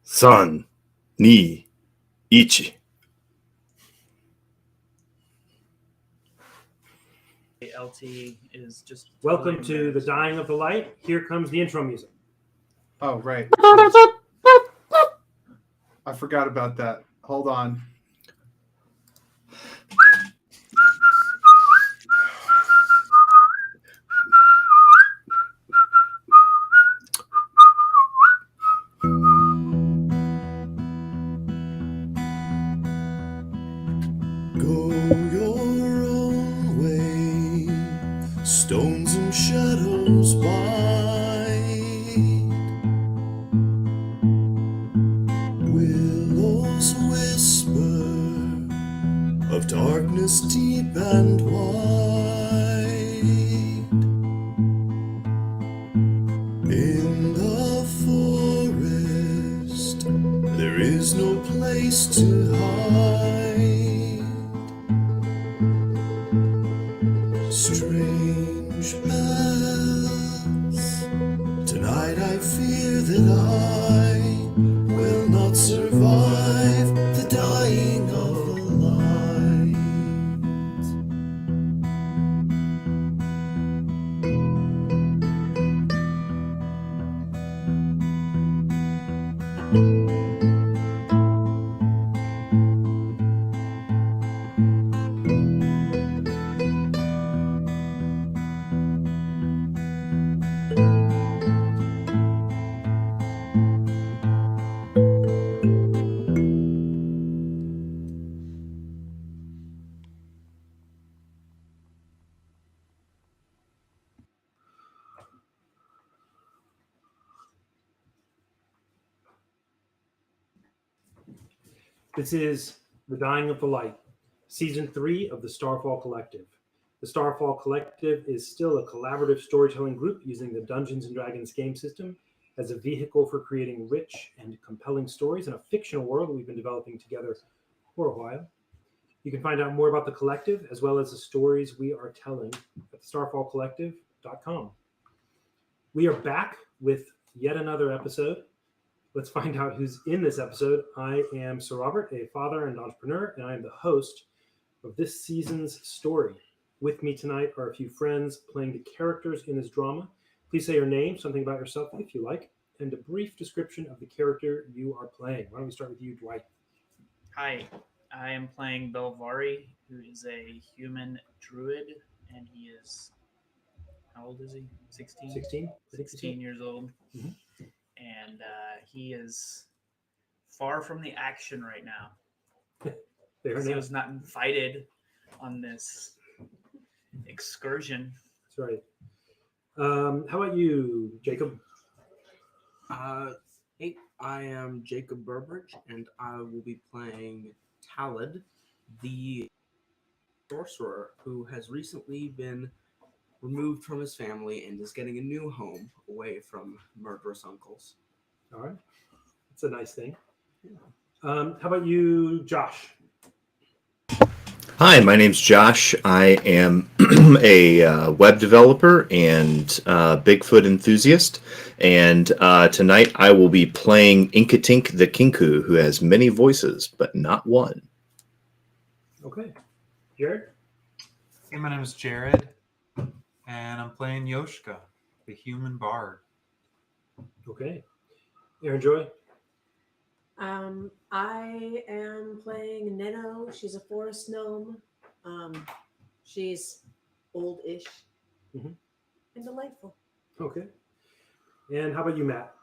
3、2、1。LT is just Welcome to the Dying of the Light. Here comes the intro music. Oh, right. I forgot about that. Hold on. Go your own way, stones and shadows wide, willows whisper of darkness deep and wide. In the forest, there is no place to hide. Strange bells, tonight I fear that I will not survive the dying of the light. This is The Dying of the Light, Season 3 of the Starfall Collective. The Starfall Collective is still a collaborative storytelling group using the Dungeons & Dragons game system as a vehicle for creating rich and compelling stories in a fictional world that we've been developing together for a while. You can find out more about the collective as well as the stories we are telling at starfallcollective.com. We are back with yet another episode. Let's find out who's in this episode. I am Sir Robert, a father and entrepreneur, and I am the host of this season's story. With me tonight are a few friends playing the characters in this drama. Please say your name, something about yourself if you like, and a brief description of the character you are playing. Why don't we start with you, Dwight? Hi, I am playing Belvari, who is a human druid, and he is, how old is he? 16? 16? 16 years old. Mhm. And he is far from the action right now. There He was not invited on this excursion. That's right. How about you, Jacob? Hey, I am Jacob Burbridge, and I will be playing Talad, the sorcerer who has recently been removed from his family and is getting a new home away from murderous uncles. All right. That's a nice thing. How about you, Josh? Hi, my name's Josh. I am a web developer and Bigfoot enthusiast. And tonight I will be playing Inkatink the Kinku, who has many voices, but not one. Okay. Jared? Hey, my name is Jared, and I'm playing Yoshka, the human bard. Okay. Aaron Joy? I am playing Neno. She's a forest gnome. She's old-ish Mhm. and delightful. Okay. And how about you, Matt?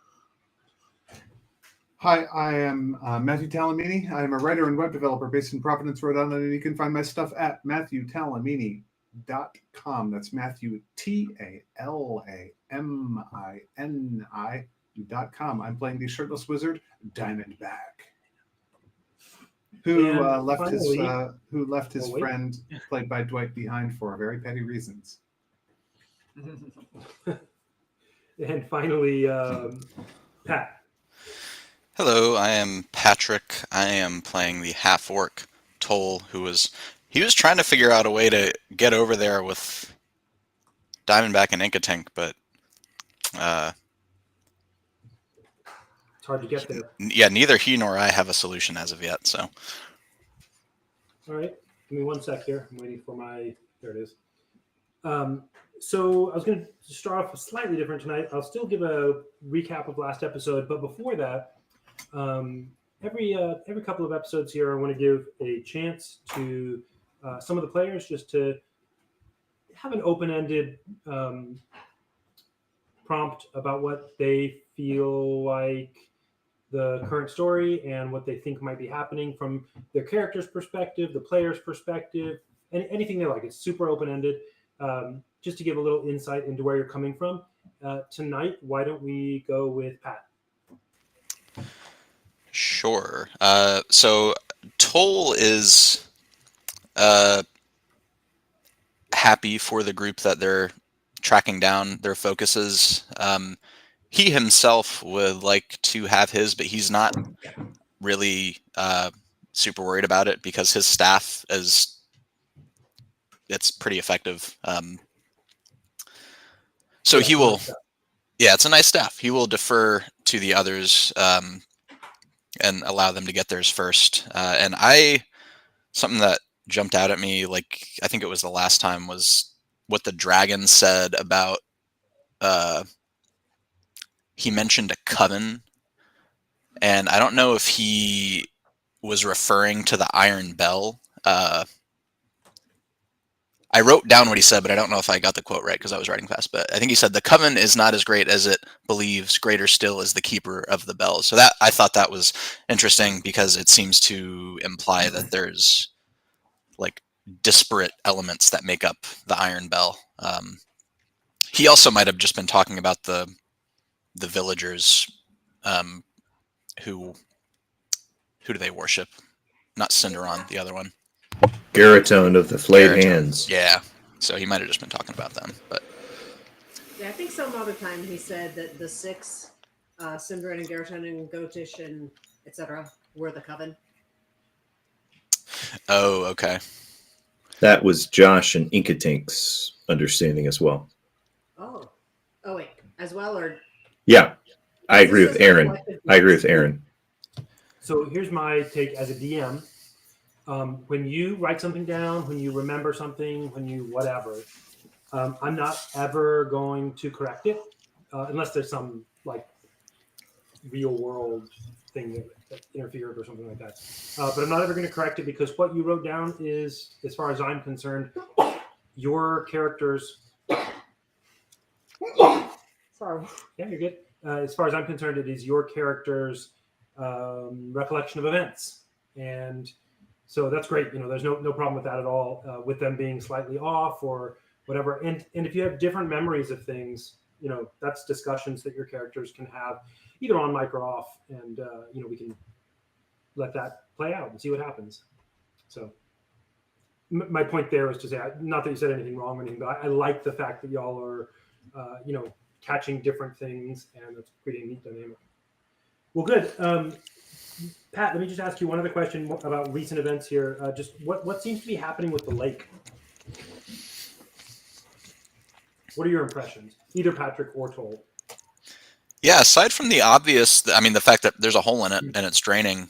Hi, I am Matthew Talamini. I am a writer and web developer based in Providence, Rhode Island, and you can find my stuff at MatthewTalamini.com. That's Matthew, TALAMINI.com. I'm playing the shirtless wizard, Diamondback, who And left finally- his Oh, wait. friend, played by Dwight, behind for very petty reasons. And finally, Pat. Hello, I am Patrick. I am playing the half-orc Toll, he was trying to figure out a way to get over there with Diamondback and Inkatink, but It's hard to get there. Yeah, neither he nor I have a solution as of yet. So All right, give me 1 sec here. I'm waiting for my. There it is. So I was going to start off slightly different tonight. I'll still give a recap of last episode, but before that, every couple of episodes here, I want to give a chance to some of the players just to have an open-ended prompt about what they feel like the current story and what they think might be happening from their character's perspective, the player's perspective, and anything they like. It's super open-ended. Just to give a little insight into where you're coming from. Tonight, why don't we go with Pat? sure. So Toll is happy for the group that they're tracking down their focuses. He himself would like to have his, but he's not really super worried about it because his staff it's pretty effective. So Yeah, he will, nice stuff. yeah, it's a nice staff. He will defer to the others and allow them to get theirs first. And something that jumped out at me, like I think it was the last time, was what the dragon said about. He mentioned a coven, and I don't know if he was referring to the Iron Bell. I wrote down what he said, but I don't know if I got the quote right because I was writing fast. But I think he said the coven is not as great as it believes. Greater still is the keeper of the bells. So that I thought that was interesting because it seems to imply that there's like disparate elements that make up the Iron Bell. He also might have just been talking about the villagers who do they worship? Not Cinderon, the other one. Garatone of the Flayed Garatone. Hands. Yeah. So he might have just been talking about them. But Yeah, I think some other time he said that the six, Sindrin and Garatone and Gotish and etc., were the coven. oh, okay. That was Josh and Inkatink's understanding as well. Oh. Oh, wait. As well, or. Yeah, I This agree is with the Aaron. collective I agree groups. with Aaron. So here's my take as a DM. When you write something down, when you remember something, when you whatever, I'm not ever going to correct it unless there's some like real world thing that interfered or something like that. But I'm not ever going to correct it because what you wrote down is, as far as I'm concerned, your character's. Sorry. Yeah, you're good. As far as I'm concerned, it is your character's recollection of events, and so that's great. There's no problem with that at all. With them being slightly off or whatever, and if you have different memories of things, that's discussions that your characters can have either on mic or off, and we can let that play out and see what happens. So my point there is to say, not that you said anything wrong or anything, but I like the fact that y'all are, catching different things, and it's pretty neat dynamic. Well, good. Pat, let me just ask you one other question about recent events here. Just what seems to be happening with the lake? What are your impressions, either Patrick or Toll? Yeah, aside from the obvious, I mean, the fact that there's a hole in it and it's draining.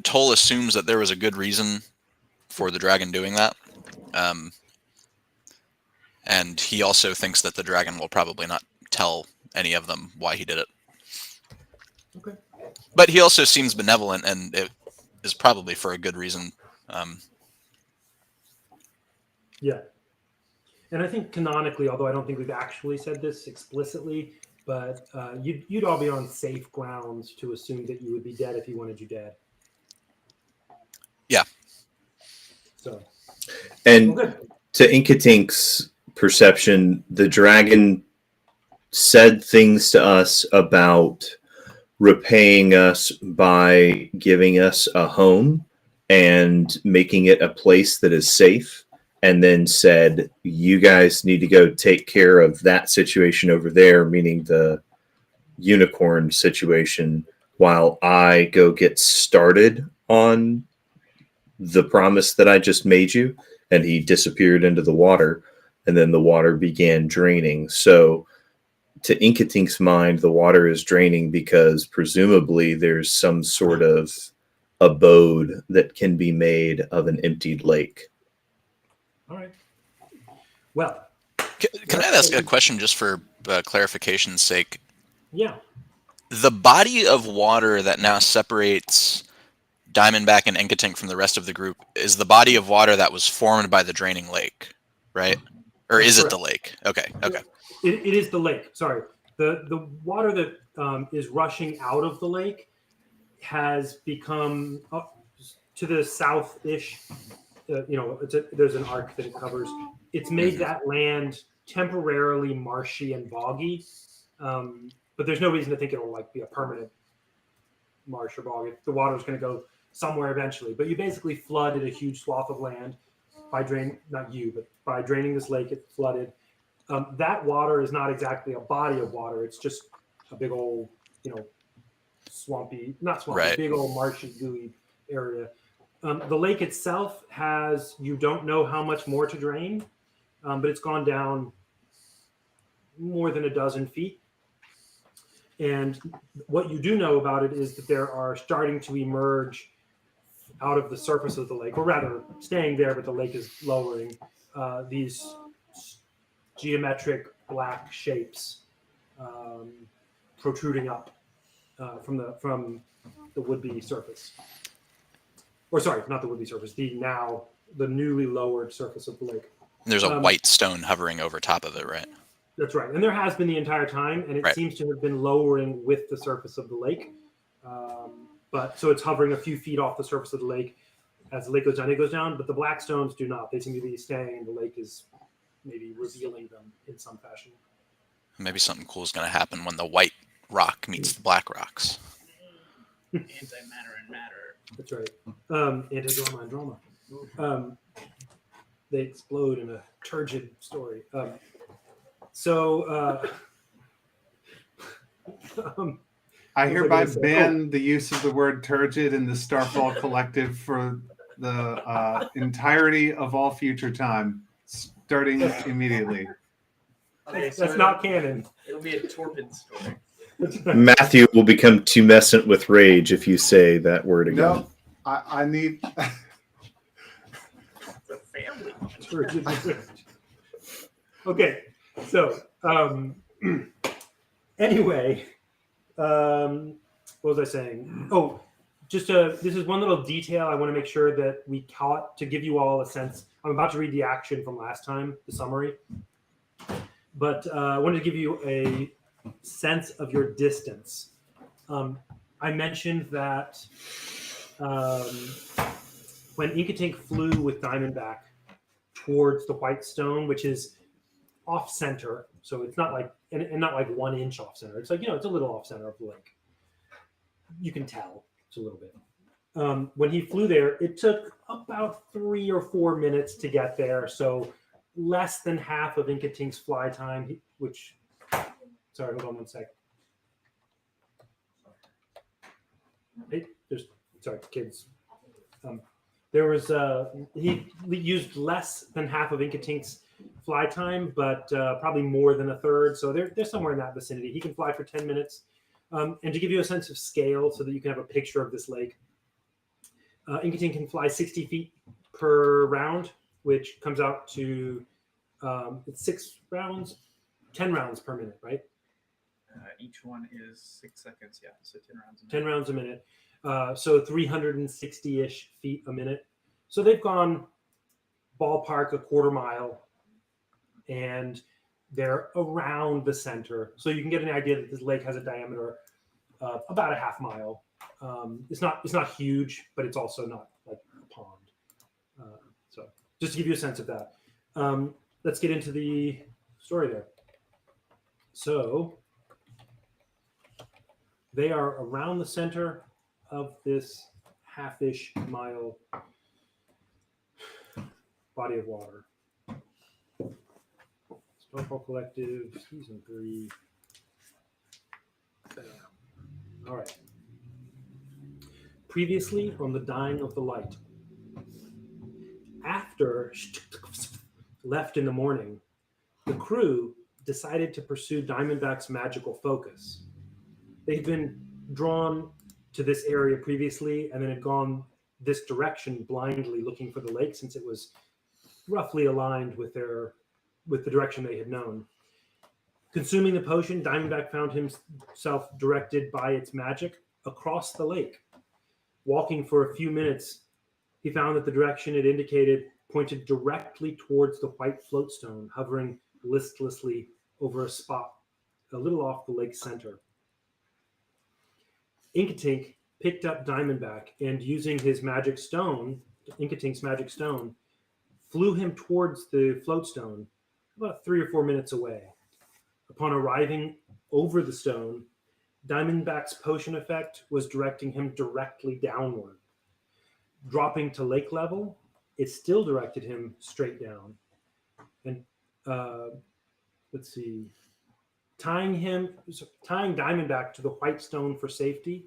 Toll assumes that there was a good reason for the dragon doing that. And he also thinks that the dragon will probably not tell any of them why he did it. Okay. But he also seems benevolent, and it is probably for a good reason. Yeah. And I think canonically, although I don't think we've actually said this explicitly, but you'd all be on safe grounds to assume that you would be dead if he wanted you dead. Yeah. So. And Well, good. to Inkatink's perception, the dragon said things to us about repaying us by giving us a home and making it a place that is safe, and then said, you guys need to go take care of that situation over there, meaning the unicorn situation, while I go get started on the promise that I just made you. And he disappeared into the water. and then the water began draining. So, to Inkatink's mind, the water is draining because presumably there's some sort of abode that can be made of an emptied lake. All right. Well, Can I ask a question just for clarification's sake? yeah. The body of water that now separates Diamondback and Inkatink from the rest of the group is the body of water that was formed by the draining lake, right? Or That's is it correct. the lake? Okay, okay. It is the lake. Sorry. The water that is rushing out of the lake has become up to the south-ish. There's an arc that it covers. It's made that land temporarily marshy and boggy, but there's no reason to think it'll like be a permanent marsh or bog. The water's going to go somewhere eventually. But you basically flooded a huge swath of land by by draining this lake. It flooded. That water is not exactly a body of water. It's just a big old, not swampy, Right. big old marshy, gooey area. The lake itself has, you don't know how much more to drain, but it's gone down more than a dozen feet. And what you do know about it is that there are starting to emerge out of the surface of the lake, or rather staying there, but the lake is lowering, these geometric black shapes protruding up from the would-be surface. Or sorry, not the would-be surface, the newly lowered surface of the lake. There's a white stone hovering over top of it, right? That's right. And there has been the entire time, and it Right. seems to have been lowering with the surface of the lake. So it's hovering a few feet off the surface of the lake. As the lake goes down, it goes down, but the black stones do not. They seem to be staying, and the lake is maybe revealing them in some fashion. Maybe something cool is going to happen when the white rock meets the black rocks. Antimatter and matter. That's right. Anti-drama and drama. They explode in a turgid story. I was I hereby gonna say? ban the use of the word turgid in the Starfall Collective for the entirety of all future time, starting immediately. Okay, That's not canon. It'll be a torpid story. Matthew will become tumescent with rage if you say that word again. No, I need. It's a family. Okay, so anyway, what was I saying? Oh, this is one little detail I want to make sure that we caught to give you all a sense. I'm about to read the action from last time, the summary, but I wanted to give you a sense of your distance. I mentioned that when Inkatink flew with Diamondback towards the white stone, which is off center, so it's not like and not like 1 inch off center. It's like it's a little off center of the lake. You can tell it's a little bit. When he flew there, it took about 3 or 4 minutes to get there, so less than half of Inkatink's fly time. Sorry, hold on one sec. Hey, kids. There was he used less than half of Inkatink's fly time, but probably more than a third. So they're somewhere in that vicinity. He can fly for 10 minutes. And to give you a sense of scale so that you can have a picture of this lake, Inkatink can fly 60 feet per round, which comes out to it's 10 rounds per minute, right? Each one is 6 seconds. Yeah, so 10 rounds. 10 rounds a minute. So 360-ish feet a minute. So they've gone ballpark a quarter mile, and they're around the center. So you can get an idea that this lake has a diameter of about a half mile. It's not huge, but it's also not like a pond. So just to give you a sense of that. Let's get into the story there. So they are around the center of this half-ish mile body of water. Starfall Collective, Season 3. All right. Previously on the Dying of the Light. After left in the morning, the crew decided to pursue Diamondback's magical focus. They'd been drawn to this area previously and then had gone this direction blindly looking for the lake since it was roughly aligned with the direction they had known. Consuming the potion, Diamondback found himself directed by its magic across the lake. Walking for a few minutes, he found that the direction it indicated pointed directly towards the white floatstone, hovering listlessly over a spot a little off the lake's center. Inkatink picked up Diamondback and, using his magic stone, Inkatink's magic stone, flew him towards the floatstone about 3 or 4 minutes away. Upon arriving over the stone, Diamondback's potion effect was directing him directly downward. Dropping to lake level, it still directed him straight down. And tying Diamondback to the white stone for safety,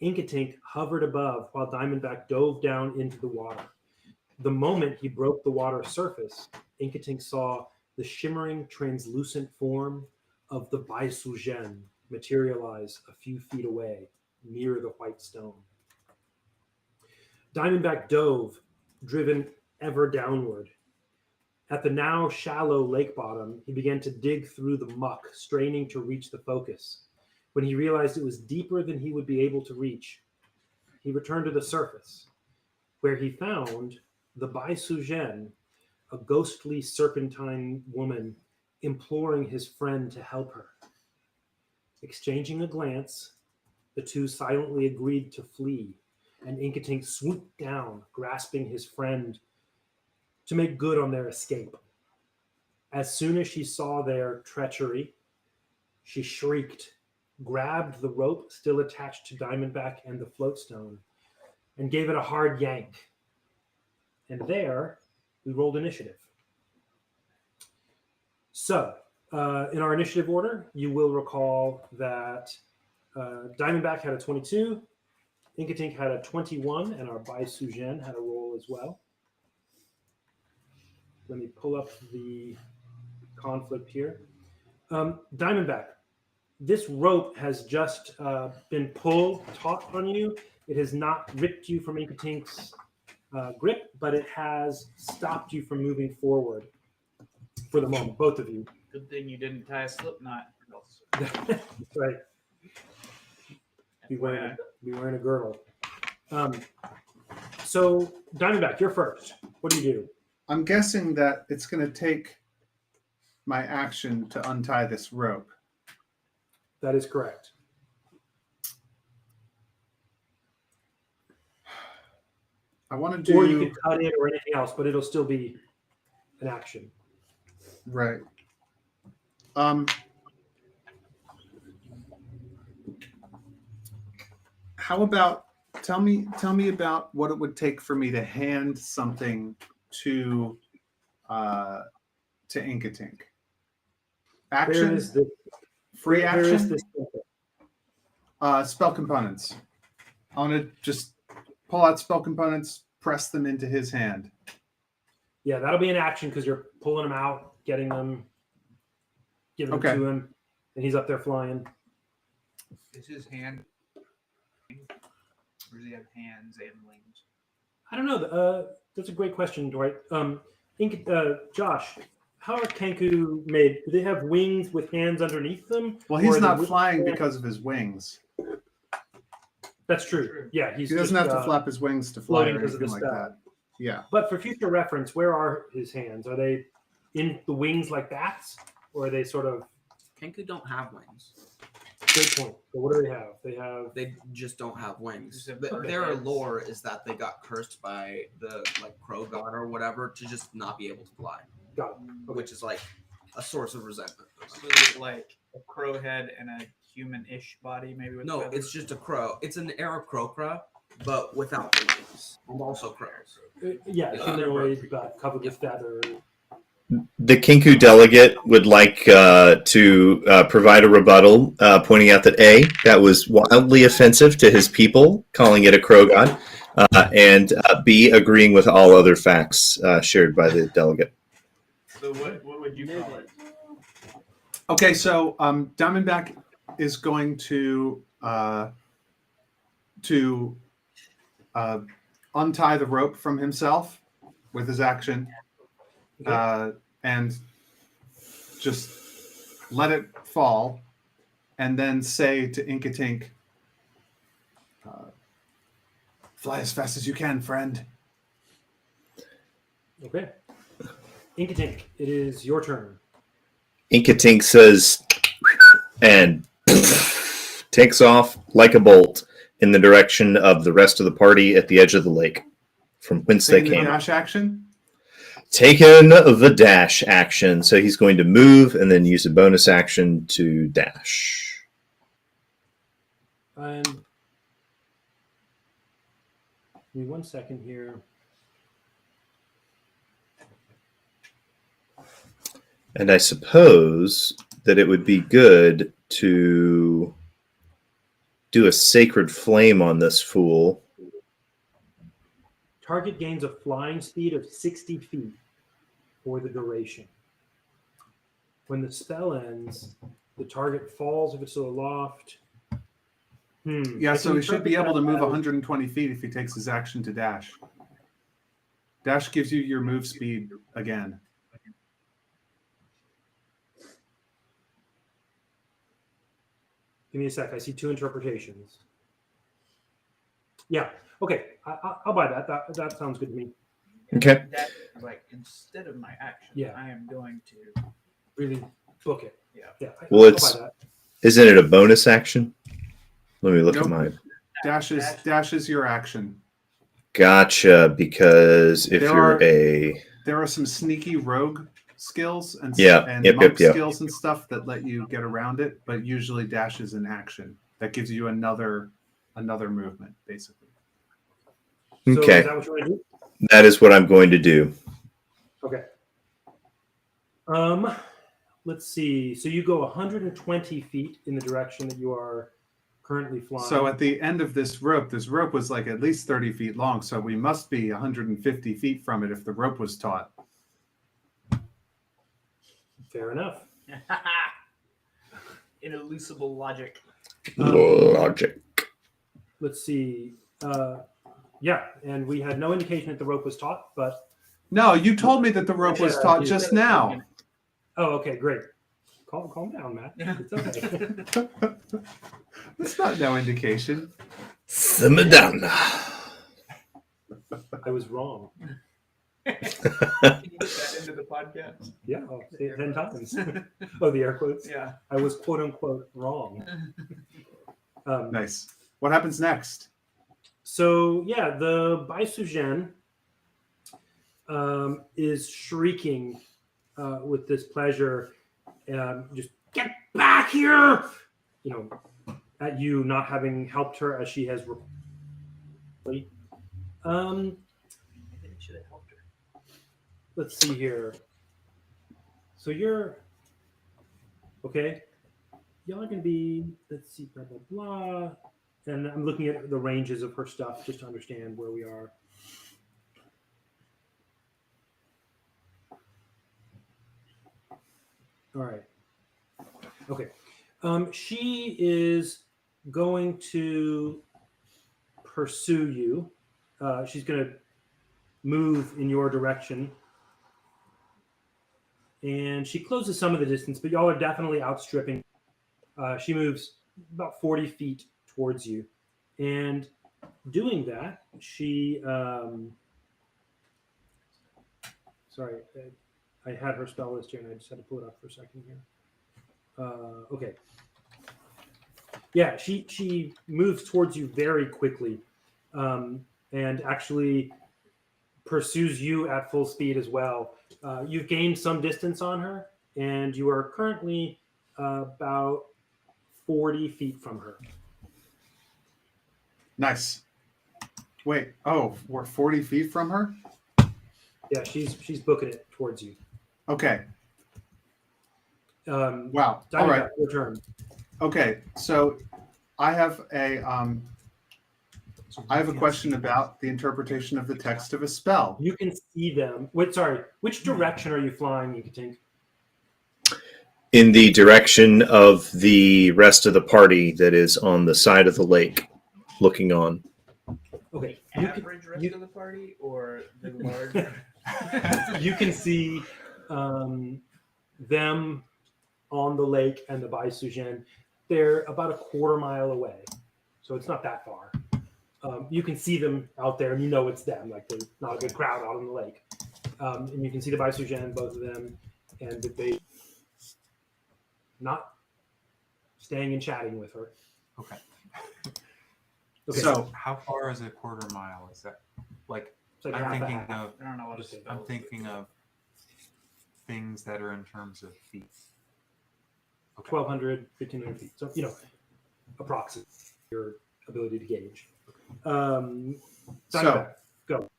Inkatink hovered above while Diamondback dove down into the water. The moment he broke the water surface, Inkatink saw the shimmering, translucent form of the Baisugen materialize a few feet away near the white stone. Diamondback dove, driven ever downward. At the now shallow lake bottom, he began to dig through the muck, straining to reach the focus. When he realized it was deeper than he would be able to reach, he returned to the surface, where he found the Baisugen, a ghostly serpentine woman, imploring his friend to help her. Exchanging a glance, the two silently agreed to flee, and Inkatink swooped down, grasping his friend to make good on their escape. As soon as she saw their treachery, she shrieked, grabbed the rope still attached to Diamondback and the floatstone, and gave it a hard yank. And there, we rolled initiative. So, in our initiative order, you will recall that Diamondback had a 22, Inkatink had a 21, and our Baisugen had a roll as well. Let me pull up the conflict here. Diamondback, this rope has just been pulled taut on you. It has not ripped you from Inkatink's grip, but it has stopped you from moving forward for the moment, both of you. Good thing you didn't tie a slip knot. Right. Be wearing a girdle. So, Diamondback, you're first. What do you do? I'm guessing that it's going to take my action to untie this rope. That is correct. I want to do. Or you could cut it or anything else, but it'll still be an action. Right. How about tell me about what it would take for me to hand something to Inkatink. Action. Where is this? Free Where action. is this? Spell components. I want to just pull out spell components, press them into his hand. Yeah, that'll be an action because you're pulling them out, getting them, giving them to him, and he's up there flying. Is his hand, or does he have hands and wings? I don't know. That's a great question, Dwight. Josh, how are Kenku made? Do they have wings with hands underneath them? Well, he's not flying because of his wings. That's true. Yeah, he doesn't have to flap his wings to fly or anything like that. Yeah. But for future reference, where are his hands? Are they in the wings like bats, or are they sort of? Kenku don't have wings. Great point. So what do they have? They just don't have wings. Their lore is that they got cursed by the crow god or whatever to just not be able to fly. Got it. Okay. Which is like a source of resentment. So is it like a crow head and a human-ish body, maybe? With feathers? It's just a crow. It's an Aarakocra, but without wings, and also crows. Humanoid, but covered with feathers. The Kinku delegate would like to provide a rebuttal, pointing out that A, that was wildly offensive to his people, calling it a crow god, and B, agreeing with all other facts shared by the delegate. So what would you call it? Okay, so Diamondback is going to untie the rope from himself with his action, and just let it fall, and then say to Inkatink, "Fly as fast as you can, friend." Okay. Inkatink, it is your turn. Inkatink says, and takes off like a bolt in the direction of the rest of the party at the edge of the lake, from whence they Taking the came. dash action. Taken the dash action, so he's going to move and then use a bonus action to dash. And give me 1 second here. And I suppose that it would be good to do a sacred flame on this fool. Target gains a flying speed of 60 feet for the duration. When the spell ends, the target falls if it's aloft. Yeah, so he should be able to move 120 feet if he takes his action to dash. Dash gives you your move speed again. Give me a sec. I see 2 interpretations. Yeah. Okay. I'll buy that. That sounds good to me. Okay. That, like, instead of my action, Yeah. I am going to. Really book it. Yeah. Yeah. Well, I'll it's- buy that. Isn't it a bonus action? Let me look Nope. at mine. Dash is your action. Gotcha, because if There you're There are some sneaky rogue skills and Yeah, and yep, monk yep. skills and stuff that let you get around it, but usually dash is an action that gives you another movement, basically. So Okay. is that what you want to do? That is what I'm going to do. Okay. Let's see. So you go 120 feet in the direction that you are currently flying. So at the end of this rope was like at least 30 feet long, so we must be 150 feet from it if the rope was taut. Fair enough. Inelucible logic. Logic. Let's see. Yeah, and we had no indication that the rope was taut, but No, you told me that the rope was taut just now. oh, okay, great. Calm down, Matt. It's okay. That's not no indication. Simmer down. I was wrong. Can you get that into the podcast? Yeah, I'll say it 10 times. Oh, the air quotes. Yeah. I was quote unquote wrong. Nice. What happens next? So yeah, the Baisugen is shrieking with displeasure, just get back here! At you not having helped her as she has. Maybe they should have helped her. Let's see here. So you're okay. Y'all are gonna be. Let's see, blah blah blah. And I'm looking at the ranges of her stuff just to understand where we are. All right. Okay. She is going to pursue you. She's going to move in your direction. And she closes some of the distance, but y'all are definitely outstripping. She moves about 40 feet towards you. And doing that, she... sorry, I had her spell list here, and I just had to pull it up for a second here. Okay. Yeah, she moves towards you very quickly, and actually pursues you at full speed as well. You've gained some distance on her, and you are currently about 40 feet from her. Nice. Wait, we're 40 feet from her? Yeah, she's booking it towards you. Okay. Wow. Diamondback, All right. your turn. Okay, so I have a question about the interpretation of the text of a spell. You can see them. Wait, sorry. Which direction are you flying, Inkatink? in the direction of the rest of the party that is on the side of the lake, looking on. Okay. The average rest of the party or the large? You can see them on the lake and the Baisugen. They're about a quarter mile away, so it's not that far. You can see them out there, and you know it's them. Like there's not a big crowd out on the lake, and you can see the Baisugen, both of them, and that they not staying and chatting with her. Okay. Okay. So How far is a quarter mile? Is that like It's like I'm half a thinking half. of I don't know what to I'm thinking of things that are in terms of feet. Okay. 1,200, 1,500 feet. So, approximate your ability to gauge. So- go.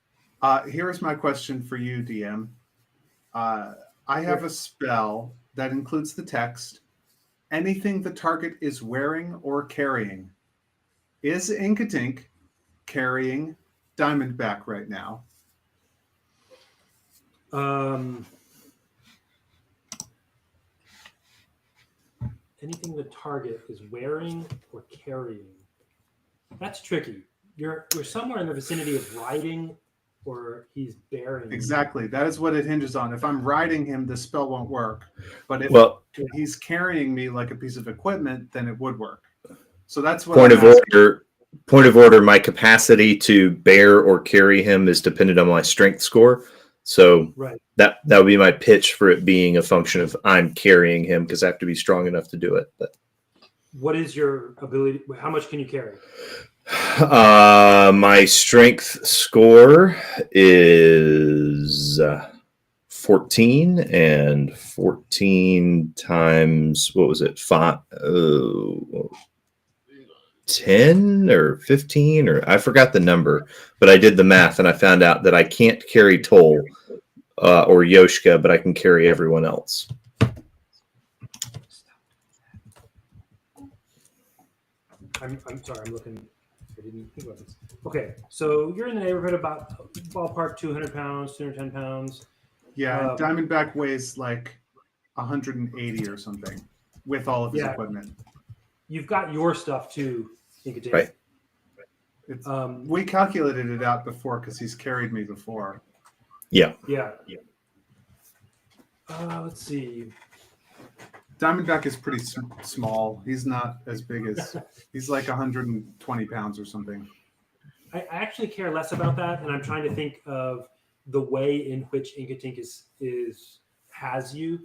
here's my question for you, DM. I have a spell that includes the text. Anything the target is wearing or carrying. Is Inkatink carrying Diamondback right now? Anything the target is wearing or carrying. That's tricky. You're somewhere in the vicinity of riding, or he's bearing. Exactly. That is what it hinges on. If I'm riding him, the spell won't work. But if Well, he's carrying me like a piece of equipment, then it would work. So that's what point I'm of asking. order. Point of order. My capacity to bear or carry him is dependent on my strength score. So Right. that would be my pitch for it being a function of I'm carrying him because I have to be strong enough to do it. But What is your ability? How much can you carry? my strength score is 14, and 14 times what was it? 10 or 15, or I forgot the number, but I did the math and I found out that I can't carry Toll or Yoshka, but I can carry everyone else. I'm sorry. I'm looking. I didn't think about this. Okay, so you're in the neighborhood about ballpark 200 pounds, 210 pounds. Yeah, Diamondback weighs like 180 or something with all of his equipment. You've got your stuff too, Inkatink. Right. It's, we calculated it out before because he's carried me before. Yeah. Let's see. Diamondback is pretty small. He's not as big as he's like 120 pounds or something. I actually care less about that, and I'm trying to think of the way in which Inkatink has you.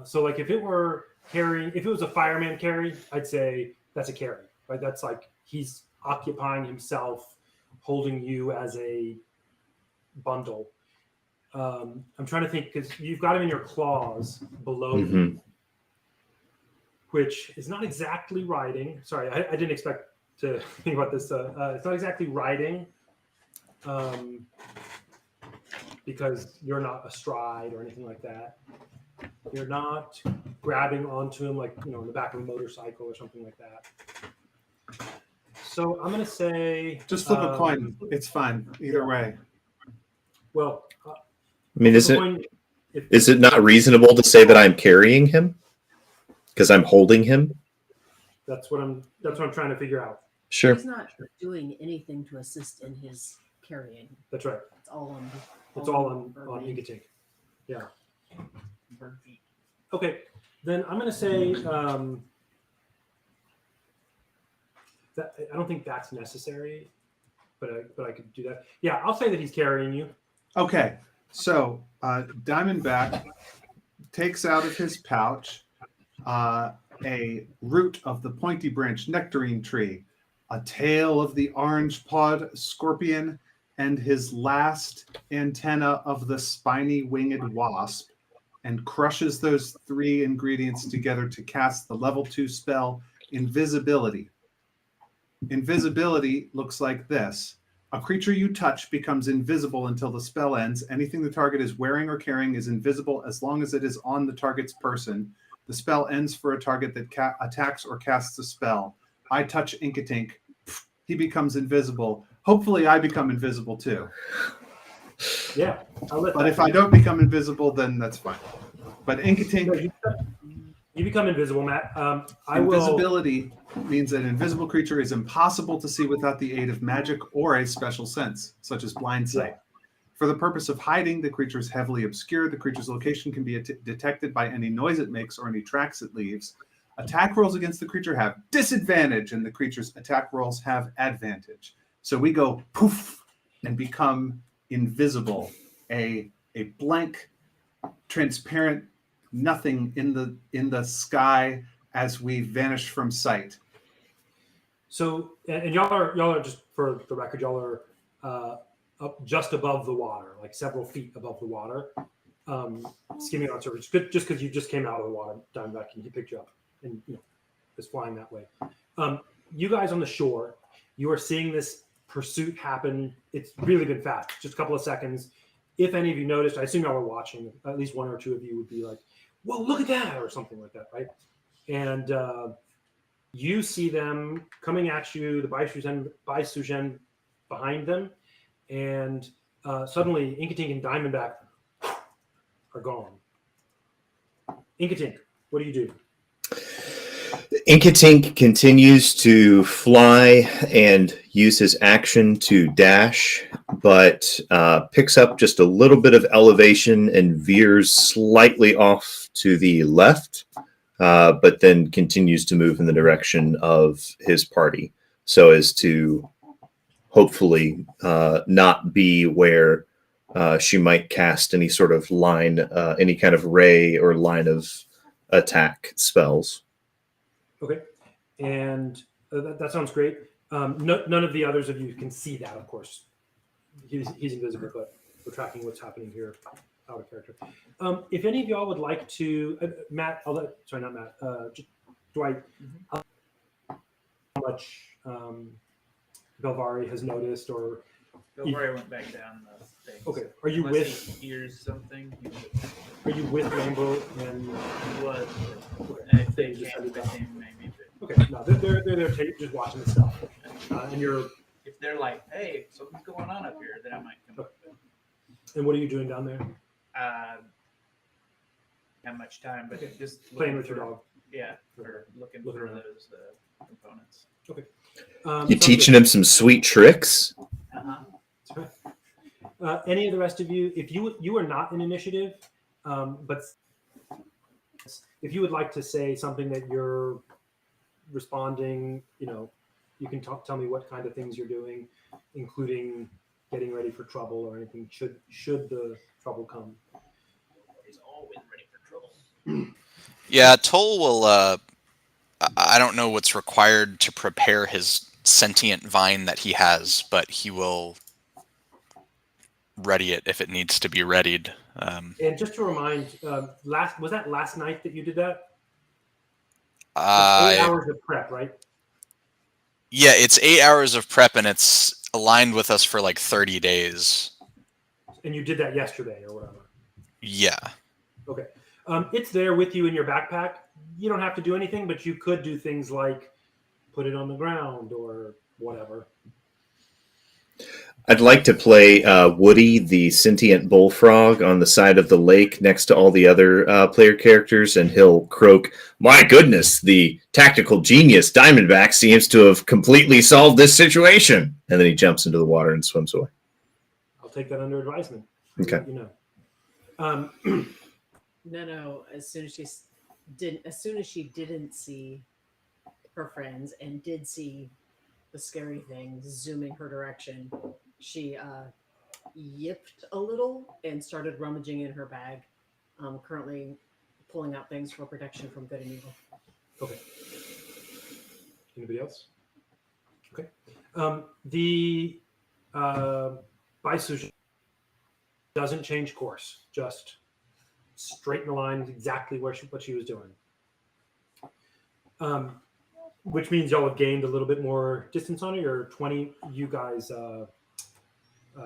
So, like, if it was a fireman carry, I'd say that's a carry, right? That's like he's occupying himself, holding you as a bundle. I'm trying to think because you've got him in your claws below you, which is not exactly riding. Sorry, I didn't expect to think about this. It's not exactly riding because you're not astride or anything like that. You're not grabbing onto him like, in the back of a motorcycle or something like that. So I'm going to say... Just flip a coin. It's fine. Either way. Well... I mean, is it not reasonable to say that I'm carrying him? Because I'm holding him? That's what I'm trying to figure out. Sure. He's not doing anything to assist in his carrying. That's right. It's all on. It's all on Inkatink. Yeah. Bird feet. Okay, then I'm going to say that I don't think that's necessary, but I could do that. Yeah, I'll say that he's carrying you. Okay, so Diamondback takes out of his pouch a root of the pointy branch nectarine tree, a tail of the orange pawed scorpion, and his last antenna of the spiny winged wasp, and crushes those three ingredients together to cast the level 2 spell Invisibility. Invisibility looks like this. A creature you touch becomes invisible until the spell ends. Anything the target is wearing or carrying is invisible as long as it is on the target's person. The spell ends for a target that attacks or casts a spell. I touch Inkatink. He becomes invisible. Hopefully I become invisible too. Yeah. But if I don't become invisible, then that's fine. But Inkatink... You become invisible, Matt. I will. Invisibility means that an invisible creature is impossible to see without the aid of magic or a special sense, such as blind sight. For the purpose of hiding, the creature is heavily obscured. The creature's location can be detected by any noise it makes or any tracks it leaves. Attack rolls against the creature have disadvantage, and the creature's attack rolls have advantage. So we go poof and become invisible, a blank, transparent nothing in the sky as we vanish from sight. So, and y'all are just for the record, y'all are up just above the water, like several feet above the water, skimming on surface. Just because you just came out of the water, Diamondback, and he picked you up, and is flying that way. You guys on the shore, you are seeing this pursuit happen. It's really been fast, just a couple of seconds. If any of you noticed, I assume y'all were watching. At least one or two of you would be like, "Whoa, look at that!" or something like that, right? And you see them coming at you. The Baisugen behind them. And suddenly, Inkatink and Diamondback are gone. Inkatink, what do you do? Inkatink continues to fly and use his action to dash, but picks up just a little bit of elevation and veers slightly off to the left, but then continues to move in the direction of his party so as to hopefully not be where she might cast any sort of line, any kind of ray or line of attack spells. Okay, and that sounds great. None of the others of you can see that, of course. He's invisible, but we're tracking what's happening here out of character. If any of y'all would like to, Matt, sorry, not Matt, Dwight, how much Belvari has noticed, or Belvari went back down the thing. Okay, are you Unless with? he hears something? Are you with Rainbow and? He was. Okay. If they can't with him, maybe. But Okay, no, they're there just watching the stuff, and you're. if they're like, "Hey, something's going on up here," then I might come up. And what are you doing down there? Not much time, but just Playing looking with your for- dog. Yeah, for looking Looking for around. those components. You teaching him some sweet tricks? Uh-huh. Any of the rest of you, if you are not in initiative, but if you would like to say something that you're responding, you can tell me what kind of things you're doing, including getting ready for trouble or anything. Should the trouble come? He's always ready for trouble. Yeah, Toll will. I don't know what's required to prepare his sentient vine that he has, but he will ready it if it needs to be readied. And just to remind, was that last night that you did that? Uh, 8 hours of prep, right? Yeah, it's 8 hours of prep, and it's aligned with us for like 30 days. And you did that yesterday or whatever. Yeah. Okay. It's there with you in your backpack. You don't have to do anything, but you could do things like put it on the ground or whatever. I'd like to play Woody, the sentient bullfrog, on the side of the lake next to all the other player characters, and he'll croak, "My goodness, the tactical genius Diamondback seems to have completely solved this situation." And then he jumps into the water and swims away. I'll take that under advisement. Okay. No. As soon as she didn't see her friends and did see the scary thing zooming her direction, she yipped a little and started rummaging in her bag, currently pulling out things for protection from good and evil. Okay. Anybody else? Okay. The Baisugen doesn't change course, just straight in the line, exactly what she was doing. Which means y'all have gained a little bit more distance on it. Or 20, you guys,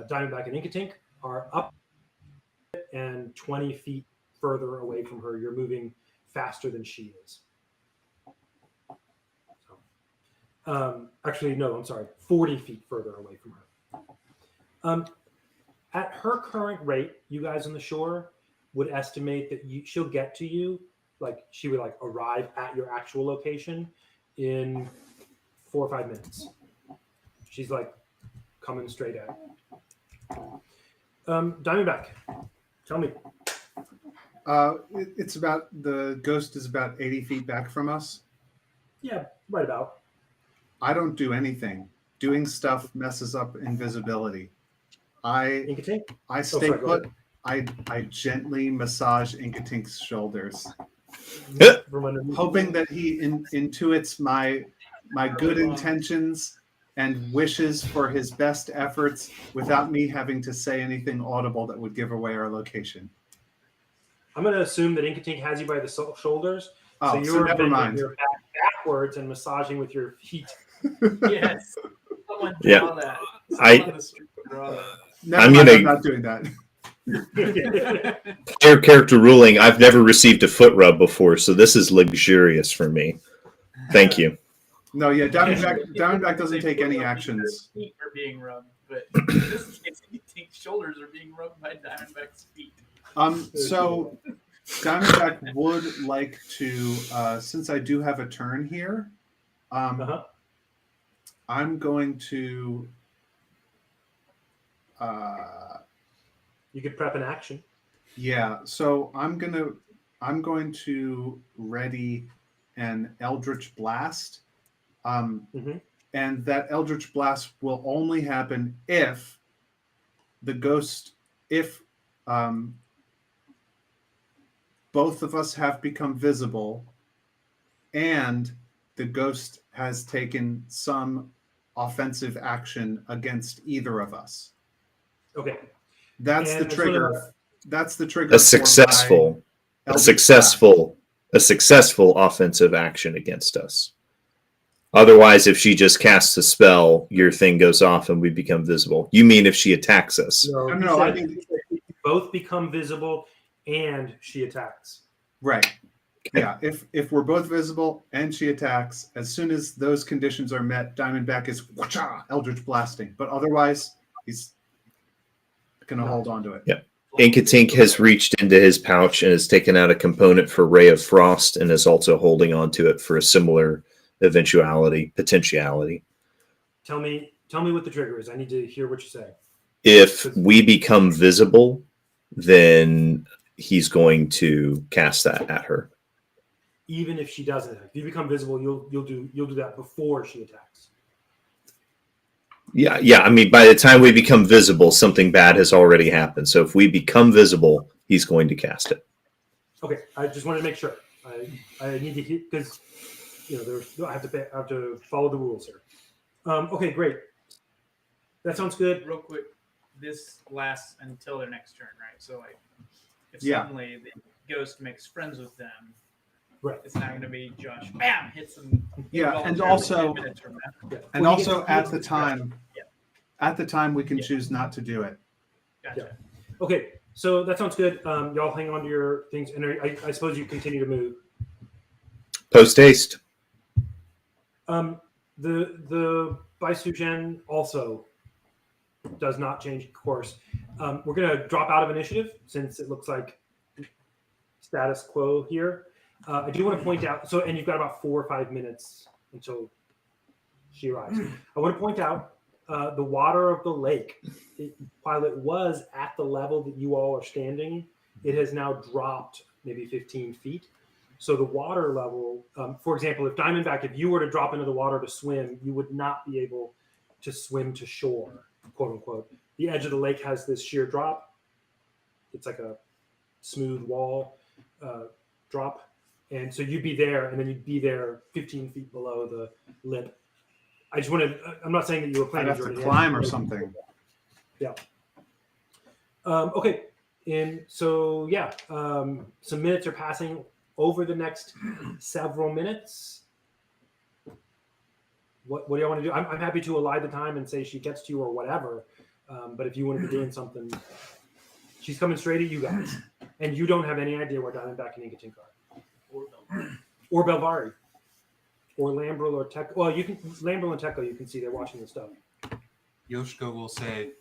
Diamondback and Inkatink, are up and 20 feet further away from her. You're moving faster than she is. Actually, no, I'm sorry, 40 feet further away from her. At her current rate, you guys on the shore would estimate that she'll get to you she would like arrive at your actual location in 4 or 5 minutes. She's like coming straight at you. Diamondback, tell me. It's about the ghost is about 80 feet back from us. Yeah, right about. I don't do anything. Doing stuff messes up invisibility. I Inkatink? stay sorry, go put. ahead. I gently massage Inkatink's shoulders, From underneath. hoping that he intuits my good intentions and wishes for his best efforts without me having to say anything audible that would give away our location. I'm going to assume that Inkatink has you by the shoulders. Oh, so you're never bending mind. your back backwards and massaging with your feet. Yes. Someone Yeah. draw that. I- Someone on the street draw that. Never I'm mind, gonna- I'm not doing that. Player character ruling. I've never received a foot rub before, so this is luxurious for me. Thank you. No, yeah, Diamondback doesn't take any actions. Feet are being rubbed, but in this case, Inkatink's shoulders are being rubbed by Diamondback's feet. So Diamondback would like to, since I do have a turn here, I'm going to. You could prep an action. Yeah, so I'm going to ready an Eldritch Blast, and that Eldritch Blast will only happen if the ghost, if both of us have become visible, and the ghost has taken some offensive action against either of us. Okay. That's And the trigger. That's the trigger. A successful offensive action against us. Otherwise, if she just casts a spell, your thing goes off and we become visible. You mean if she attacks us? No, I mean both become visible and she attacks. right. Yeah, if we're both visible and she attacks, as soon as those conditions are met, Diamondback is whatcha, Eldritch blasting. But otherwise, he's gonna hold on to it. Yeah. Inkatink has reached into his pouch and has taken out a component for Ray of Frost and is also holding on to it for a similar potentiality. Tell me what the trigger is. I need to hear what you say. If we become visible, then he's going to cast that at her. Even if she doesn't attack. If you become visible, you'll do that before she attacks. Yeah. I mean, by the time we become visible, something bad has already happened. So if we become visible, he's going to cast it. Okay, I just wanted to make sure. I need to hear because I have to follow the rules here. Okay, great. That sounds good. Real quick, this lasts until their next turn, right? So like, if Yeah. suddenly the ghost makes friends with them, Right. it's not going to be Josh. Bam, hits them. Yeah, and involuntarily also 10 minutes from now. Yeah. and Well, also at the discretion. time we can Yeah. choose not to do it. Gotcha. Okay, so that sounds good. Y'all hang on to your things, and I suppose you continue to move. Post haste. The Baisugen also does not change course. We're going to drop out of initiative since it looks like status quo here. I do want to point out, and you've got about 4 or 5 minutes until she arrives. I want to point out the water of the lake, while it was at the level that you all are standing, it has now dropped maybe 15 feet. So the water level, for example, if Diamondback, if you were to drop into the water to swim, you would not be able to swim to shore, quote unquote. The edge of the lake has this sheer drop. It's like a smooth wall drop. And so you'd be there, and then you'd be there 15 feet below the lip. I just want to, I'm not saying that you were I'd planning have to to climb or something. Yeah. Okay. And so, yeah, some minutes are passing over the next several minutes. What do you want to do? I'm happy to allay the time and say she gets to you or whatever. But if you want to be doing something, she's coming straight at you guys. And you don't have any idea where Diamondback and Inkatink are. Or Belvari. Or Lambril or Tech. Well, you can Lambril and Tekko, you can see they're watching the stuff. Yoshko will say,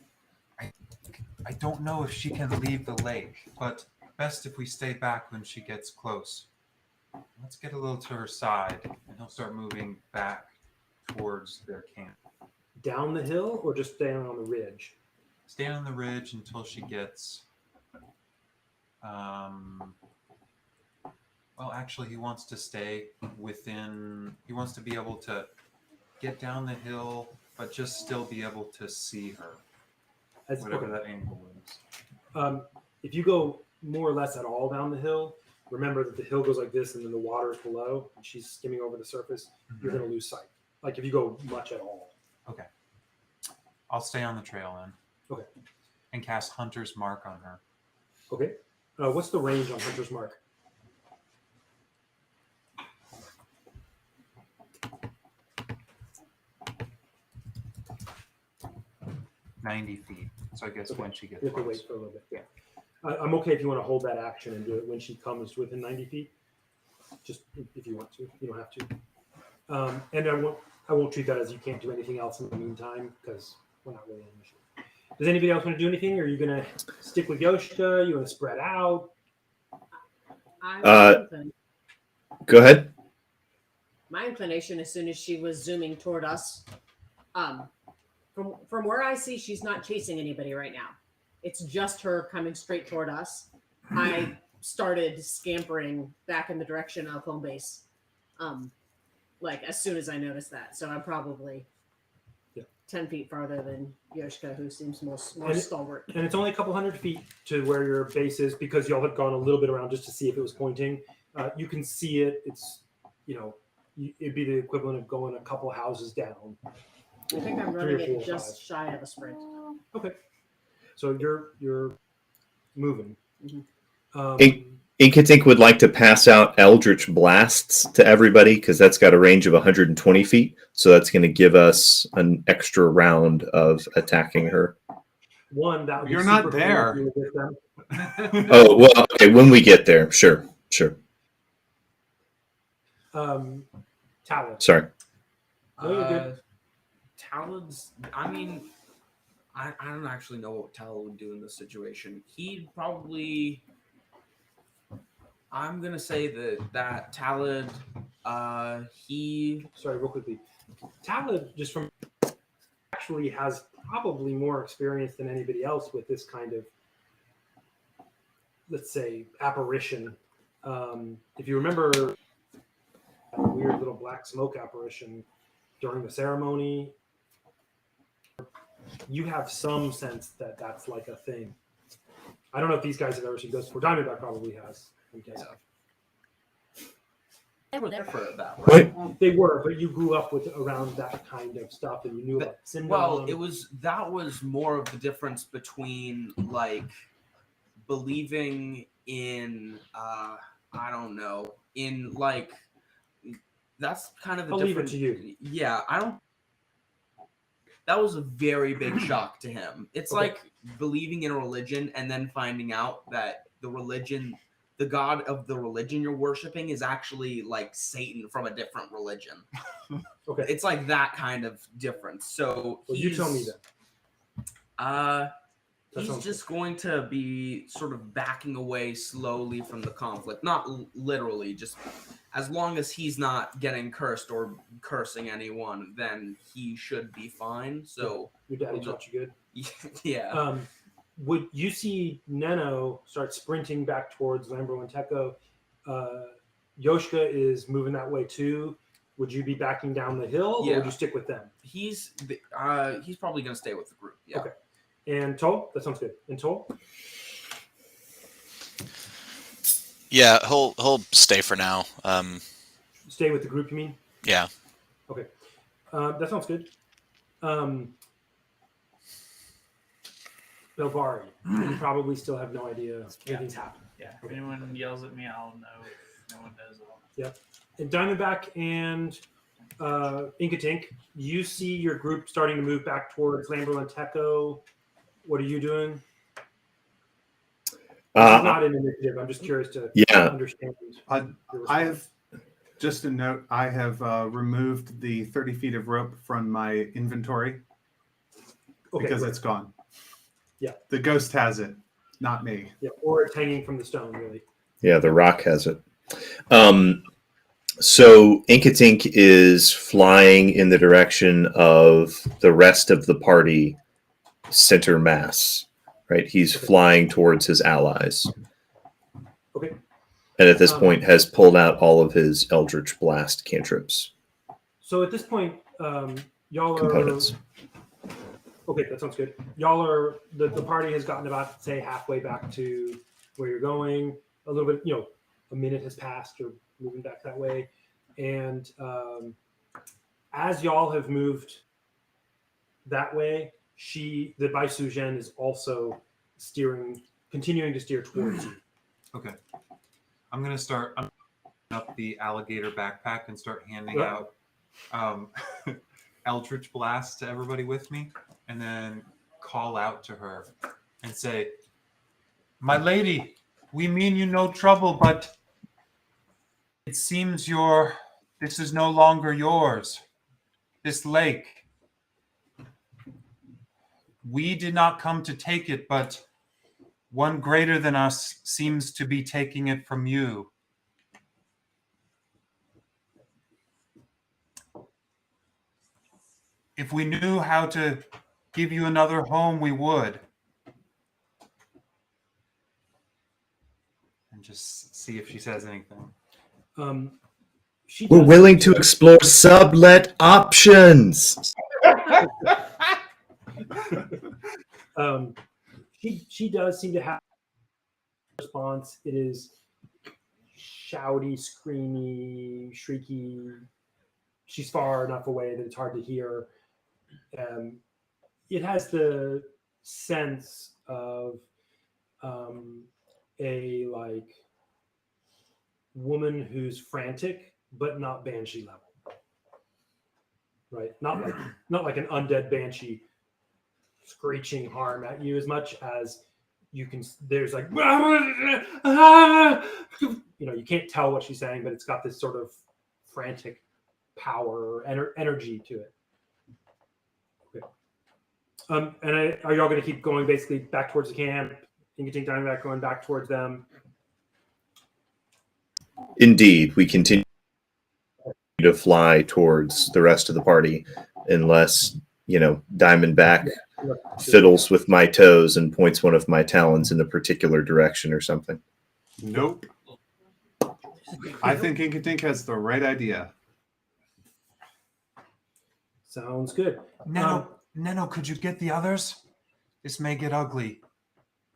I don't know if she can leave the lake, but best if we stay back when she gets close. Let's get a little to her side, and he'll start moving back towards their camp. Down the hill or just staying on the ridge? Stay on the ridge until she gets. Well, actually, he wants to stay within. He wants to be able to get down the hill, but just still be able to see her, whatever that angle is. If you go more or less at all down the hill, remember that the hill goes like this and then the water is below and she's skimming over the surface. You're going to lose sight. Like if you go much at all. Okay. I'll stay on the trail then. Okay. And cast Hunter's Mark on her. Okay. What's the range on Hunter's Mark? 90 feet. So I guess when she gets You have to close. wait for a little bit. Yeah. I'm okay if you want to hold that action and do it when she comes within 90 feet. Just if you want to. You don't have to. And I won't treat that as you can't do anything else in the meantime because we're not really in mission. Does anybody else want to do anything? Or are you going to stick with Yoshika? You want to spread out? Go ahead. My inclination, as soon as she was zooming toward us, from where I see, she's not chasing anybody right now. It's just her coming straight toward us. I started scampering back in the direction of home base, like as soon as I noticed that. So I'm probably 10 feet farther than Yoshika, who seems more stalwart. And it's only a couple hundred feet to where your base is because y'all had gone a little bit around just to see if it was pointing. You can see it. It's, it'd be the equivalent of going a couple houses down. I think I'm running it just shy of a sprint. Okay. So you're moving. Inkatink would like to pass out Eldritch Blasts to everybody because that's got a range of 120 feet. So that's going to give us an extra round of attacking her. One, that would be You're not super there. cool if you were with them. Oh, well, okay, when we get there. Sure. Talon. Sorry. No, you're good. Talad's. I mean, I don't actually know what Talad would do in this situation. He'd probably. I'm gonna say that Talad. Sorry, real quickly. Talon, just from actually has probably more experience than anybody else with this kind of, let's say, apparition. If you remember that weird little black smoke apparition during the ceremony, you have some sense that that's like a thing. I don't know if these guys have ever seen ghosts before. Diamondback probably has. They were there for that, right? They were, but you grew up with around that kind of stuff, and you knew about Syndrome. Well, that was more of the difference between like believing in I don't know, in like that's kind of the I'll leave it difference. to you. Yeah, I don't. That was a very big shock to him. It's Okay. like believing in a religion and then finding out that the god of the religion you're worshiping is actually like Satan from a different religion. Okay. It's like that kind of difference. So Well, you tell me that. He's just going to be sort of backing away slowly from the conflict. Not literally, just as long as he's not getting cursed or cursing anyone, then he should be fine. So Your daddy taught you good. yeah. Would you see Neno start sprinting back towards Lambro and Teko? Yoshika is moving that way too. Would you be backing down the hill, or would you stick with them? He's probably going to stay with the group. Yeah. Okay. And Toll, that sounds good. And Toll, Yeah, he'll stay for now. stay with the group. You mean? Yeah. Okay. That sounds good. Belvari, you probably still have no idea anything's happened. Yeah. If anyone yells at me, I'll know. If no one does, I'll. Yep. And Diamondback and Inkatink, you see your group starting to move back towards Lambro and Teko. What are you doing? This is not an initiative. I'm just curious to understand. I have just a note. I have removed the 30 feet of rope from my inventory because it's gone. Yeah. The ghost has it, not me. Yeah, or it's hanging from the stone, really. Yeah, the rock has it. So Inkatink is flying in the direction of the rest of the party center mass, right? He's flying towards his allies. Okay. And at this point has pulled out all of his Eldritch Blast cantrips. So at this point, y'all are... Components. Okay, that sounds good. Y'all are... The party has gotten about, say, halfway back to where you're going. A little bit, a minute has passed. You're moving back that way. And as y'all have moved that way, the Baisu Zhen is also continuing to steer towards you. Okay. I'm going to start up the alligator backpack and start handing out Eldritch Blast to everybody with me, and then call out to her and say, "My lady, we mean you no trouble, but it seems this is no longer yours. This lake. We did not come to take it, but one greater than us seems to be taking it from you. If we knew how to give you another home, we would." And just see if she says anything. We're willing to explore sublet options. She does seem to have a response. It is shouty, screamy, shrieky. She's far enough away that it's hard to hear. It has the sense of a woman who's frantic, but not banshee level. Right? Not like an undead banshee screeching harm at you as much as you can. There's you can't tell what she's saying, but it's got this sort of frantic power or energy to it. Okay. And are y'all going to keep going basically back towards the camp? Inkatink Diamondback going back towards them? Indeed, we continue to fly towards the rest of the party unless, Diamondback fiddles with my toes and points one of my talons in a particular direction or something. Nope. I think Inkatink has the right idea. Sounds good. Neno, could you get the others? This may get ugly.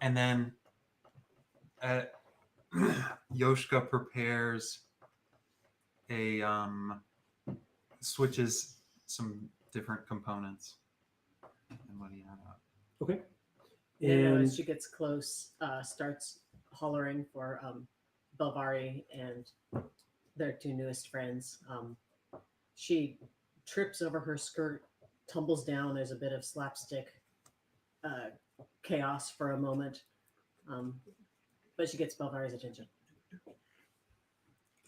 And then Yoshka prepares switches some different components. And what do you have? Okay. And as she gets close, starts hollering for Belvari and their two newest friends. She trips over her skirt, tumbles down. There's a bit of slapstick chaos for a moment, but she gets Belvari's attention.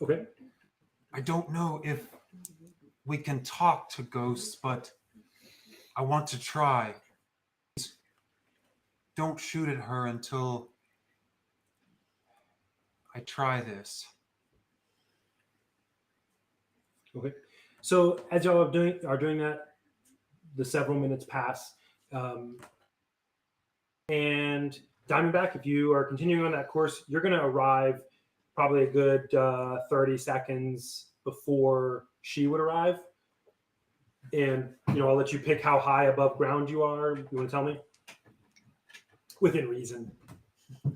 Okay. I don't know if we can talk to ghosts, but I want to try. Don't shoot at her until I try this. Okay. So as y'all are doing that, the several minutes pass, and Diamondback, if you are continuing on that course, you're going to arrive probably a good 30 seconds before she would arrive. And I'll let you pick how high above ground you are. You want to tell me? Within reason.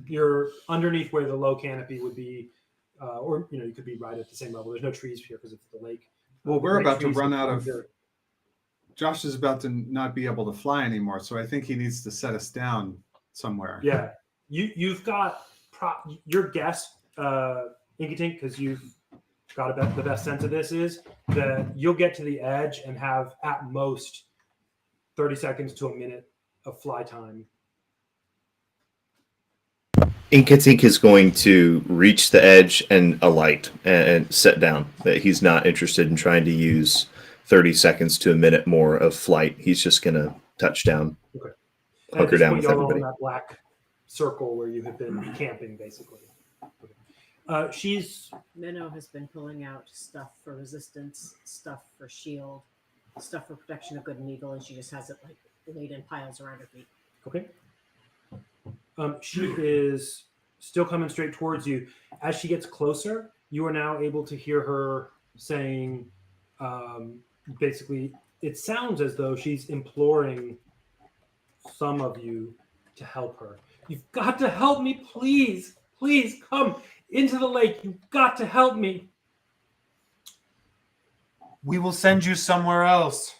You're underneath where the low canopy would be, or you could be right at the same level. There's no trees here because it's the lake. Well, we're about to trees run out of. there. Josh is about to not be able to fly anymore, so I think he needs to set us down somewhere. Yeah, you've got your guess, Inkatink, because you've got the best sense of this is that you'll get to the edge and have at most 30 seconds to a minute of fly time. Inkatink is going to reach the edge and alight and set down. That he's not interested in trying to use 30 seconds to a minute more of flight. He's just going to touch down. Okay. Hunker down with y'all everybody. are in that black circle where you have been camping, basically. Okay. She's Minnow has been pulling out stuff for resistance, stuff for shield, stuff for protection of good and evil, and she just has it like laid in piles around her feet. okay. She is still coming straight towards you. As she gets closer, you are now able to hear her saying, basically, it sounds as though she's imploring some of you to help her. You've got to help me, please. Please come into the lake. You've got to help me. We will send you somewhere else,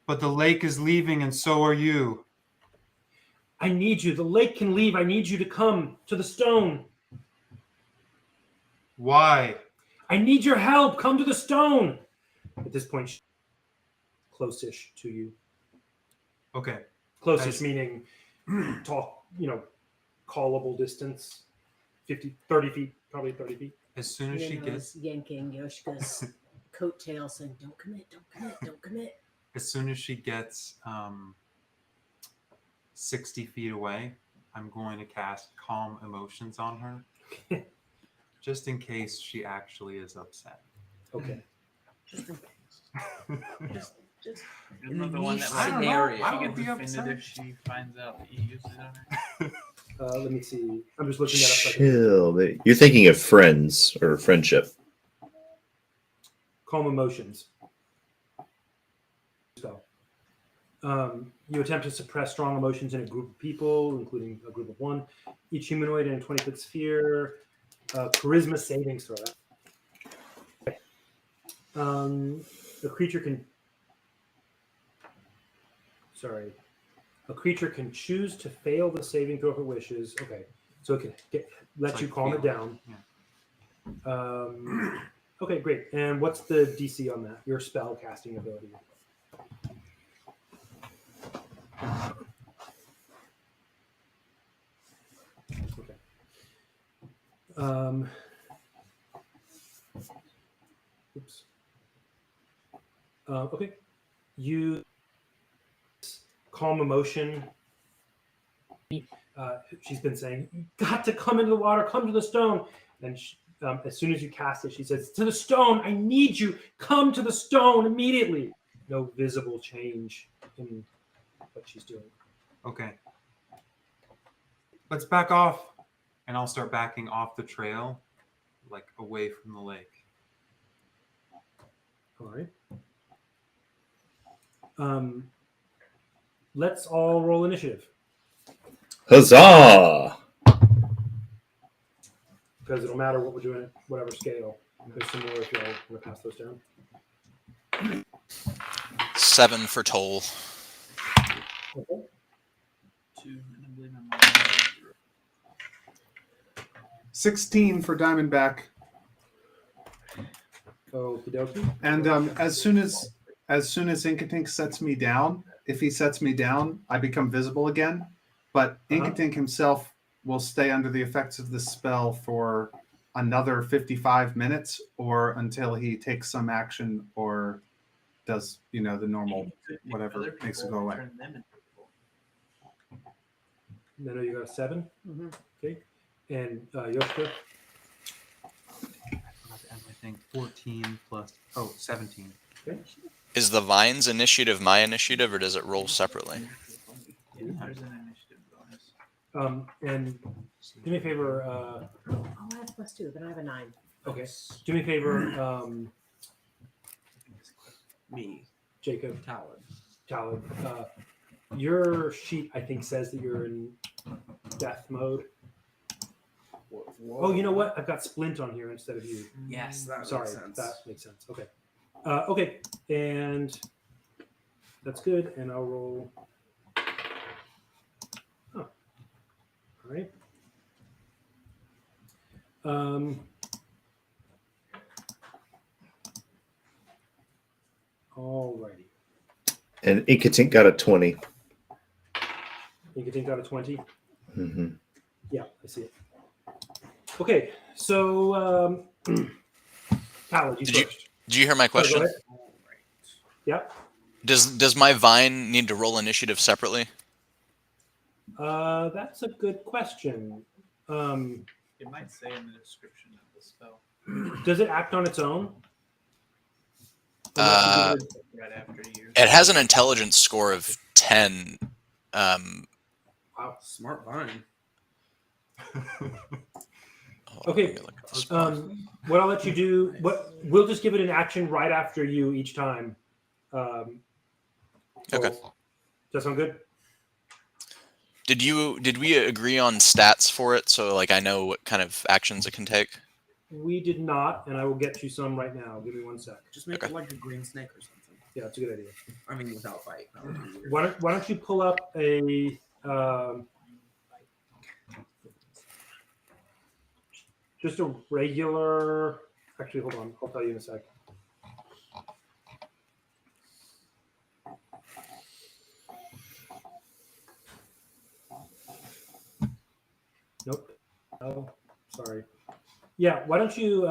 but the lake is leaving, and so are you. I need you. The lake can leave. I need you to come to the stone. Why? I need your help. Come to the stone. At this point, she's close-ish to you. Okay. Close-ish meaning talk, callable distance. 30 feet, probably 30 feet. As soon as she Minnow's gets, yanking Yoshika's coattail, saying, "Don't commit, don't commit, don't commit." as soon as she gets 60 feet away, I'm going to cast Calm Emotions on her, just in case she actually is upset. Okay. Just in case. Just Isn't that the one that I like, don't know. she I would gets be offended upset. if she finds out that you used it on her? Let me see. I'm just looking that up. So I can Chill. You're thinking of friends or friendship. calm emotions. So, you attempt to suppress strong emotions in a group of people, including a group of one. Each humanoid in a 20-foot sphere. Charisma saving throw. Okay. A creature can. Sorry. A creature can choose to fail the saving throw if it wishes. Okay. So it can let It's you like calm it fail. down. Okay, great. And what's the DC on that? Your spell casting ability. Okay. Oops. Okay. You calm emotion. She's been saying, "You got to come into the water. Come to the stone." And she, as soon as you cast it, she says, "To the stone. I need you. Come to the stone immediately." No visible change in what she's doing. Okay. Let's back off. And I'll start backing off the trail, like away from the lake. All right. Let's all roll initiative Huzzah! because it'll matter what we're doing at whatever scale. There's some more if y'all want to pass those down. 7 for Toll. Okay. 2, and I believe I'm on 16 for Diamondback. Okie dokie. And as soon as Inkatink sets me down, if he sets me down, I become visible again. But Inkatink himself will stay under the effects of this spell for another 55 minutes, or until he takes some action or does the normal whatever makes it go away. Then you got a 7. Mm-hmm. Okay. And Yoshika. I think 14 plus 17. Okay. Is the Vines initiative my initiative, or does it roll separately? Yeah, there's an initiative bonus. And do me a favor. Oh, I have +2, but I have a 9. Okay. Do me a favor, Me, Jacob. Talon. Your sheet, I think, says that you're in death mode. Oh, you know what? I've got Splint on here instead of you. Yes, that Sorry, makes sense. that makes sense. Okay. Okay, and that's good. And I'll roll. Oh. All right. Alrighty. And Inkatink got a 20. You can think out a 20. Mm-hmm. Yeah, I see it. Okay, so Howard, you first. Did you hear my Oh, go question? ahead. Yeah. Does my Vine need to roll initiative separately? That's a good question. It might say in the description of the the spell Does it act on its own? Uh, right after you. it has an intelligence score of 10. Wow. Smart vine. Hold on, Okay, let me look at the spell. What I'll let you do, we'll just give it an action right after you each time. Okay. Does that sound good? Did we agree on stats for it so like I know what kind of actions it can take? We did not, and I will get you some right now. Give me 1 sec. Just make Okay. it like a green snake or something. Yeah, it's a good idea. I mean, without fight. That would be weird. Why don't you pull up a just a regular? Actually, hold on. I'll tell you in a sec. Nope. Oh, sorry. Yeah. Why don't you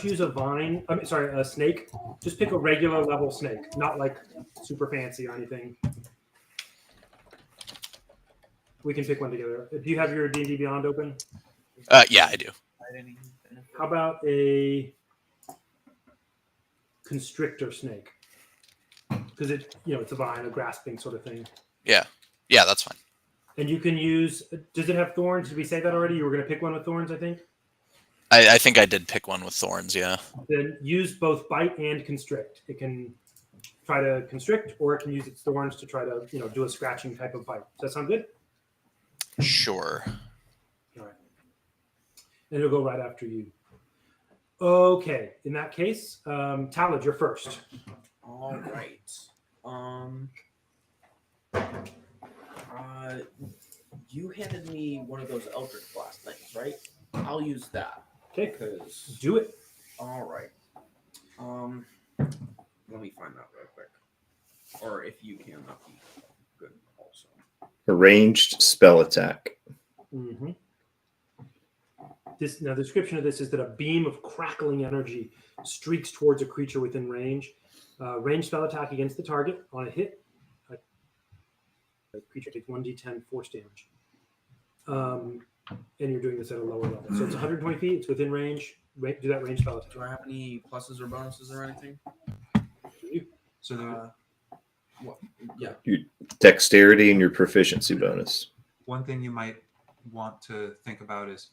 use a vine? I mean, sorry, a snake. Just pick a regular level snake, not like super fancy or anything. We can pick one together. Do you have your D&D Beyond open? Yeah, I do. How about a constrictor snake? Because it's a vine, a grasping sort of thing. Yeah, that's fine. And you can use. Does it have thorns? Did we say that already? You were going to pick one with thorns, I think. I think I did pick one with thorns. Yeah. Then use both bite and constrict. It can try to constrict, or it can use its thorns to try to do a scratching type of bite. Does that sound good? Sure. All right. And it'll go right after you. Okay. In that case, Talad, you're first. All right. You handed me one of those Eldritch Blast things, right? I'll use that. Okay. Because. Do it. All right. Let me find that real quick. Or if you can, that'd be good also. A ranged spell attack. Mm-hmm. The description of this is that a beam of crackling energy streaks towards a creature within range. Range spell attack against the target. On a hit, a creature takes 1d10 force damage. And you're doing this at a lower level. So it's 120 feet. It's within range. Do that range spell attack. Do I have any pluses or bonuses or anything? So what? Yeah. Your dexterity and your proficiency bonus. one thing you might want to think about is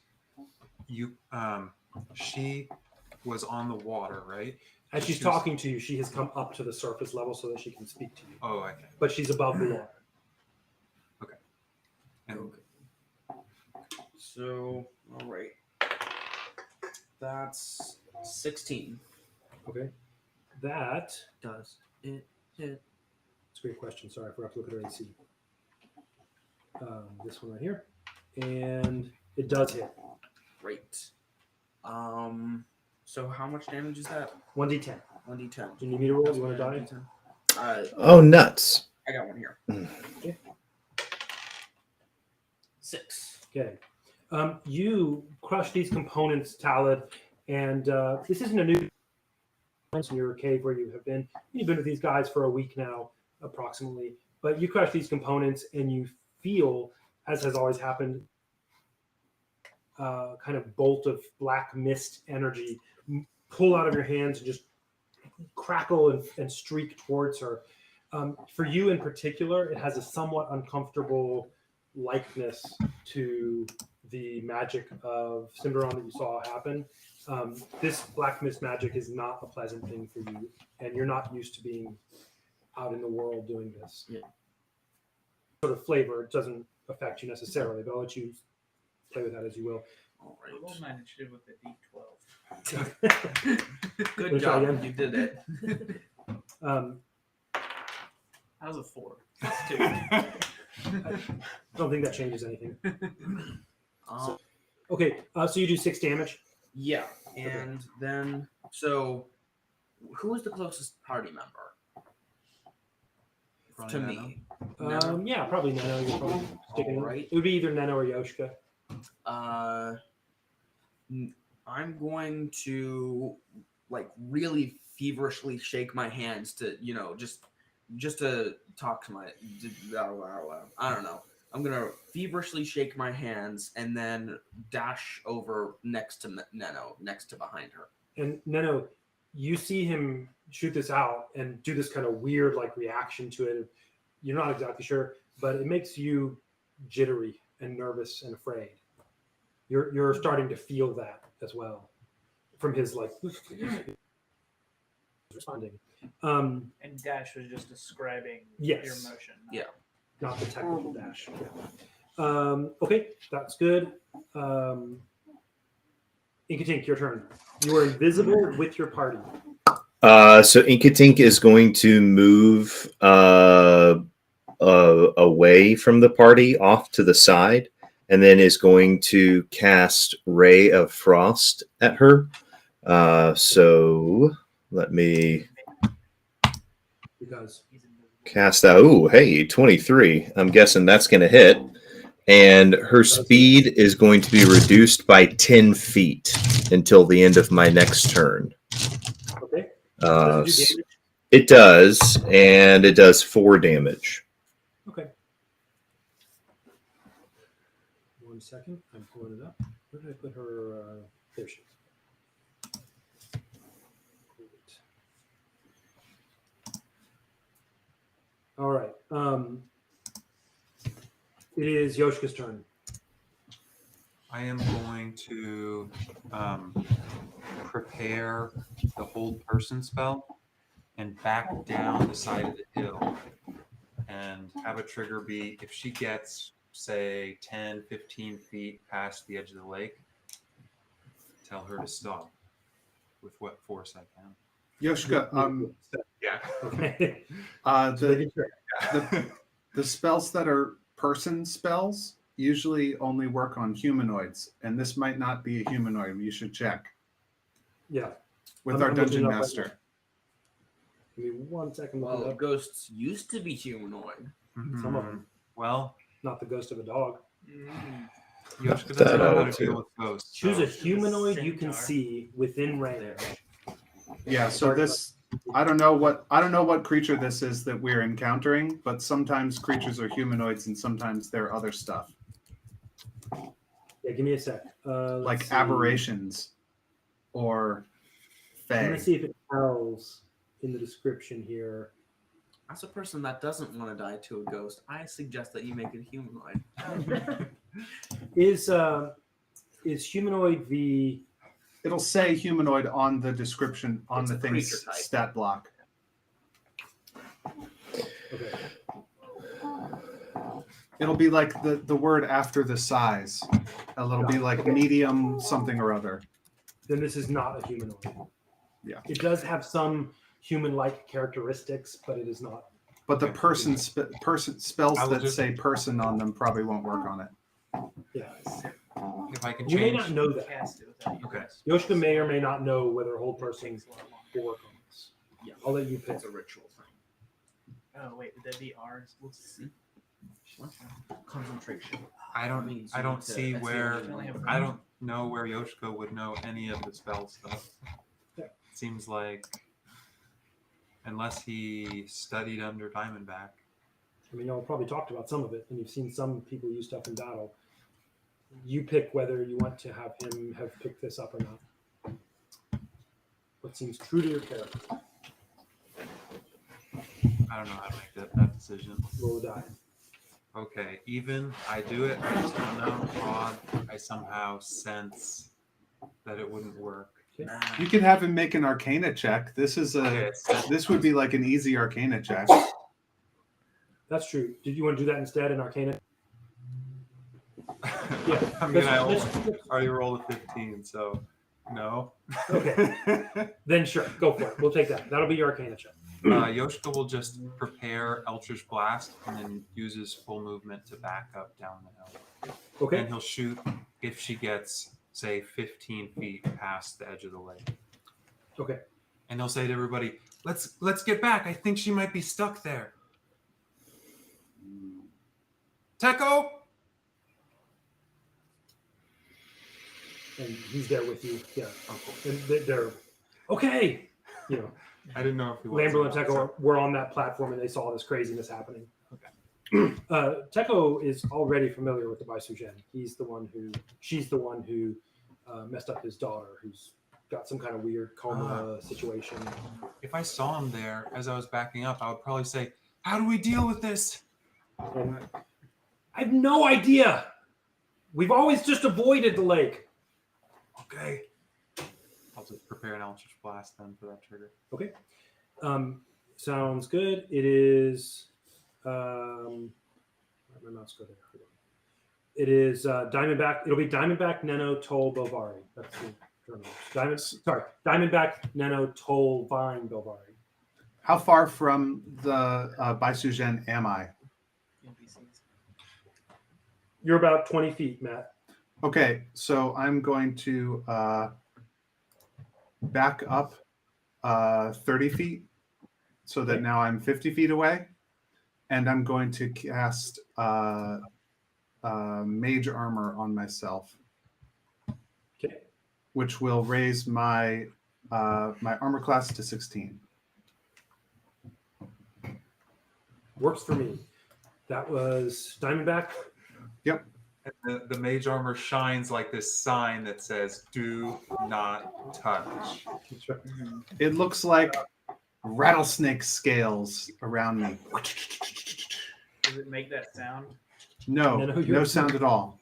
she was on the water, right? As she's talking to you, she has come up to the surface level so that she can speak to you. Oh, okay. But she's above the water. Okay. And So, all right. That's 16. Okay. That Does it hit? It's a great question. Sorry, I forgot to look at her AC. This one right here. And it does hit. Great. So how much damage is that? 1d10. 1d10. Do you need me to roll? Do you want to die? 1d10. Oh, nuts. I got one here. Okay. 6. Okay. You crush these components, Talad, and this isn't a new in your cave where you have been. You've been with these guys for a week now, approximately. But you crush these components, and you feel, as has always happened, kind of bolt of black mist energy pull out of your hands and just crackle and streak towards her. For you in particular, it has a somewhat uncomfortable likeness to the magic of Cinderon that you saw happen. This black mist magic is not a pleasant thing for you, and you're not used to being out in the world doing this. Yeah. Sort of flavor, it doesn't affect you necessarily, but I'll let you play with that as you will. All I rolled right. my initiative with a D12. Good Let's try job. again. You did it. That was a 4. That's 2. I don't think that changes anything. Okay, so you do 6 damage. Yeah, and then so who is the closest party member Probably to Nano. me? Nano? Yeah, probably Nano. You're probably sticking. Alright. It would be either Nano or Yoshka. I'm going to really feverishly shake my hands to just to talk to my I don't know. I'm gonna feverishly shake my hands and then dash over next to Neno, next to behind her. And Neno, you see him shoot this out and do this kind of weird like reaction to it. You're not exactly sure, but it makes you jittery and nervous and afraid. You're starting to feel that as well from his like responding. And Dash was just describing Yes. your motion. Yeah. Not the technical dash. Yeah. Okay, that's good. Inkatink, your turn. You are invisible with your party. So Inkatink is going to move away from the party off to the side, and then is going to cast Ray of Frost at her. So let me Because cast that. Oh, hey, 23. I'm guessing that's going to hit. And her speed is going to be reduced by 10 feet until the end of my next turn. okay. Uh, Does it do damage? it does, and it does 4 damage. Okay. 1 second. I'm pulling it up. Where did I put her? There she is. All right. It is Yoshika's turn. I am going to prepare the hold person spell and back down the side of the hill and have a trigger be if she gets, say, 10, 15 feet past the edge of the lake, tell her to stop with what force I can. Yoshika, Yeah. Okay. the spells that are person spells usually only work on humanoids, and this might not be a humanoid. You should check Yeah. with I'm our looking dungeon it up right master. Give me 1 second. Look it Well, up. ghosts used to be humanoid. Some of them. Well, Not the ghost of a dog. Yoshika That doesn't know how out, to too. deal with ghosts. Choose so- a humanoid you can Centaur. see within range. Yeah, so this I don't know what creature this is that we're encountering, but sometimes creatures are humanoids and sometimes they're other stuff, Yeah, give me a sec. Let's like see. aberrations or I'm fae. gonna see if it tells in the description here. As a person that doesn't want to die to a ghost, I suggest that you make it humanoid. Is humanoid the It'll say humanoid on the description on It's the a thing's creature type. stat block. okay? It'll be like the word after the size. It'll be like medium something or other. Then this is not a humanoid. Yeah. It does have some human-like characteristics, but it is not. But the Okay. person spells I will that just- say person on them probably won't work on it. Yeah. If I can You may change. not know that. Cast it without Okay. Yoshika may or may not know whether whole person will work on this. Yeah, I'll let you pick. it's a ritual thing. Oh wait, would that be ours? We'll see. Concentration. I don't Means I you don't need to- see that's the where only language. I don't know where Yoshiko would know any of the spell stuff. Yeah. Seems like unless he studied under Diamondback. I mean, y'all probably talked about some of it, and you've seen some people use stuff in battle. You pick whether you want to have him have picked this up or not. What seems true to your character? I don't know how to make that decision. Roll a die. Okay, even I do it, I just don't know. Odd, I somehow sense that it wouldn't work. You could have him make an Arcana check. This is Okay, this would be like an easy Arcana check. That's true. Did you want to do that instead in Arcana? Yeah. I mean, I let's- already rolled a 15, so no. Okay. Then sure, go for it. We'll take that. That'll be your Arcana check. Yoshika will just prepare Eldritch Blast and then use his full movement to back up down the hill. Okay. And he'll shoot if she gets, say, 15 feet past the edge of the lake. Okay. And he'll say to everybody, "Let's get back. I think she might be stuck there." Teko! And he's there with you. Yeah. Oh, cool. And they're okay. You know, I didn't know if he was. Lamberl and Teko were on that platform and they saw this craziness happening. Teko is already familiar with the Baisugen. She's the one who messed up his daughter, who's got some kind of weird coma situation. If I saw him there as I was backing up, I would probably say, "How do we deal with this?" And I have no idea. We've always just avoided the lake. Okay. I'll just prepare an Eldritch Blast then for that trigger. Okay. Sounds good. It is. Where'd my mouse go there? Hold on. It is Diamondback. It'll be Diamondback, Neno, Toll, Bovari. That's the Diamondback, Neno, Toll, Vine, Bovari. How far from the Baisugen am I? NPCs. You're about 20 feet, Matt. Okay, so I'm going to back up 30 feet so that now I'm 50 feet away. And I'm going to cast Mage Armor on myself. Okay. Which will raise my my armor class to 16. Works for me. That was Diamondback. Yep. And the mage armor shines like this sign that says, "Do not touch." That's right. It looks like rattlesnake scales around me. Does it make that sound? No sound at all.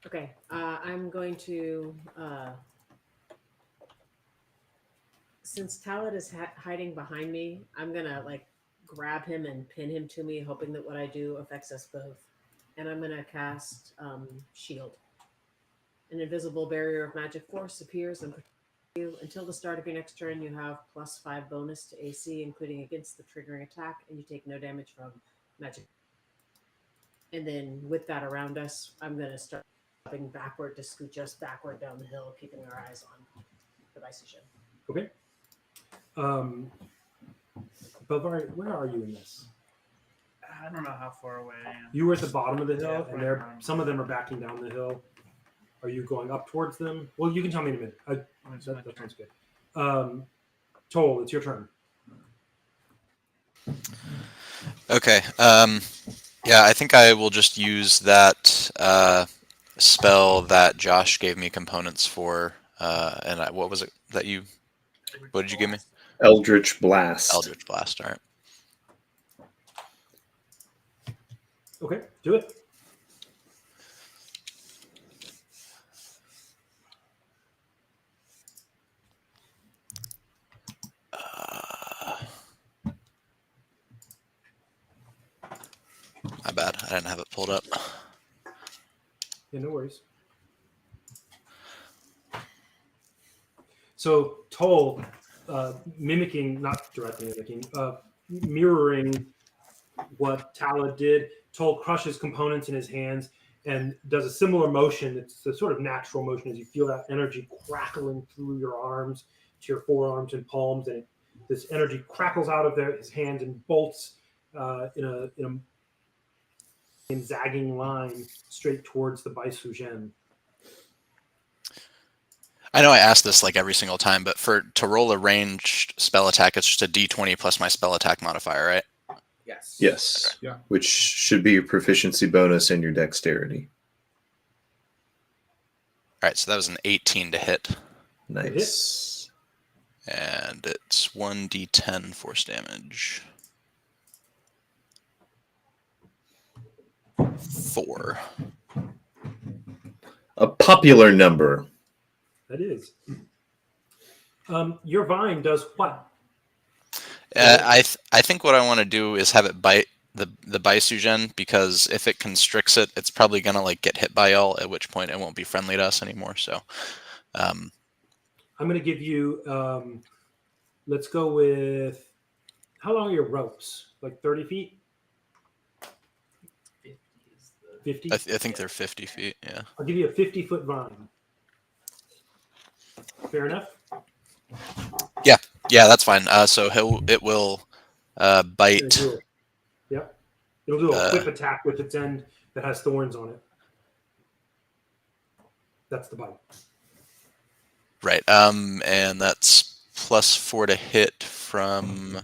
Okay, I'm going to, since Talad is hiding behind me, I'm gonna like grab him and pin him to me, hoping that what I do affects us both. And I'm gonna cast Shield. An invisible barrier of magic force appears and protects you until the start of your next turn. You have +5 bonus to AC, including against the triggering attack, and you take no damage from magic. And then with that around us, I'm gonna start dropping backward to scooch us backward down the hill, keeping our eyes on the Baisugen. Okay. Bovari, where are you in this? I don't know how far away I am. You were at the bottom of the hill, Yeah, and right around. some of them are backing down the hill. Are you going up towards them? Well, you can tell me in a minute. That sounds good. Toll, it's your turn. Okay. Yeah, I think I will just use that spell that Josh gave me components for. What was it that you? What did you give me? Eldritch Blast. Eldritch Blast. All right. Okay, do it. My bad. I didn't have it pulled up. Yeah, no worries. So Toll, mimicking, not directly mimicking, mirroring what Tala did, Toll crushes components in his hands and does a similar motion. It's a sort of natural motion as you feel that energy crackling through your arms to your forearms and palms, and this energy crackles out of his hands and bolts in a zagging line straight towards the Baisugen. I know I asked this like every single time, but to roll a ranged spell attack, it's just a D20 plus my spell attack modifier, right? Yes. Yes. Yeah. Which should be your proficiency bonus and your dexterity. All right, so that was an 18 to hit. Nice. And it's 1d10 force damage. 4. A popular number. That is. Your vine does what? I think what I want to do is have it bite the Baisugen, because if it constricts it, it's probably gonna like get hit by y'all, at which point it won't be friendly to us anymore. So I'm gonna give you let's go with, how long are your ropes? Like 30 feet? 50? I think they're 50 feet. Yeah. I'll give you a 50-foot vine. Fair enough? Yeah, that's fine. So it will bite. Yep. It'll do a whip attack with its end that has thorns on it. That's the bite. Right. And that's +4 to hit from.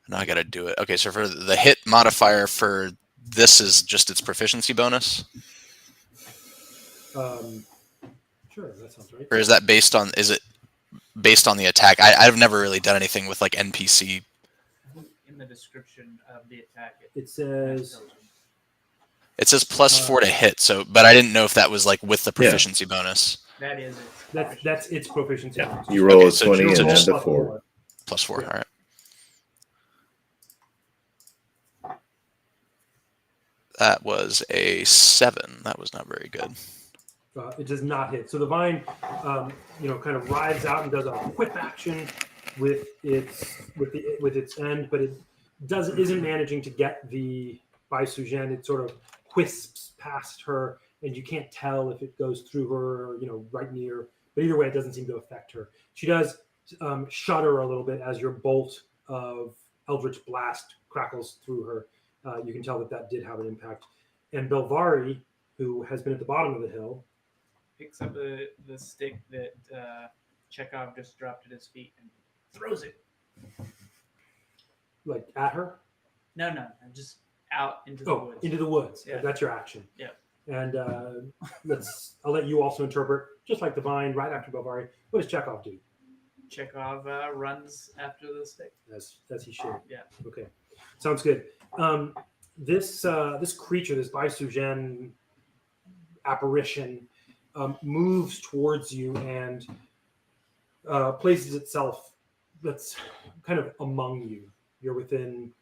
Now I got to do it. Okay, so for the hit modifier for this is just its proficiency bonus, Sure, that sounds right. or is that based on? Is it based on the attack? I've never really done anything with like NPC. I think in the description of the attack, It says tells you. It says +4 to hit, so but I didn't know if that was like with the proficiency bonus. That is its that's its proficiency. Yeah, bonus. you roll Okay, a so 20 so and add just the 4. +4. Yeah. All right. That was a 7. That was not very good. It does not hit. So the vine, kind of rides out and does a whip action with its end, but it isn't managing to get the Baisugen. It sort of wisps past her, and you can't tell if it goes through her or right near. But either way, it doesn't seem to affect her. She does shudder a little bit as your bolt of Eldritch Blast crackles through her. You can tell that did have an impact. And Belvari, who has been at the bottom of the hill, picks up the stick that Chekhov just dropped at his feet and throws it. like at her. No, just out into the woods. Into the woods. Yeah. That's your action. Yeah. And I'll let you also interpret, just like the vine, right after Belvari. What does Chekhov do? Chekhov runs after the stick. As he should. Yeah. Okay. Sounds good. This creature, this Baisugen apparition, moves towards you and places itself that's kind of among you. You're within,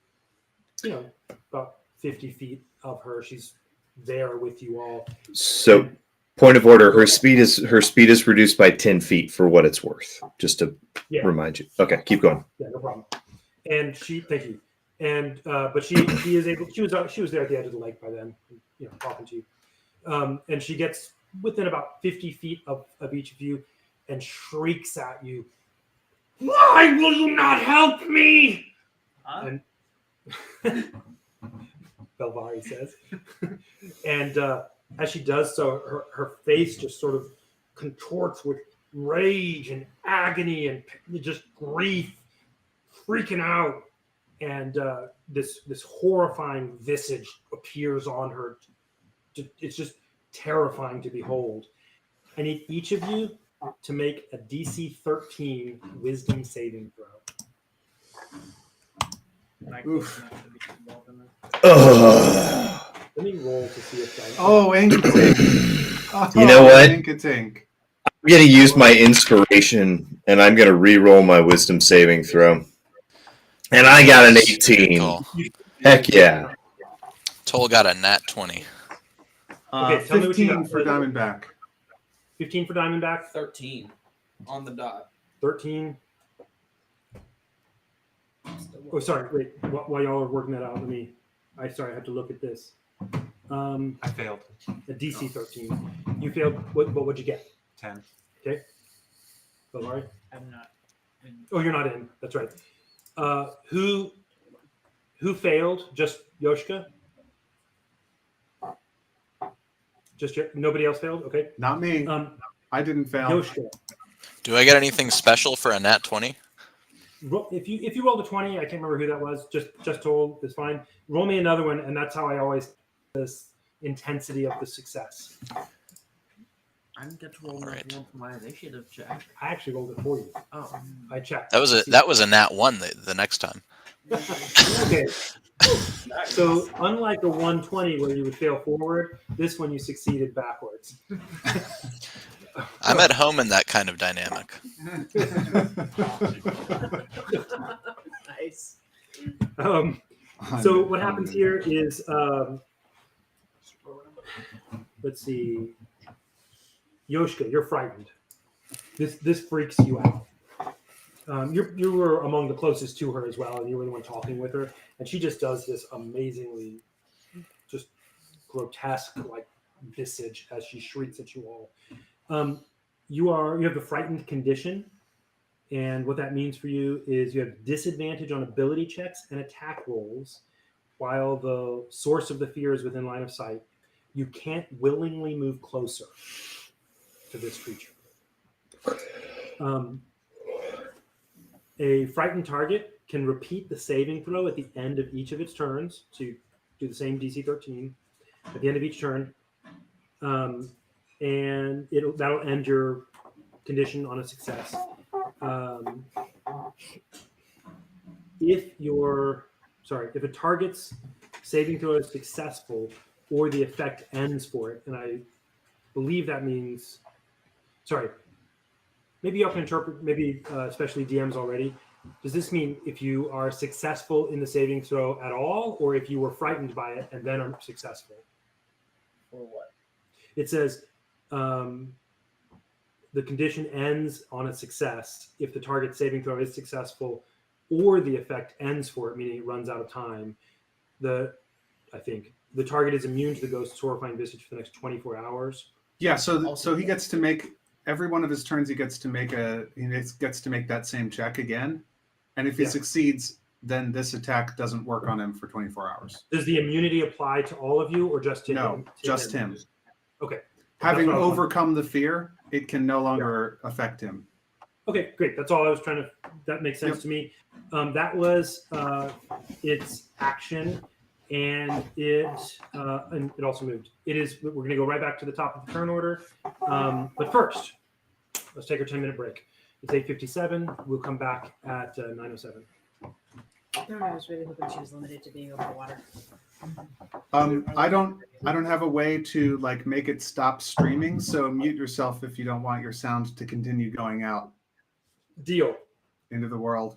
about 50 feet of her. She's there with you all. So, point of order: her speed is reduced by 10 feet for what it's worth. Just to remind you. Okay, keep going. Yeah, no problem. And thank you. And but she is able. She was there at the edge of the lake by then, talking to you. And she gets within about 50 feet of each of you, and shrieks at you. Why will you not help me? Huh? And Belvari says, and as she does so, her face just sort of contorts with rage and agony and just grief, freaking out. And this horrifying visage appears on her. It's just terrifying to behold. I need each of you to make a DC 13 Wisdom saving throw. Oof. Let me roll to see if that. Oh, Inkatink. You know what? Inkatink. I'm going to use my inspiration, and I'm going to re-roll my wisdom saving throw. And I got an 18. Cool. Heck yeah. Toll got a nat 20. Okay, tell me what you 15 got. for Diamondback. 15 for Diamondback. 13 on the dot. 13. Oh, sorry. Wait. While y'all are working that out, I have to look at this. I failed. A DC 13. You failed. What would you get? 10. Okay. Belvari? I'm not. Oh, you're not in. That's right. Who failed? Just Yoshka? Just nobody else failed? Okay. Not me. I didn't fail. Yoshka. Do I get anything special for a nat 20? If you rolled a 20, I can't remember who that was. Just told is fine. Roll me another one, and that's how I always this intensity of the success. I didn't get to roll Alright. one for my initiative check. I actually rolled it for you. Oh, I checked. That was a nat 1 the next time. Okay. So unlike a 120 where you would fail forward, this one you succeeded backwards. I'm at home in that kind of dynamic. Nice. So what happens here is, let's see, Yoshka, you're frightened. This freaks you out. You were among the closest to her as well, and you were the one talking with her, and she just does this amazingly, just grotesque like visage as she shrieks at you all. You have the frightened condition, and what that means for you is you have disadvantage on ability checks and attack rolls, while the source of the fear is within line of sight. You can't willingly move closer to this creature. A frightened target can repeat the saving throw at the end of each of its turns. So you do the same DC 13 at the end of each turn, and that'll end your condition on a success. If a target's saving throw is successful or the effect ends for it, and I believe that means, maybe y'all can interpret, maybe especially DMs already. Does this mean if you are successful in the saving throw at all, or if you were frightened by it and then are successful? For what? It says the condition ends on a success if the target saving throw is successful or the effect ends for it, meaning it runs out of time. I think the target is immune to the ghost's horrifying visage for the next 24 hours. Yeah, so he gets to make every one of his turns. He gets to make that same check again, and if he succeeds, then this attack doesn't work on him for 24 hours. Does the immunity apply to all of you, or just to him? No, just him. Okay. Having overcome the fear, it can no longer affect him. Okay, great. That's all I was trying to. That makes sense to me. That was its action, and it also moved. We're going to go right back to the top of the turn order. But first, let's take our 10-minute break. It's 8:57. We'll come back at 9:07. I was really hoping she was limited to being over water. I don't have a way to like make it stop streaming, so mute yourself if you don't want your sound to continue going out. Deal. Into the world.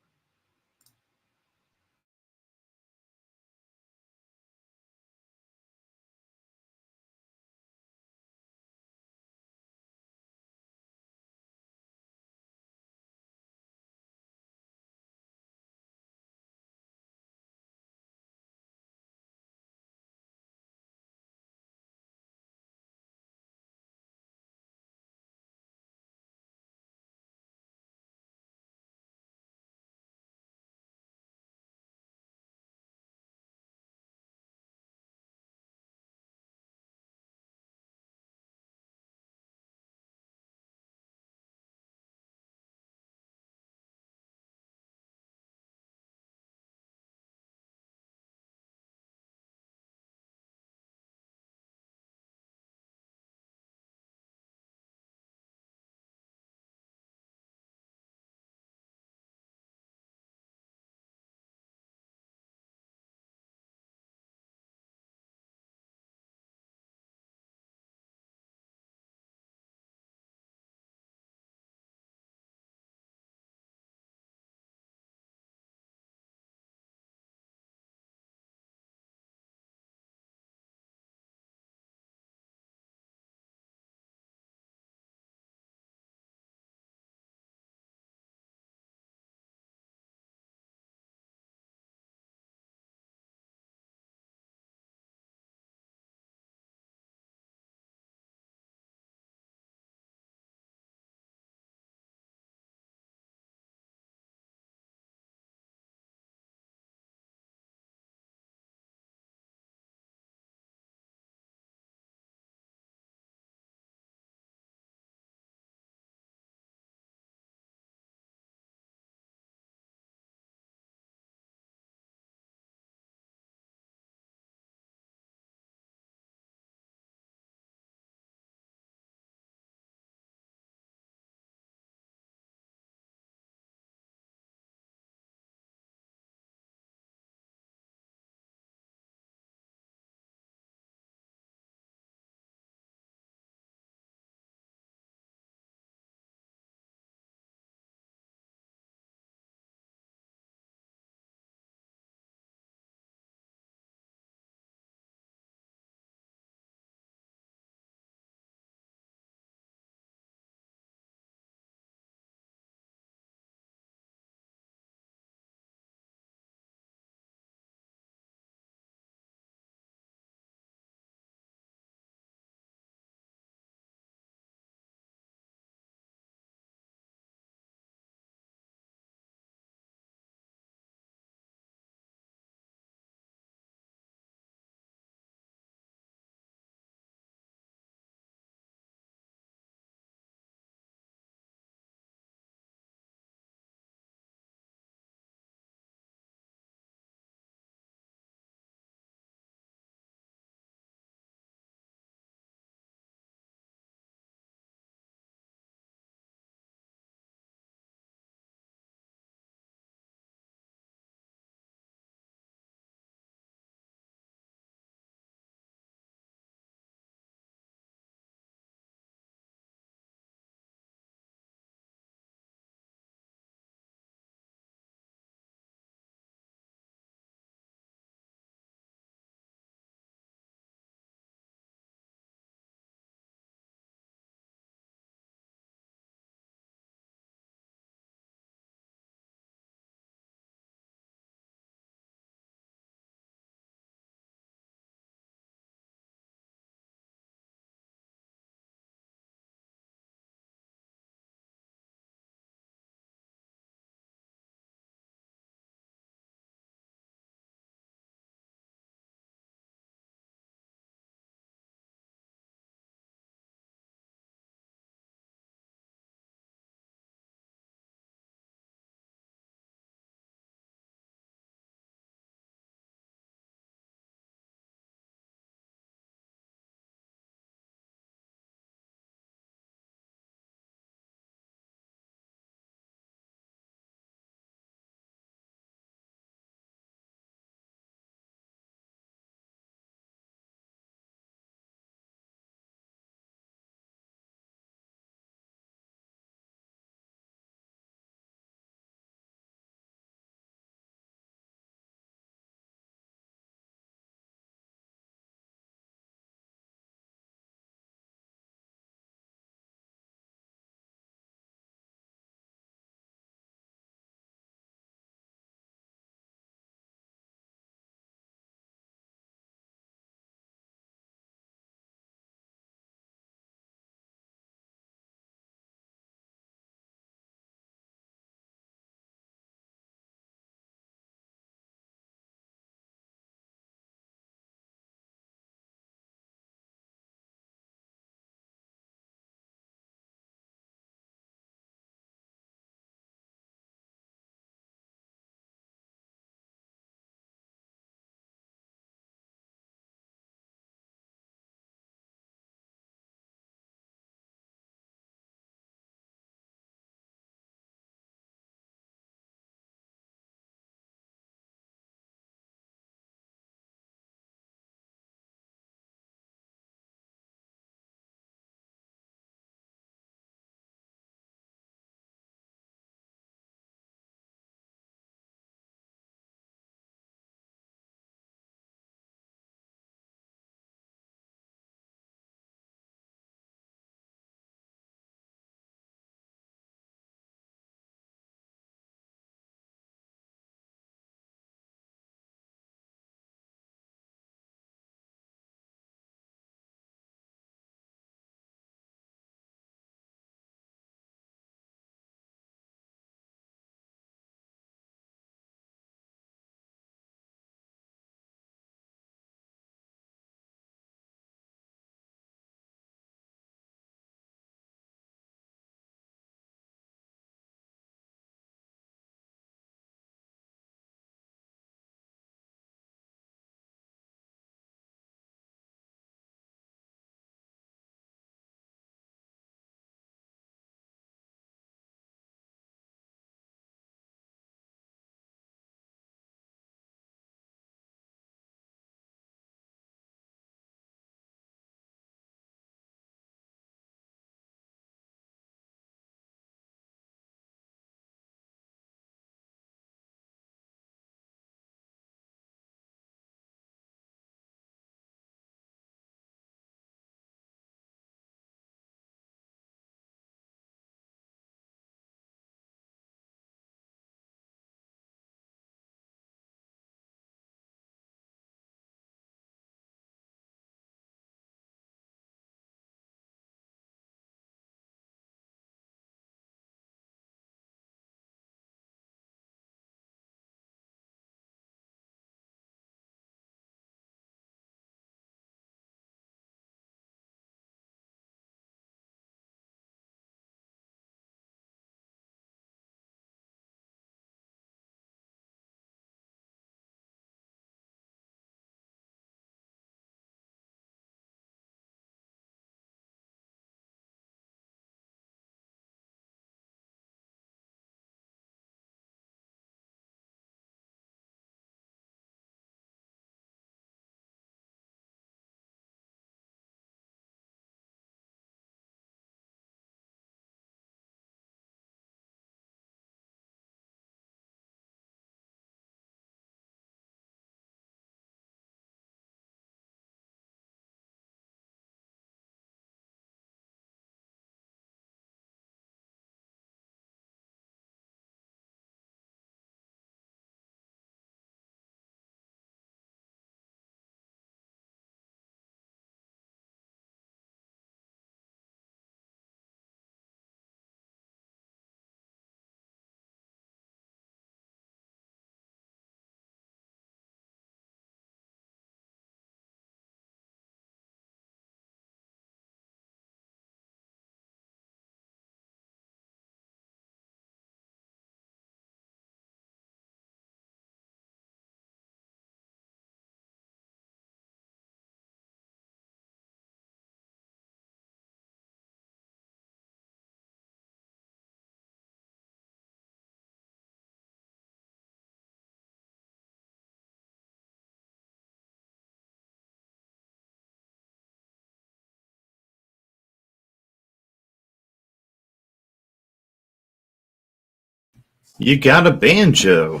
You got a banjo.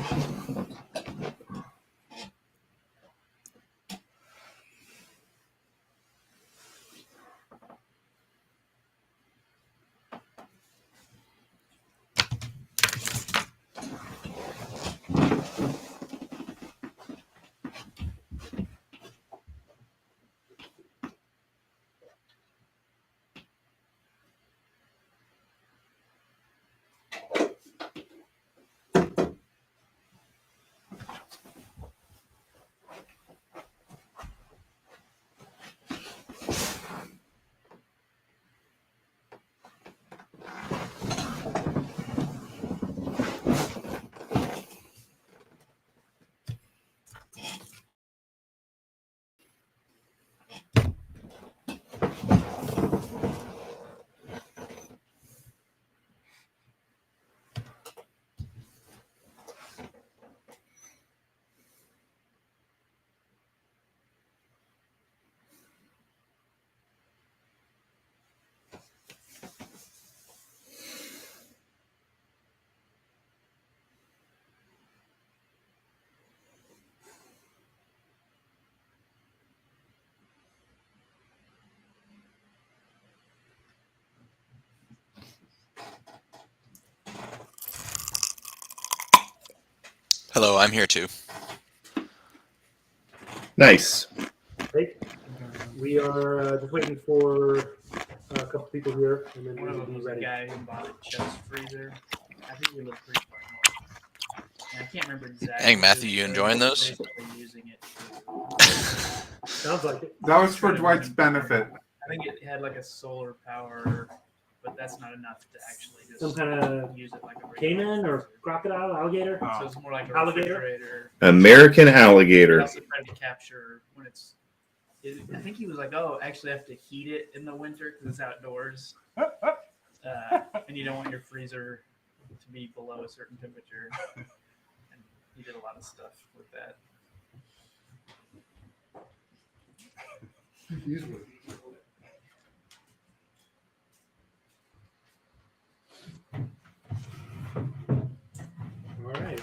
Hello, I'm here too. Nice. Okay. We are just waiting for a couple people here, and then One of we'll them be was a ready. guy who bought a chest freezer. I think we live pretty far north. And I can't remember exactly. Dang, Matthew, what it you was, enjoying but those? basically using it to, Sounds like it. That was for try to Dwight's run- benefit. I think it had like a solar power, but that's not enough to actually just Some kind of use it like a regular caiman or freezer. crocodile, alligator. So it's more like a Alligator? refrigerator. American He alligator. also tried to capture when it's. I think he was like, "Oh, actually, I have to heat it in the winter because it's outdoors, and you don't want your freezer to be below a certain temperature." And he did a lot of stuff with that. All right.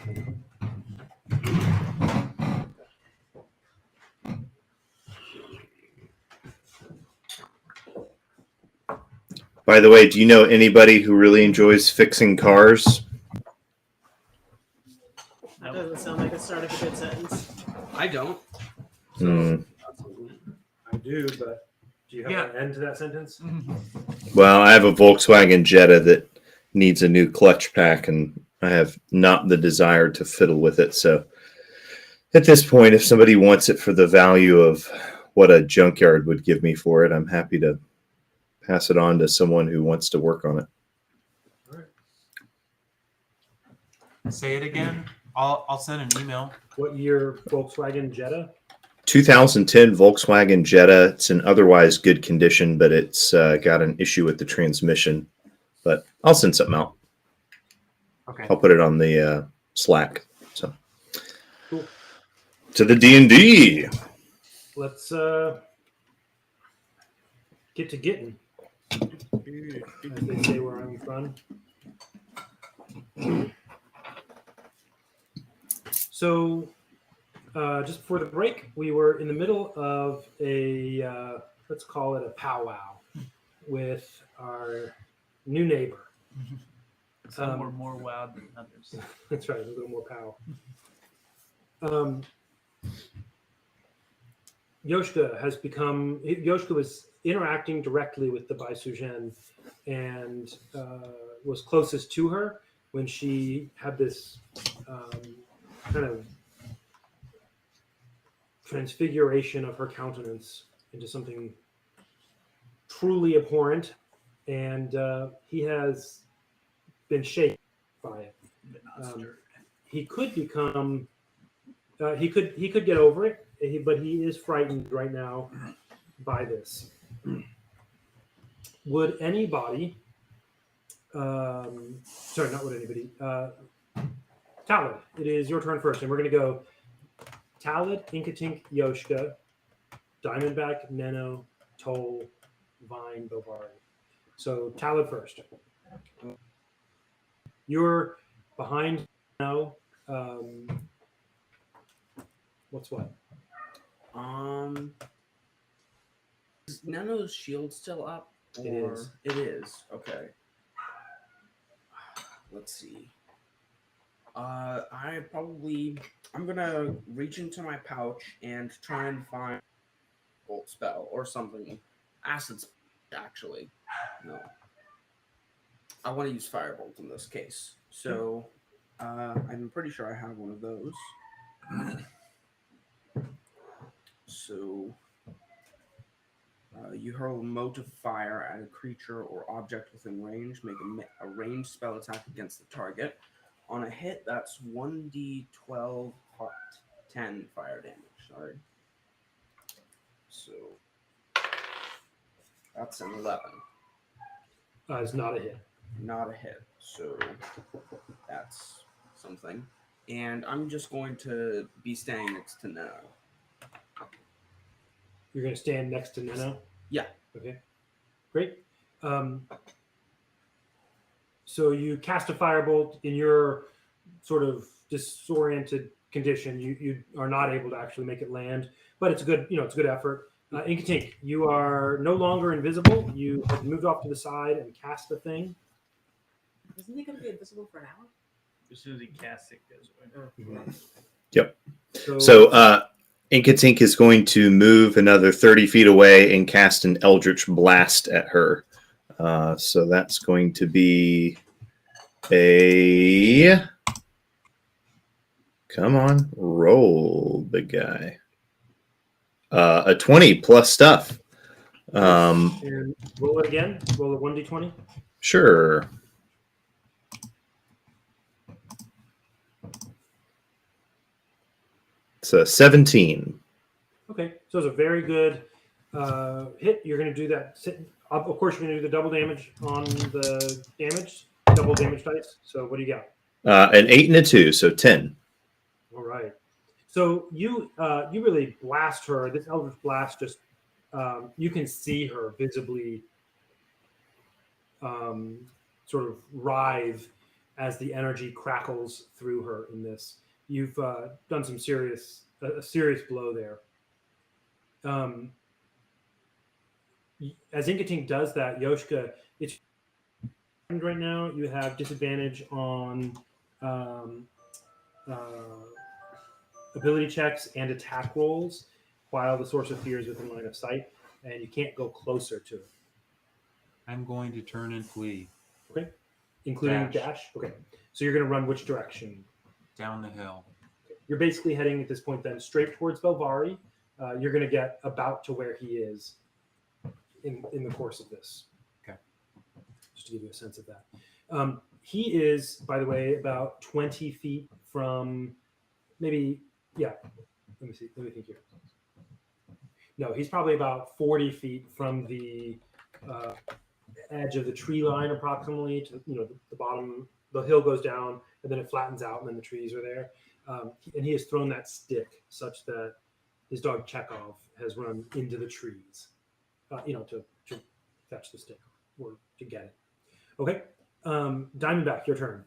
By the way, do you know anybody who really enjoys fixing cars? That doesn't sound like the start of a good sentence. I don't. So Hmm. I do, but do you have Yeah. an end to that sentence? Well, I have a Volkswagen Jetta that needs a new clutch pack, and I have not the desire to fiddle with it. So at this point, if somebody wants it for the value of what a junkyard would give me for it, I'm happy to pass it on to someone who wants to work on it. Say it again. I'll send an email. What year Volkswagen Jetta? 2010 Volkswagen Jetta. It's in otherwise good condition, but it's got an issue with the transmission. But I'll send something out. Okay. I'll put it on the Slack. So Cool. to the D&D. Let's get to getting. As they say where I'm from. So, just before the break, we were in the middle of a, let's call it a powwow with our new neighbor. Some were more wild than others. That's right, a little more pow. Yoshka was interacting directly with the Baisugen and was closest to her when she had this kind of transfiguration of her countenance into something truly abhorrent, and he has been shaken by it. He could become. He could get over it, but he is frightened right now by this. Would anybody? Sorry, not would anybody. Talad, it is your turn first, and we're going to go Talad, Inkatink, Yoshka, Diamondback, Neno, Toll, Vine, Bobari. So Talad first. You're behind now. What's what? Is Nano's shield still up? It is. It is. Okay. Let's see. I'm gonna reach into my pouch and try and find a bolt spell or something. Acid spell, actually. No. I want to use Firebolt in this case. So, I'm pretty sure I have one of those. So, you hurl a mote of fire at a creature or object within range. Make a ranged spell attack against the target. On a hit, that's 1d12 hot 10 fire damage. Sorry. So, that's an 11. It's not a hit. Not a hit. So, that's something. And I'm just going to be staying next to Nano. You're going to stand next to Nano? Yeah. Okay. Great. So you cast a firebolt in your sort of disoriented condition. You are not able to actually make it land, but it's a good, it's a good effort. Inkatink, you are no longer invisible. You have moved off to the side and cast the thing. Isn't he going to be invisible for an hour? As soon as he casts it, goes away. Yep. So, Inkatink is going to move another 30 feet away and cast an Eldritch Blast at her. So that's going to be a... Come on, roll, big guy. A 20 plus stuff. and roll it again. Roll a 1d20. Sure. It's a 17. Okay, so it's a very good hit. You're going to do that. Of course, you're going to do the double damage on the damage, double damage dice. So what do you got? An 8 and a 2, so 10. All right. So you really blast her. This Eldritch Blast just you can see her visibly sort of writhe as the energy crackles through her in this. You've done some serious blow there. As Inkatink does that, Yoshka, it's right now. You have disadvantage on ability checks and attack rolls while the source of fear is within line of sight, and you can't go closer to it. I'm going to turn and flee Okay, including dash. Okay, so you're going to run which direction? down the hill. You're basically heading at this point then straight towards Belvari. You're going to get about to where he is in the course of this. Okay. Just to give you a sense of that. He is, by the way, about 20 feet from maybe, yeah. Let me see. Let me think here. No, he's probably about 40 feet from the edge of the tree line approximately to, the bottom. The hill goes down and then it flattens out and then the trees are there. And he has thrown that stick such that his dog Chekhov has run into the trees, to fetch the stick or to get it. Okay. Diamondback, your turn.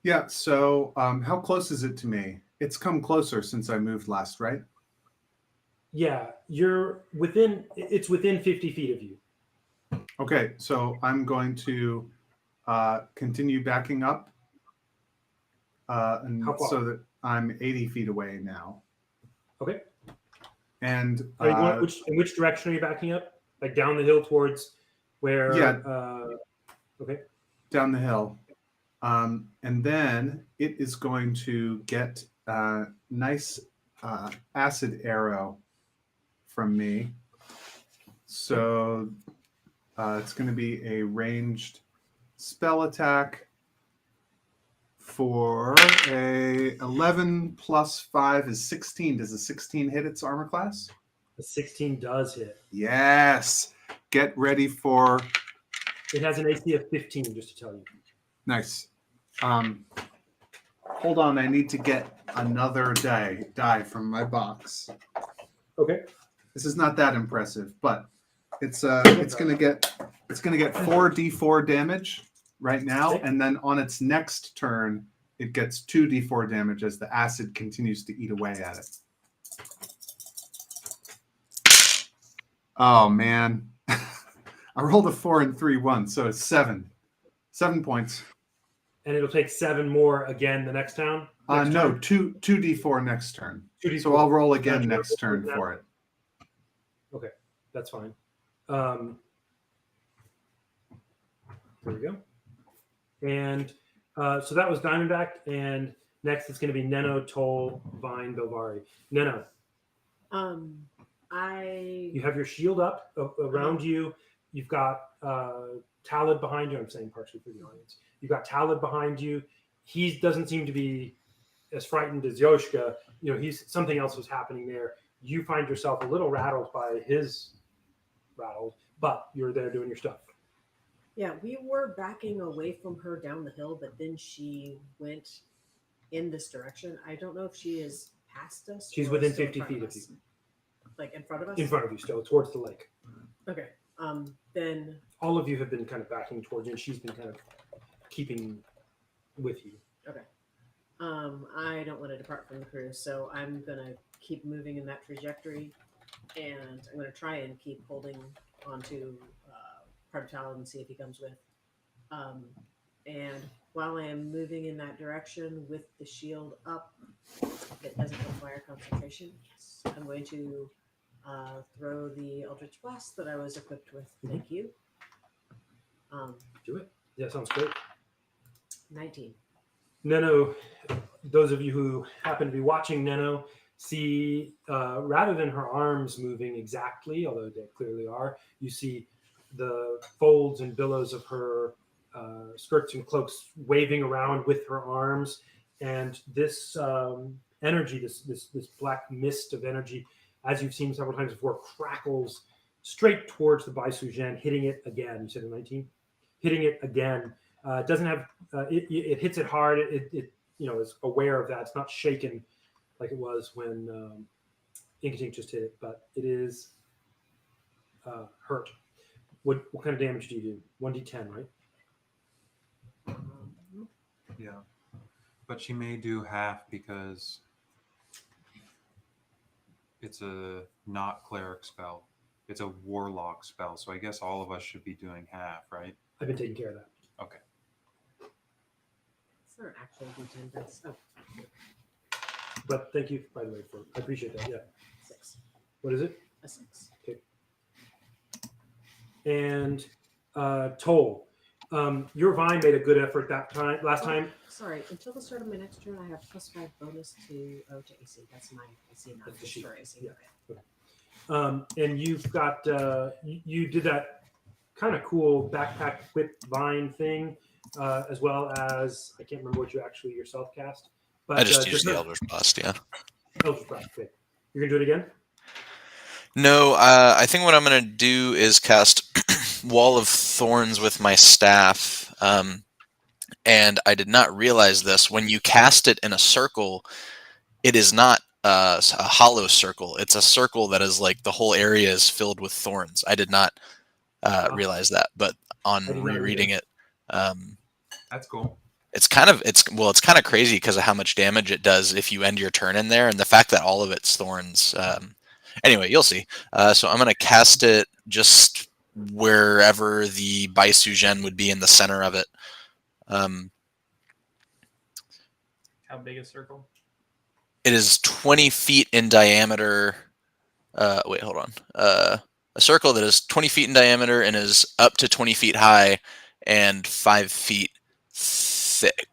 Yeah, so how close is it to me? It's come closer since I moved last, right? Yeah, it's within 50 feet of you. Okay, so I'm going to continue backing up. And How far? so that I'm 80 feet away now. Okay. And Are you going, in which direction are you backing up? Like down the hill towards where? Yeah. Okay. Down the hill. And then it is going to get a nice acid arrow from me. So it's going to be a ranged spell attack for a 11 plus 5 is 16. Does a 16 hit its armor class? The 16 does hit. Yes. Get ready for... It has an AC of 15, just to tell you. Nice. Hold on, I need to get another die from my box. Okay. This is not that impressive, but it's gonna get 4d4 damage right now, Okay. and then on its next turn, it gets 2d4 damage as the acid continues to eat away at it. Oh man, I rolled a 4 and 3 once, so it's 7. 7 points. And it'll take 7 more again the next turn. No, 2d4 next turn. 2d4. So I'll roll again Gotcha. next turn for it. Okay, that's fine. There we go. And so that was Diamondback, and next it's going to be Neno, Toll, Vine, Bilvari. Neno, you have your shield up around you. You've got Talib behind you. I'm saying partially for the audience. You've got Talib behind you. He doesn't seem to be as frightened as Yoshka. Something else was happening there. You find yourself a little rattled by his rattled, but you're there doing your stuff. Yeah, we were backing away from her down the hill, but then she went in this direction. I don't know if she is past us. She's or within still 50 in front feet of of you. us. Like in front of us? In front of you still, towards the lake. Okay. Then all of you have been kind of backing towards you, and she's been kind of keeping with you. Okay. I don't want to depart from the crew, so I'm gonna keep moving in that trajectory, and I'm gonna try and keep holding onto part of Talon and see if he comes with. And while I am moving in that direction with the shield up, it doesn't require concentration. So I'm going to throw the Eldritch Blast that I was equipped with. Thank you. Do it. Yeah, sounds great. 19. Neno, those of you who happen to be watching Neno see, rather than her arms moving exactly, although they clearly are, you see the folds and billows of her skirts and cloaks waving around with her arms, and this energy, this black mist of energy, as you've seen several times before, crackles straight towards the Baisugen, hitting it again. You said a 19? Hitting it again. It doesn't have, it hits it hard. It is aware of that. It's not shaken like it was when Inkatink just hit it, but it is hurt. What kind of damage do you do? 1d10, right? Yeah. But she may do half because it's a not cleric spell. It's a warlock spell. So I guess all of us should be doing half, right? I've been taking care of that. Okay. It's not an actual D10. That's But thank you, by the way, I appreciate that. Yeah. 6. What is it? A 6. Okay. And Toll, your Vine made a good effort last time. Sorry, until the start of my next turn, I have +5 bonus to AC. That's my AC, not That's the just for AC. Yeah. Okay. And you've got you did that kind of cool backpack whip Vine thing, as well as I can't remember what you actually yourself cast. But I just used the Eldritch Blast, yeah. Eldritch Blast. Okay. You're gonna do it again? No, I think what I'm going to do is cast Wall of Thorns with my staff. And I did not realize this. When you cast it in a circle, it is not a hollow circle. It's a circle that is like the whole area is filled with thorns. I did not realize that, but on rereading it, That's cool. it's kind of crazy because of how much damage it does if you end your turn in there, and the fact that all of it's thorns. Anyway, you'll see. So I'm going to cast it just wherever the Baisugen would be in the center of it. How big a circle? It is 20 feet in diameter. Wait, hold on. A circle that is 20 feet in diameter and is up to 20 feet high and 5 feet thick.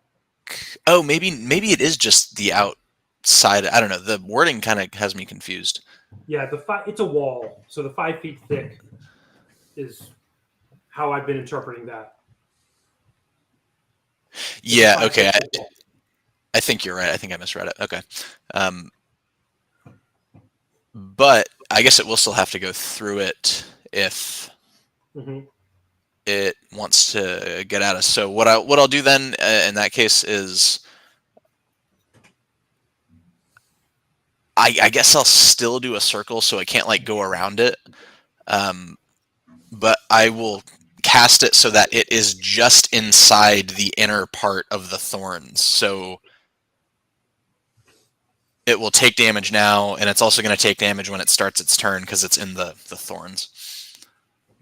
Oh, maybe it is just the outside. I don't know. The wording kind of has me confused. Yeah, it's a wall, so the 5 feet thick is how I've been interpreting that. Yeah. Okay. I think you're right. I think I misread it. Okay. But I guess it will still have to go through it if it wants to get at us. So what I'll do then in that case is I guess I'll still do a circle so it can't like go around it. But I will cast it so that it is just inside the inner part of the thorns. So it will take damage now, and it's also going to take damage when it starts its turn because it's in the thorns.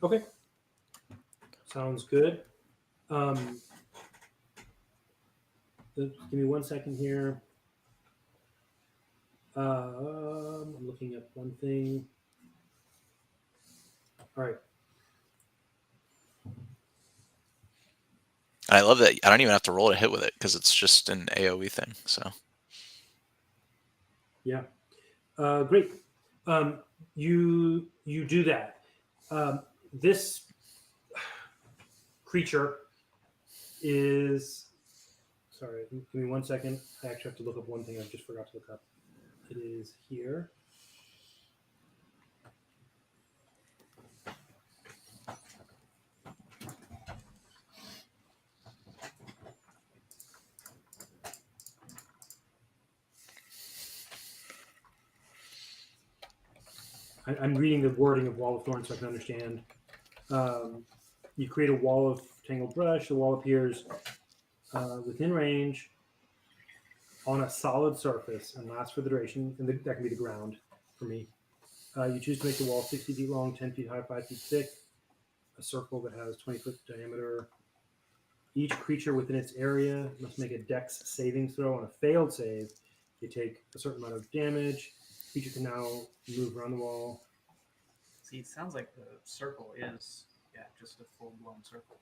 Okay. Sounds good. Give me 1 second here. I'm looking at one thing. All right. And I love that I don't even have to roll to hit with it because it's just an AoE thing. So Yeah. Great. You do that. This creature is. Sorry, give me 1 second. I actually have to look up one thing I just forgot to look up. It is here. I'm reading the wording of Wall of Thorns so I can understand. You create a wall of tangled brush. The wall appears within range on a solid surface and lasts for the duration. And that can be the ground for me. You choose to make the wall 60 feet long, 10 feet high, 5 feet thick, a circle that has 20-foot diameter. Each creature within its area must make a dex saving throw. On a failed save, they take a certain amount of damage. Creature can now move around the wall. See, it sounds like the circle is just a full blown circle.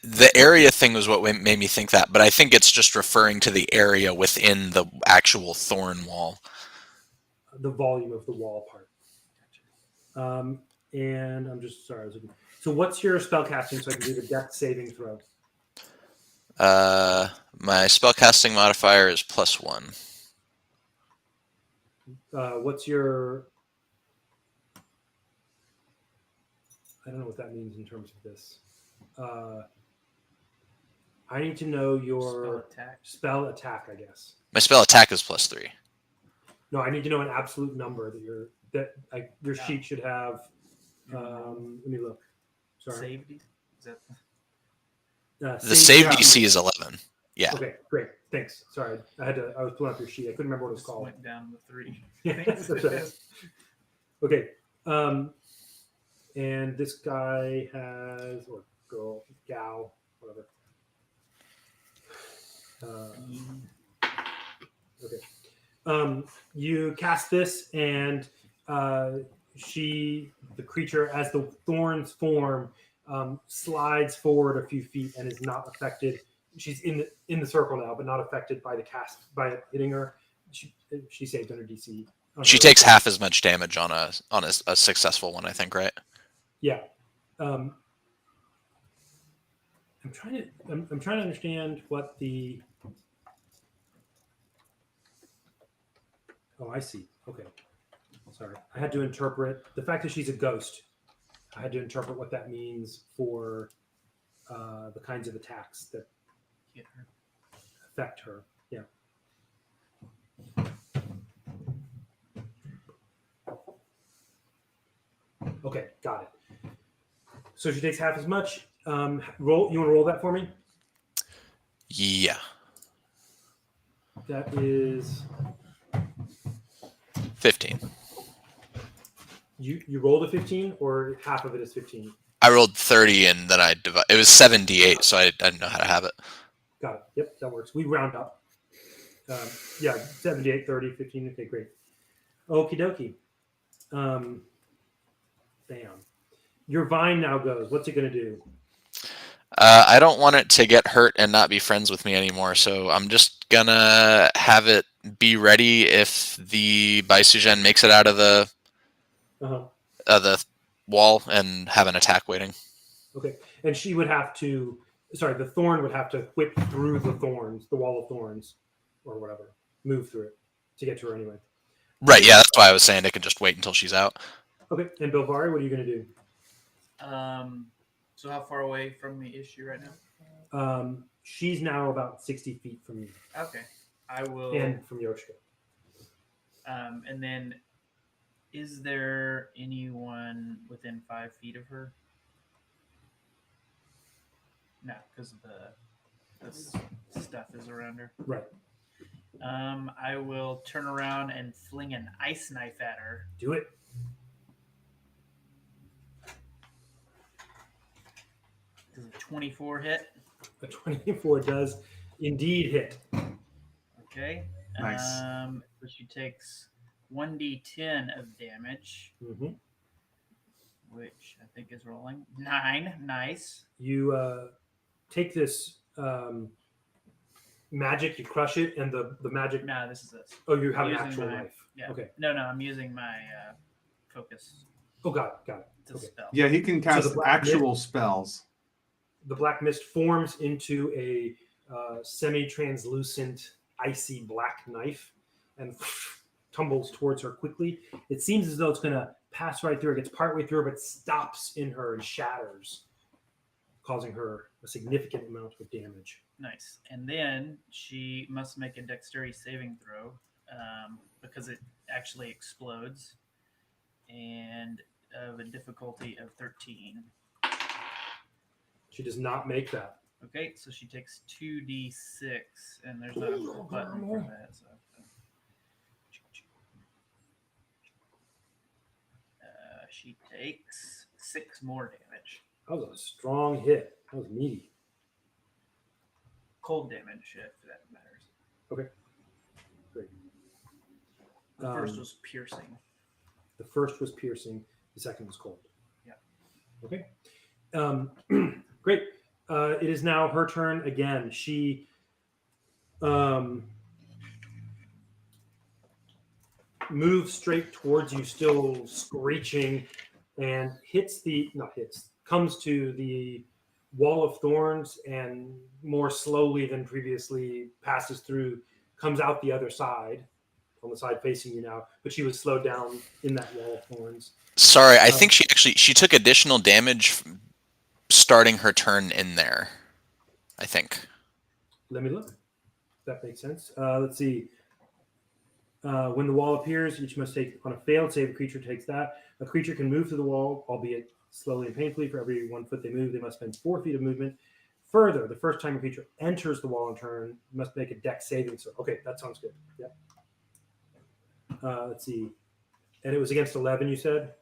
the area thing was what made me think that, but I think it's just referring to the area within the actual thorn wall. The volume of the wall part. And I'm just sorry. So what's your spell casting so I can do the dex saving throw? My spellcasting modifier is +1. What's your... I don't know what that means in terms of this. I need to know your spell attack, I guess. My spell attack is +3. No, I need to know an absolute number that your sheet should have. Let me look. Sorry. Save D? Is that... The save DC is 11. Yeah. Okay, great. Thanks. Sorry, I was pulling up your sheet. I couldn't remember what it was called. Went down to 3. That's right. Okay. And this guy has, or girl, gal, whatever. Okay. You cast this, and the creature, as the thorns form, slides forward a few feet and is not affected. She's in the circle now, but not affected by the cast by it hitting her. She saved under DC. She takes half as much damage on a successful one, I think, right? Yeah. I'm trying to understand what the... Oh, I see. Okay. Sorry. I had to interpret the fact that she's a ghost. I had to interpret what that means for the kinds of attacks that affect her. Yeah. Okay, got it. So she takes half as much. Roll. You want to roll that for me? Yeah. That is 15. You rolled a 15, or half of it is 15? I rolled 30, and then I divide. It was 7d8, so I didn't know how to have it. Got it. Yep, that works. We round up. Yeah, 78, 30, 15. Okay, great. Okie dokie. Bam. Your vine now goes. What's it going to do? I don't want it to get hurt and not be friends with me anymore, so I'm just gonna have it be ready if the Baisugen makes it out of the wall and have an attack waiting. Okay, and she would have to. Sorry, the thorn would have to whip through the thorns, the wall of thorns, or whatever, move through it to get to her anyway. Right. Yeah, that's why I was saying it can just wait until she's out. Okay, and Bilvari, what are you going to do? So how far away from me is she right now? She's now about 60 feet from you. Okay, I will. And from Yoshika. And then, is there anyone within 5 feet of her? No, because the stuff is around her. Right. I will turn around and fling an ice knife at her. Do it. Does a 24 hit? A 24 does indeed hit. Okay. Nice. So she takes 1d10 of damage, Mm-hmm. which I think is rolling 9. Nice. You take this magic, you crush it, and the magic. No, this is this. Oh, you have an Using actual my- knife. Yeah. Okay. No, I'm using my focus Oh, got it. to Okay. spell. Yeah, he can cast the black actual spells. The black mist forms into a semi-translucent, icy black knife and tumbles towards her quickly. It seems as though it's going to pass right through her, gets partway through her, but stops in her and shatters, causing her a significant amount of damage. Nice. And then she must make a dexterity saving throw because it actually explodes, and of a difficulty of 13. She does not make that. Okay, so she takes 2d6, and there's a button for that. So. She takes 6 more damage. That was a strong hit. That was meaty. Cold damage, if that matters. Okay. Great. The first was piercing. The first was piercing. The second was cold. Yeah. Okay. Great. It is now her turn again. She moves straight towards you, still screeching, and comes to the wall of thorns and more slowly than previously passes through, comes out the other side, on the side facing you now, but she was slowed down in that wall of thorns. Sorry, I think she took additional damage starting her turn in there. I think. Let me look. That makes sense. Let's see. When the wall appears, each must take on a failed save. A creature takes that. A creature can move to the wall, albeit slowly and painfully. For every 1 foot they move, they must spend 4 feet of movement. Further, the first time a creature enters the wall in turn, must make a dex saving. So, okay, that sounds good. Yep. Let's see. And it was against 11, you said?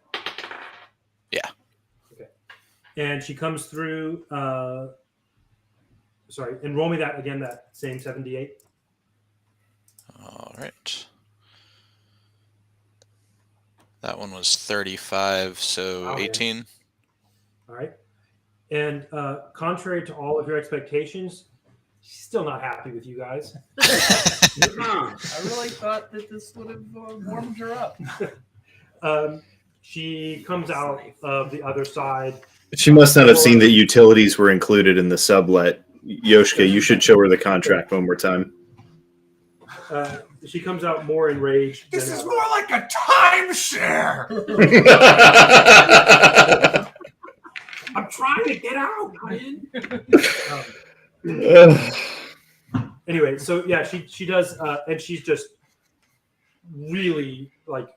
Yeah. Okay. And she comes through. Sorry, and roll me that again, that same 78. All right. That one was 35, so Oh, yeah. 18. All right. And contrary to all of your expectations, she's still not happy with you guys. I really thought that this would have warmed her up. She comes out of the other side. She must not have seen that utilities were included in the sublet. Yoshka, you should show her the contract one more time. She comes out more enraged. This than is ever. more like a timeshare. I'm trying to get out. Anyway, so yeah, she does, and she's just really like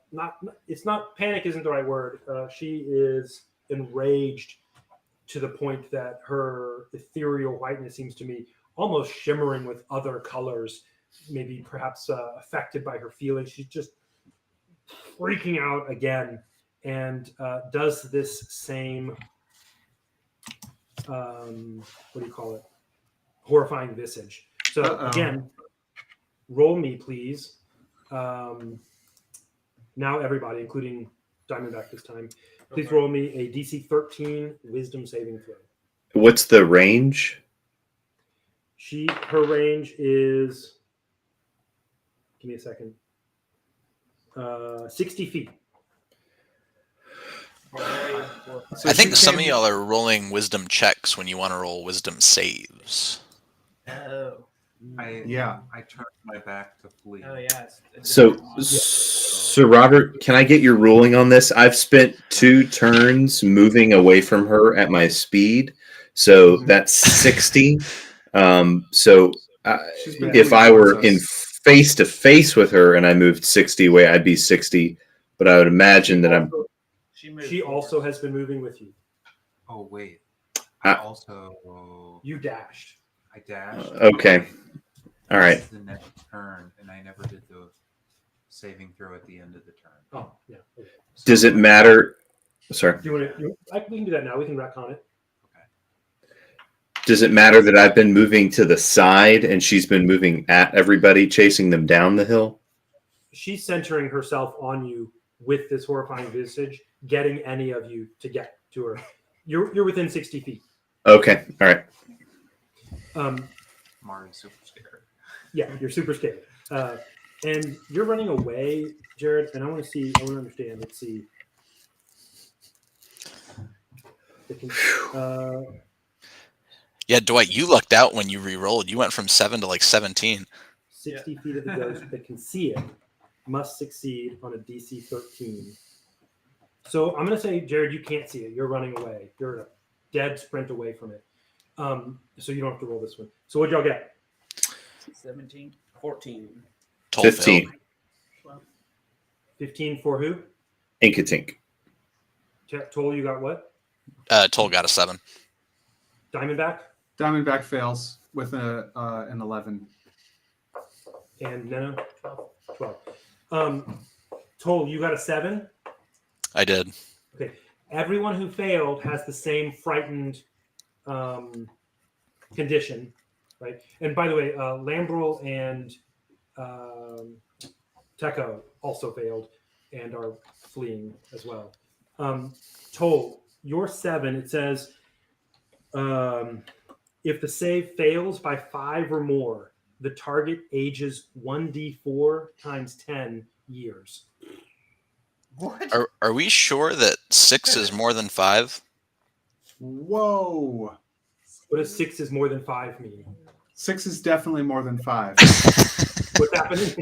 it's not panic isn't the right word. She is enraged to the point that her ethereal whiteness seems to me almost shimmering with other colors, maybe perhaps affected by her feelings. She's just freaking out again and does this same what do you call it? Horrifying visage. So again, roll me, please. Now everybody, including Diamondback this time, please roll me a DC 13 Wisdom saving throw. What's the range? Her range is. Give me a second. 60 feet. So I think she some of can- y'all are rolling wisdom checks when you want to roll wisdom saves. Oh. Yeah. I turned my back to flee. Oh, yeah. So Robert, can I get your ruling on this? I've spent 2 turns moving away from her at my speed, so that's 60. So She's been if moving I were towards in us. face to face with her and I moved 60 away, I'd be 60. But I would imagine that I'm. She moved She forward. also has been moving with you. Oh wait, I Ah. also You dashed. I dashed. Okay. All right. This is the next turn, and I never did the saving throw at the end of the turn. Oh, yeah. Okay. Does it matter? Sorry. Do you want to? We can do that now. We can retcon it. Does it matter that I've been moving to the side and she's been moving at everybody, chasing them down the hill? She's centering herself on you with this horrifying visage, getting any of you to get to her. You're within 60 feet. Okay. All right. Mario's super scared. Yeah, you're super scared. And you're running away, Jared, and I want to understand. Let's see. Yeah, Dwight, you lucked out when you re-rolled. You went from 7 to like 17. 60 feet of the ghost that can see it must succeed on a DC 13. So I'm going to say, Jared, you can't see it. You're running away. You're a dead sprint away from it. So you don't have to roll this one. So what'd y'all get? 17. 14. 15. 15 for who? Inkatink. Toll, you got what? Toll got a 7. Diamondback? Diamondback fails with an 11. And Neno? 12. Toll, you got a 7? I did. Okay. Everyone who failed has the same frightened condition, right? And by the way, Lambrel and Teco also failed and are fleeing as well. Toll, your 7, it says, if the save fails by 5 or more, the target ages 1d4 times 10 years. What? Are we sure that 6 is more than 5? Whoa. What does 6 is more than 5 mean? 6 is definitely more than 5. What's happening?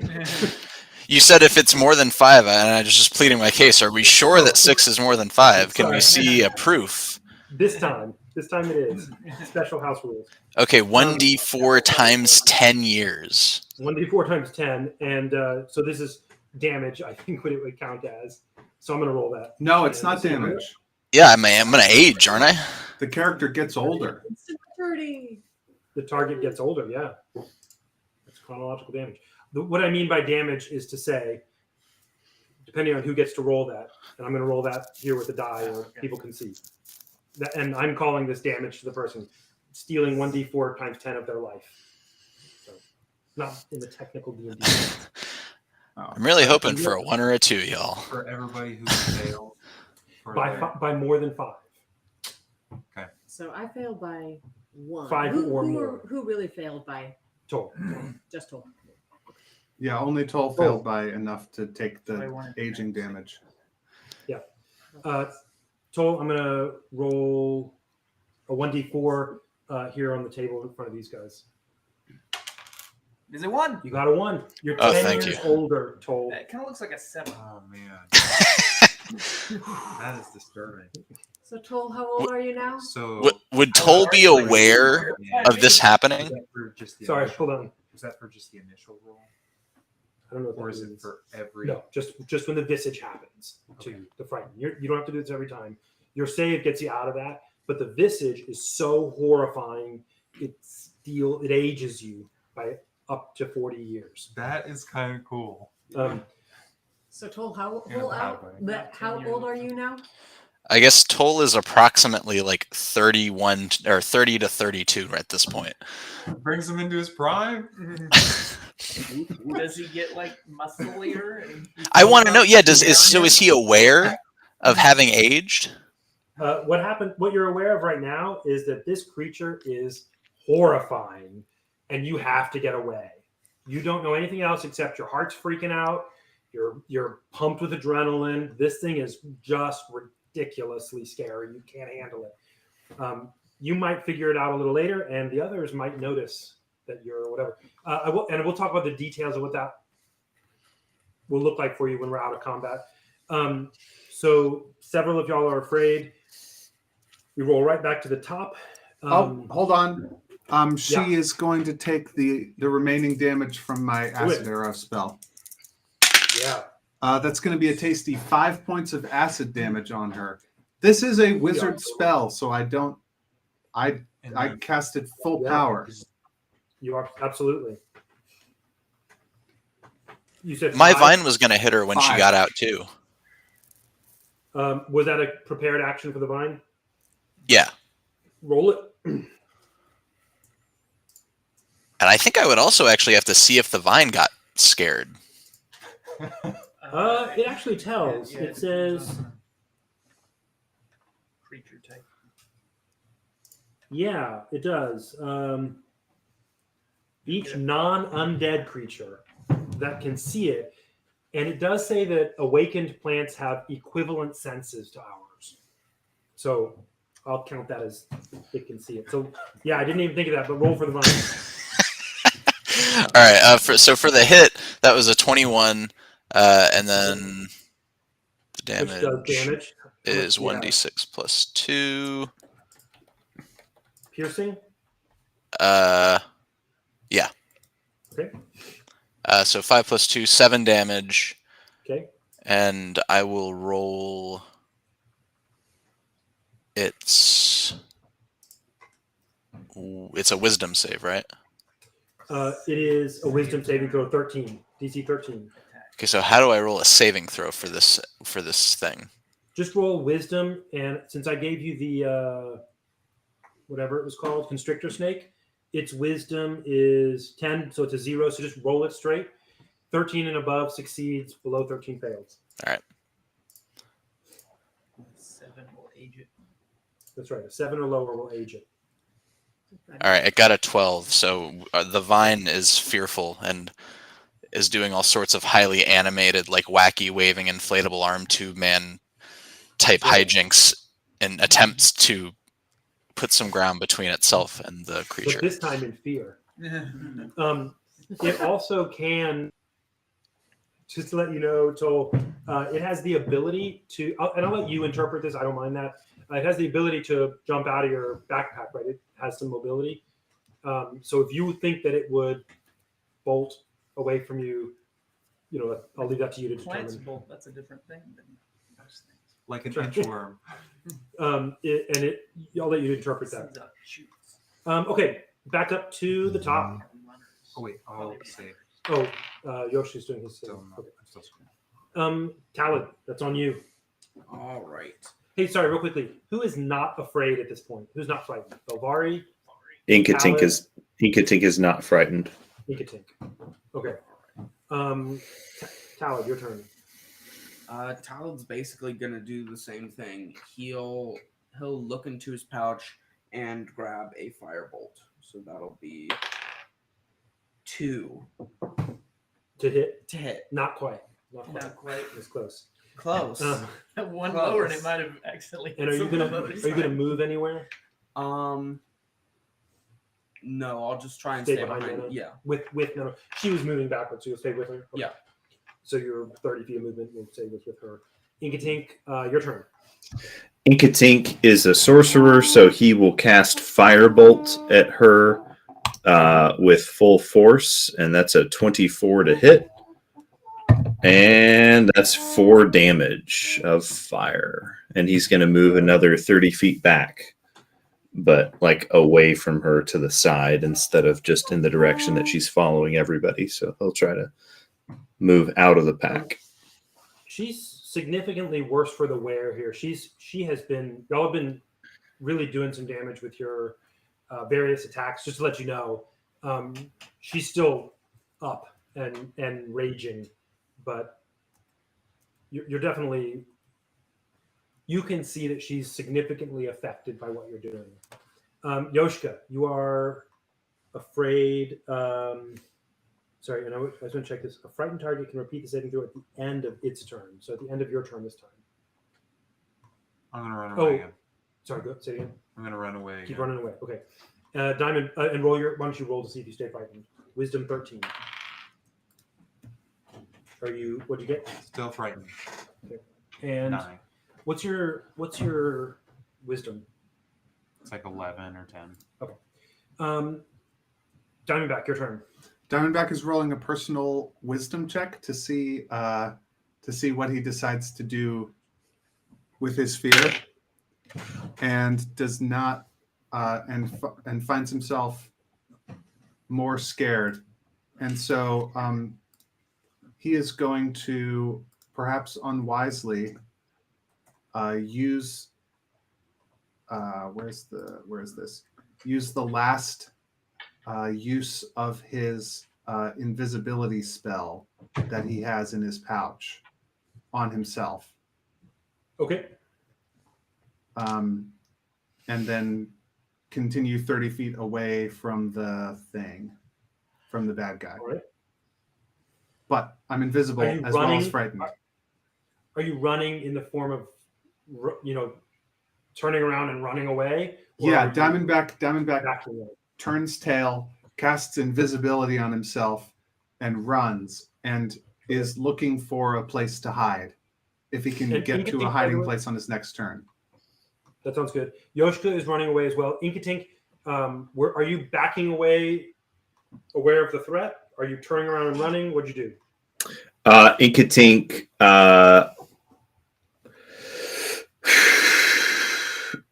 You said if it's more than 5, and I was just pleading my case. Are we sure that 6 is more than 5? Can we see a proof? This time it is. Special house rules. Okay, 1d4 times 10 years. 1d4 times 10. And so this is damage, I think, what it would count as. So I'm going to roll that. No, it's not damage. Yeah, I'm going to age, aren't I? The character gets older. Instant maturity. The target gets older, yeah. That's chronological damage. What I mean by damage is to say, depending on who gets to roll that, and I'm going to roll that here with the die, or people can see. And I'm calling this damage to the person stealing 1d4 times 10 of their life. So, not in the technical D&D. I'm really hoping for a 1 or a 2, y'all. For everybody who failed. By more than 5. Okay. So I failed by 1. 5 or more. Who really failed by? Toll. Just Toll. Yeah, only Toll failed by enough to take the aging damage. Yeah. Toll, I'm going to roll a 1d4 here on the table in front of these guys. Is it 1? You got a 1. You're Oh, 10 thank years you. older, Toll. That kind of looks like a 7. Oh man, that is disturbing. So Toll, how old are you now? So Would Toll be aware of this happening? Is that for just the Sorry, initial, hold on. is that for just the initial roll, I don't know what or that is it means. for every? No, just when the visage happens to the frighten. You don't have to do this every time. Your save gets you out of that, but the visage is so horrifying, it ages you by up to 40 years. That is kind of cool. So Toll, how In a bad way. how old are you now? I guess Toll is approximately like 31 or 30 to 32 at this point. Brings him into his prime. Does he get like musclier? I want to know. Yeah, is he aware of having aged? What you're aware of right now is that this creature is horrifying, and you have to get away. You don't know anything else except your heart's freaking out. You're pumped with adrenaline. This thing is just ridiculously scary. You can't handle it. You might figure it out a little later, and the others might notice that you're whatever. We'll talk about the details of what that will look like for you when we're out of combat. So several of y'all are afraid. We roll right back to the top. Hold on. She is going to take the remaining damage from my acid arrow spell. Yeah. That's going to be a tasty 5 points of acid damage on her. This is a wizard spell, so I don't I And I then- casted full Yeah. power. You are absolutely. You said My 5? vine was going to hit her when she 5. got out too. Was that a prepared action for the vine? Yeah. Roll it. And I think I would also actually have to see if the vine got scared. It actually tells. Yeah, It depends says, on the creature type. yeah, it does. Each non-undead creature that can see it, and it does say that awakened plants have equivalent senses to ours. So I'll count that as it can see it. So yeah, I didn't even think of that, but roll for the vine. All right. So for the hit, that was a 21, and then the Which does damage. is How much do you 1d6 plus 2. have? Piercing. Yeah. Okay. So 5 plus 2, 7 damage, Okay. and I will roll. It's a wisdom save, right? It is a wisdom saving throw 13, DC 13. Okay, so how do I roll a saving throw for this thing? Just roll wisdom, and since I gave you the whatever it was called, constrictor snake, its wisdom is 10, so it's a 0. So just roll it straight. 13 and above succeeds. Below 13 fails. All right. 7 will age it. That's right. A 7 or lower will age it. All right, it got a 12. So the vine is fearful and is doing all sorts of highly animated, like wacky waving inflatable arm tube man type hijinks and attempts to put some ground between itself and the creature. But this time in fear. It also can, just to let you know, Toll, it has the ability to, and I'll let you interpret this, I don't mind that. It has the ability to jump out of your backpack, right? It has some mobility. So if you think that it would bolt away from you, I'll leave that to you to Plants determine. bolt, that's a different thing than most things. Like an Right. inchworm. I'll let you interpret that. Sends out shoots. Okay, back up to the top. Oh wait, I'll save. Oh, Yoshi's doing his. Still not. Okay. I'm still screwed. Talon, that's on you. All right. Hey, sorry, real quickly. Who is not afraid at this point? Who's not frightened? Belvari, Inkatink is not frightened. Inkatink. Okay. Talon, your turn. Talad's basically gonna do the same thing. He'll look into his pouch and grab a firebolt. So that'll be 2 To hit? to hit. Not quite. Not quite. Not quite. It's close. Close. One Close. lower, and it might have accidentally. And are you gonna move anywhere? No, I'll just try and Stay stay behind behind. Anna? Yeah. With no, she was moving backwards, so you'll stay with her. Okay. Yeah. So your 30 feet of movement will stay with her. Inkatink, your turn. Inkatink is a sorcerer, so he will cast Firebolt at her with full force, and that's a 24 to hit. And that's 4 damage of fire. And he's going to move another 30 feet back, but like away from her to the side instead of just in the direction that she's following everybody. So he'll try to move out of the pack. She's significantly worse for the wear here. Y'all have been really doing some damage with your various attacks. Just to let you know, she's still up and raging, but you're definitely, you can see that she's significantly affected by what you're doing. Yoshka, you are afraid. Sorry, and I just want to check this. A frightened target can repeat the saving throw at the end of its turn. So at the end of your turn this time. I'm gonna run away again. Sorry, go say it again. I'm gonna run away again. Keep running away. Okay. Diamond, and roll your. Why don't you roll to see if you stay frightened? Wisdom 13. Are you? What'd you get? Still frightened. And 9. what's your wisdom? It's like 11 or 10. Diamondback, your turn. Diamondback is rolling a personal wisdom check to see what he decides to do with his fear, and does not and finds himself more scared, and so he is going to perhaps unwisely use where's this? Use the last use of his invisibility spell that he has in his pouch on himself. Okay. And then continue 30 feet away from the thing, from the bad guy. All right. But I'm invisible Are you as well as running? frightened. Are you running in the form of, turning around and running away? Or Yeah, are you Diamondback backing away? turns tail, casts invisibility on himself, and runs, and is looking for a place to hide. If he can And get to a Inkatink, by the hiding way- place on his next turn. That sounds good. Yoshka is running away as well. Inkatink, are you backing away, aware of the threat? Are you turning around and running? What'd you do? Inkatink,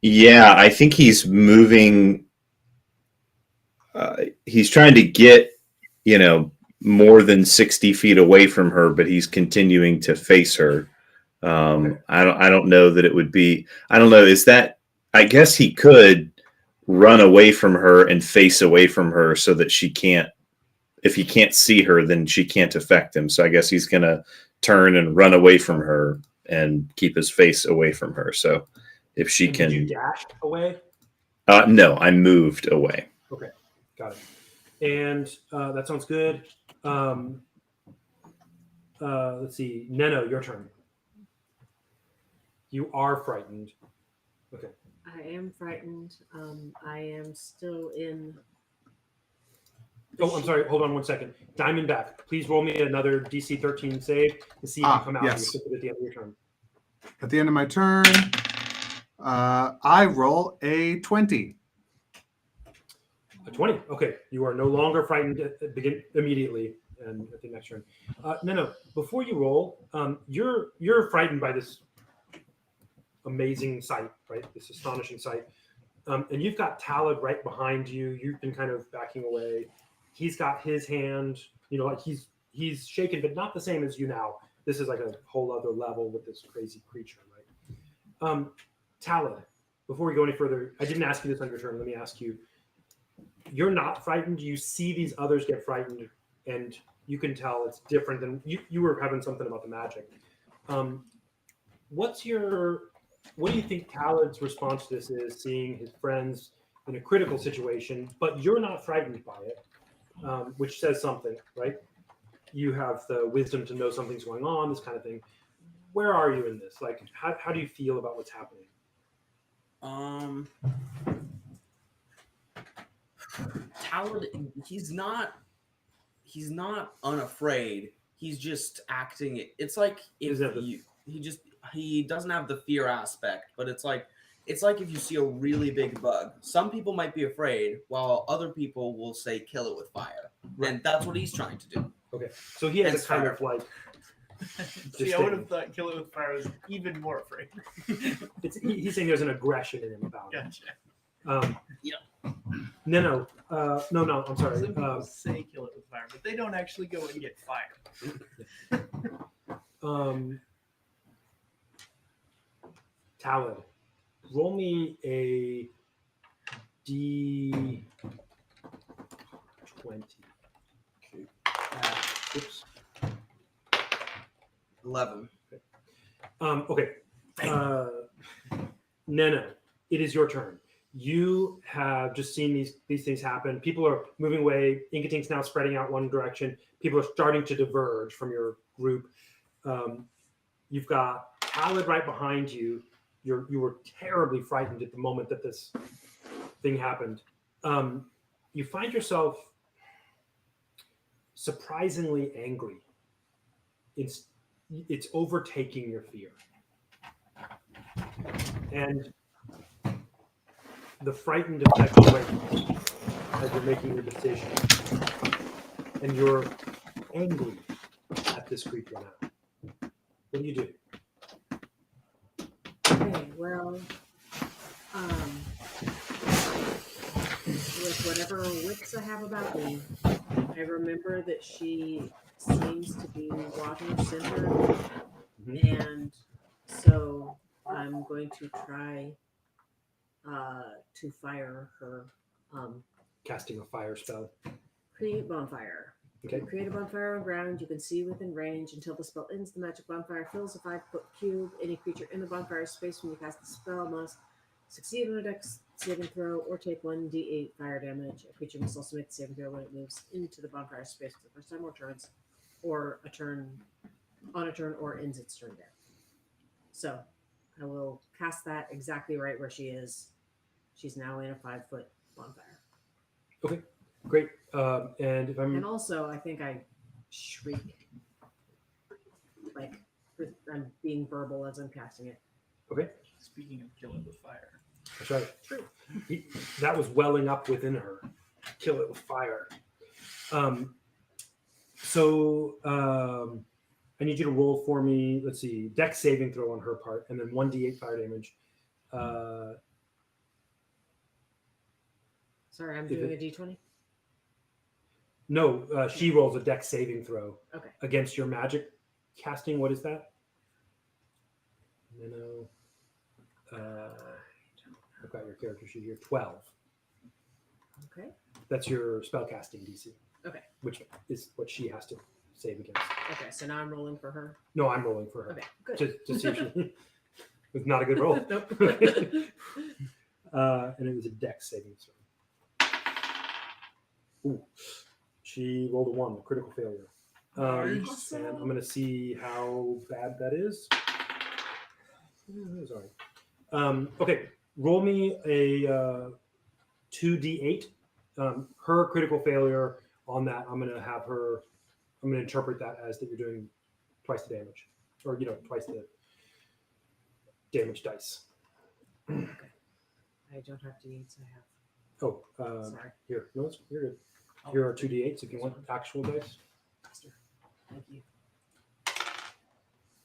yeah, I think he's moving. He's trying to get, more than 60 feet away from her, but he's continuing to face her. Okay. I don't know that it would be. I don't know. Is that? I guess he could run away from her and face away from her so that she can't. If he can't see her, then she can't affect him. So I guess he's gonna turn and run away from her and keep his face away from her. So if she And can, did you dash away? no, I moved away. Okay, got it. And that sounds good. Let's see, Neno, your turn. You are frightened. Okay. I am frightened. I am still in. Oh, I'm sorry. Hold on 1 second. Diamondback, please roll me another DC 13 save to see if you come out yes. of your at the end of your turn. At the end of my turn, I roll a 20. A 20. Okay, you are no longer frightened. Begin immediately, and at the next turn. No. Before you roll, you're frightened by this amazing sight, right? This astonishing sight, and you've got Talad right behind you. You've been kind of backing away. He's got his hand, like he's shaken, but not the same as you now. This is like a whole other level with this crazy creature, right? Talad, before we go any further, I didn't ask you this on your turn. Let me ask you. You're not frightened. You see these others get frightened, and you can tell it's different than you were having something about the magic. What do you think Talad's response to this is, seeing his friends in a critical situation, but you're not frightened by it, which says something, right? You have the wisdom to know something's going on, this kind of thing. Where are you in this? Like, how do you feel about what's happening? Talad, he's not unafraid. He's just acting. It's like if he doesn't have the fear aspect, but it's like if you see a really big bug. Some people might be afraid, while other people will say kill it with fire, and that's what he's trying to do. Okay, so he has And a kind fire. of like. See, I would have thought kill it with fire was even more afraid. He's saying there's an aggression in him about it. Gotcha. No, I'm sorry. Some people say kill it with fire, but they don't actually go and get fire. Talad, roll me a D20. Oops. 11. Okay. Neno, it is your turn. You have just seen these things happen. People are moving away. Inkatink's now spreading out one direction. People are starting to diverge from your group. You've got Talad right behind you. You were terribly frightened at the moment that this thing happened. You find yourself surprisingly angry. It's overtaking your fear. And the frightened effect wanes as you're making your decision. And you're angry at this creature now. What do you do? Okay, well, with whatever wits I have about me, I remember that she seems to be water centered, and so I'm going to try to fire her. Casting a fire spell. Create bonfire. Okay. You create a bonfire on ground you can see within range until the spell ends. The magic bonfire fills a 5-foot cube. Any creature in the bonfire space when you cast the spell must succeed on a dex saving throw or take 1d8 fire damage. A creature must also make the saving throw when it moves into the bonfire space for the first time or turns, or on a turn, or ends its turn there. So I will cast that exactly right where she is. She's now in a 5-foot bonfire. Okay, great. And if And also, I think I shriek. Like, I'm being verbal as I'm casting it. Okay. Speaking of killing with fire. That's right. True. That was welling up within her. Kill it with fire. I need you to roll for me. Let's see, dex saving throw on her part, and then 1d8 fire damage. Sorry, I'm doing a d20. No, she rolls a dex saving throw. Okay. Against your magic casting. What is that? Minnow. I've got your character sheet here. 12. Okay. That's your spell casting DC. Okay. Which is what she has to save against. Okay, so now I'm rolling for her. No, I'm rolling for her. Okay, good. To see if she was not a good roll. Nope. And it was a dex saving throw. Ooh. She rolled a 1, a critical failure. Awesome. And I'm going to see how bad that is. Sorry. Okay, roll me a 2d8. Her critical failure on that, I'm going to interpret that as that you're doing twice the damage, or twice the damage dice. Okay. I don't have d8s. I have. Oh, Sorry. Here, no, you're good. Here are 2d8s if you want actual dice. Thank you.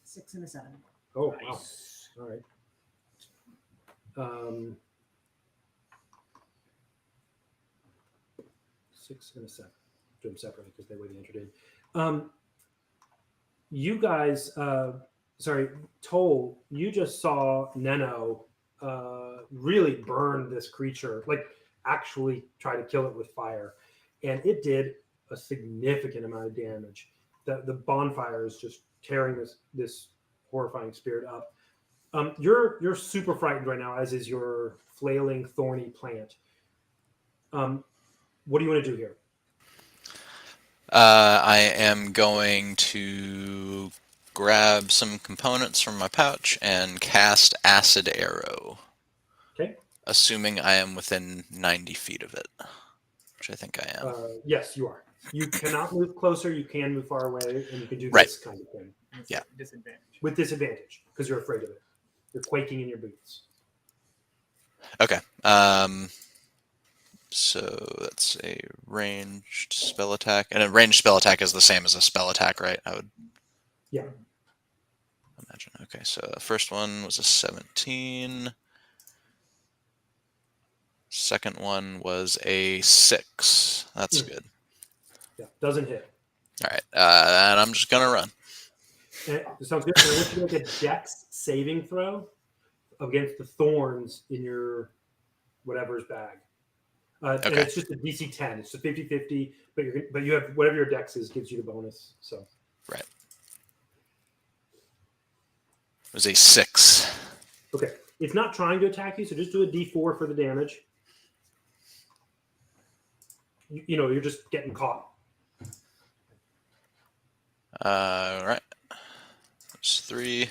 6 and a 7. Oh, Nice. wow. All right. 6 and a 7. Do them separately because they were the entered in. You guys, Toll, you just saw Neno really burn this creature, like actually try to kill it with fire. And it did a significant amount of damage. The bonfire is just tearing this horrifying spirit up. You're super frightened right now, as is your flailing, thorny plant. What do you want to do here? I am going to grab some components from my pouch and cast Acid Arrow. Okay. Assuming I am within 90 feet of it, which I think I am. Yes, you are. You cannot move closer. You can move far away, and you can do Right. this kind of thing. Yeah. Disadvantage. With disadvantage, because you're afraid of it. You're quaking in your boots. Okay. So that's a ranged spell attack. And a ranged spell attack is the same as a spell attack, right? I would Yeah. imagine. Okay, so the first one was a 17. Second one was a 6. That's good. Yeah, doesn't hit. All right, and I'm just gonna run. And it sounds good. And I want you to make a dex saving throw against the thorns in your whatever's bag. And Okay. it's just a DC 10. It's a 50-50, but you have whatever your dex is gives you the bonus. So Right. It was a 6. okay, it's not trying to attack you, so just do a D4 for the damage. You're just getting caught. All right. That's 3.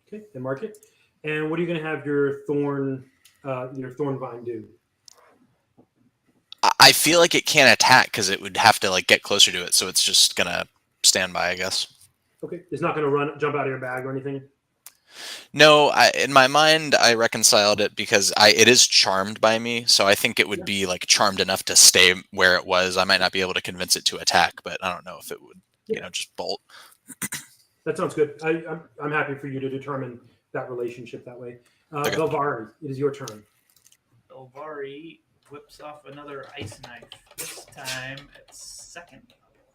Okay, and mark it. And what are you going to have your thorn vine do? I feel like it can't attack because it would have to get closer to it, so it's just gonna stand by, I guess. Okay, it's not going to jump out of your bag or anything. No, in my mind, I reconciled it because it is charmed by me, so I think it would be charmed enough to stay where it was. I might not be able to convince it to attack, but I don't know if it would, just bolt. That sounds good. I'm happy for you to determine that relationship that way. Okay. Belvari, it is your turn. Belvari whips off another ice knife. This time at second level.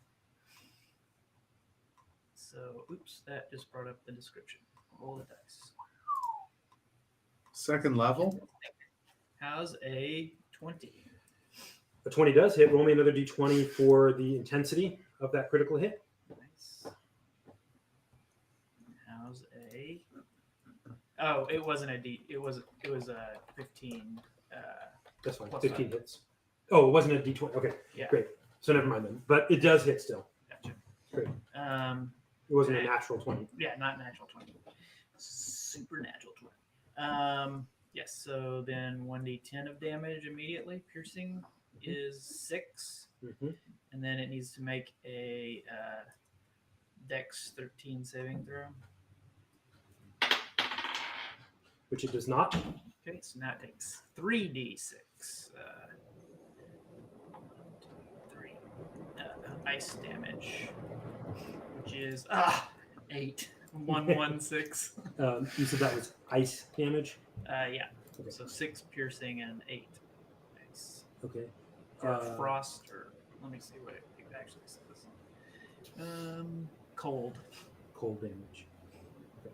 So, oops, that just brought up the description. Roll the dice. Second level. How's a 20? A 20 does hit. Roll me another d20 for the intensity of that critical hit. Nice. How's a? Oh, it wasn't a D. It was a 15. That's fine. Plus 15 five. hits. Oh, it wasn't a d20. Okay, Yeah. great. So never mind then. But it does hit still. Gotcha. Great. It It wasn't a natural 20. Yeah, not natural 20. Supernatural 20. Yes. So then 1d10 of damage immediately. Piercing is 6, Mm-hmm. and then it needs to make a Dex 13 saving throw. Which it does not. Okay, so now it takes 3d6. 3 ice damage, which is 8. 116. You said that was ice damage. Yeah. Okay. So 6 piercing and 8 ice. Okay. Or frost, or let me see what it actually says. Cold. Cold damage. Okay.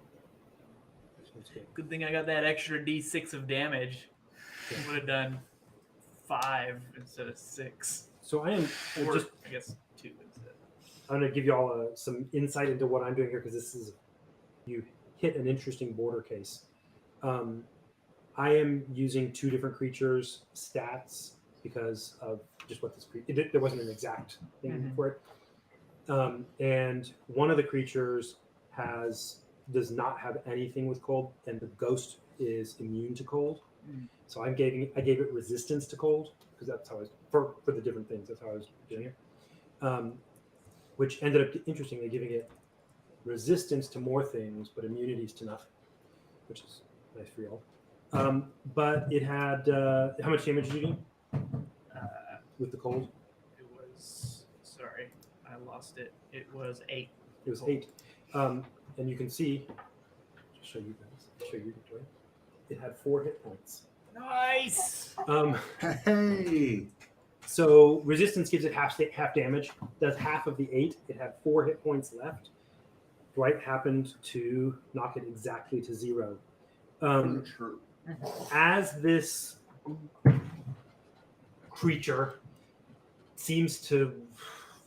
Sounds good. Good thing I got that extra d6 of damage. Okay. Would have done 5 instead of 6. So I am Or just. I guess 2 instead. I'm going to give you all some insight into what I'm doing here because this is you hit an interesting border case. I am using 2 different creatures' stats because of just what this creature. There wasn't an exact thing for it, and one of the creatures does not have anything with cold, and the ghost is immune to cold. So I gave it resistance to cold because that's how I was for the different things. That's how I was doing it. Which ended up, interestingly, giving it resistance to more things, but immunities to nothing, which is nice for y'all. But it had, how much damage did you do with the cold? It was, sorry, I lost it. It was 8. It was 8. And you can see, I'll show you guys, show you, Victoria. It had 4 hit points. Nice! Hey! So resistance gives it half damage, does half of the 8. It had 4 hit points left. Dwight happened to knock it exactly to 0. As this creature seems to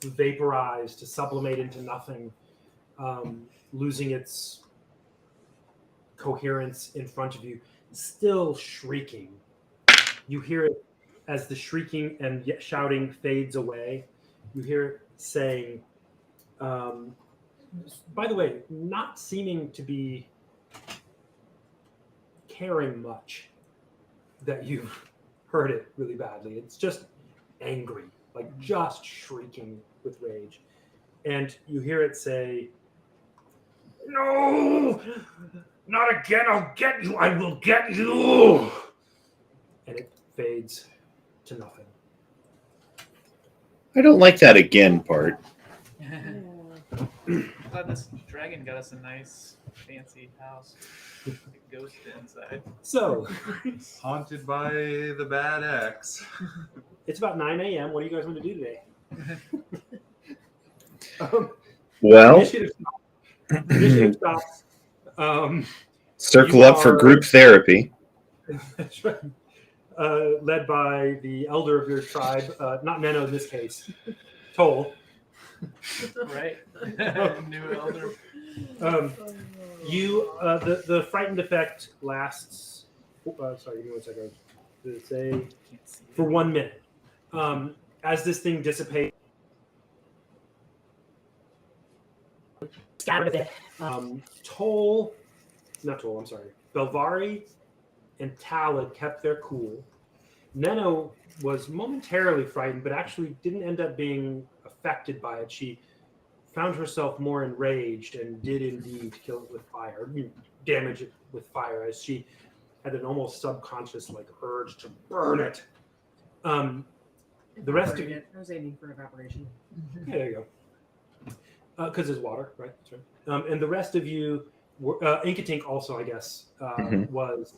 vaporize, to sublimate into nothing, losing its coherence in front of you, still shrieking. You hear it as the shrieking and shouting fades away. You hear it saying, by the way, not seeming to be caring much that you've heard it really badly. It's just angry, like just shrieking with rage. And you hear it say, "No, not again, I'll get you, I will get you." And it fades to nothing. I don't like that again part. I'm glad this dragon got us a nice, fancy house. With a ghost inside. So, Haunted by the bad ex. it's about 9 a.m. What do you guys want to do today? Well, Initiative stops. circle You up for are- group therapy. That's right. Led by the elder of your tribe, not Neno in this case, Toll. Right? New elder. The frightened effect lasts. Sorry, give me 1 second. Did it say for 1 minute? As this thing dissipates, scattered a bit. Belvari and Talid kept their cool. Neno was momentarily frightened, but actually didn't end up being affected by it. She found herself more enraged and did indeed kill it with fire, damage it with fire, as she had an almost subconscious urge to burn it. The rest of you, I was aiming for evaporation. yeah, there you go. Because it's water, right? That's right. And the rest of you, Inkatink also, I guess, was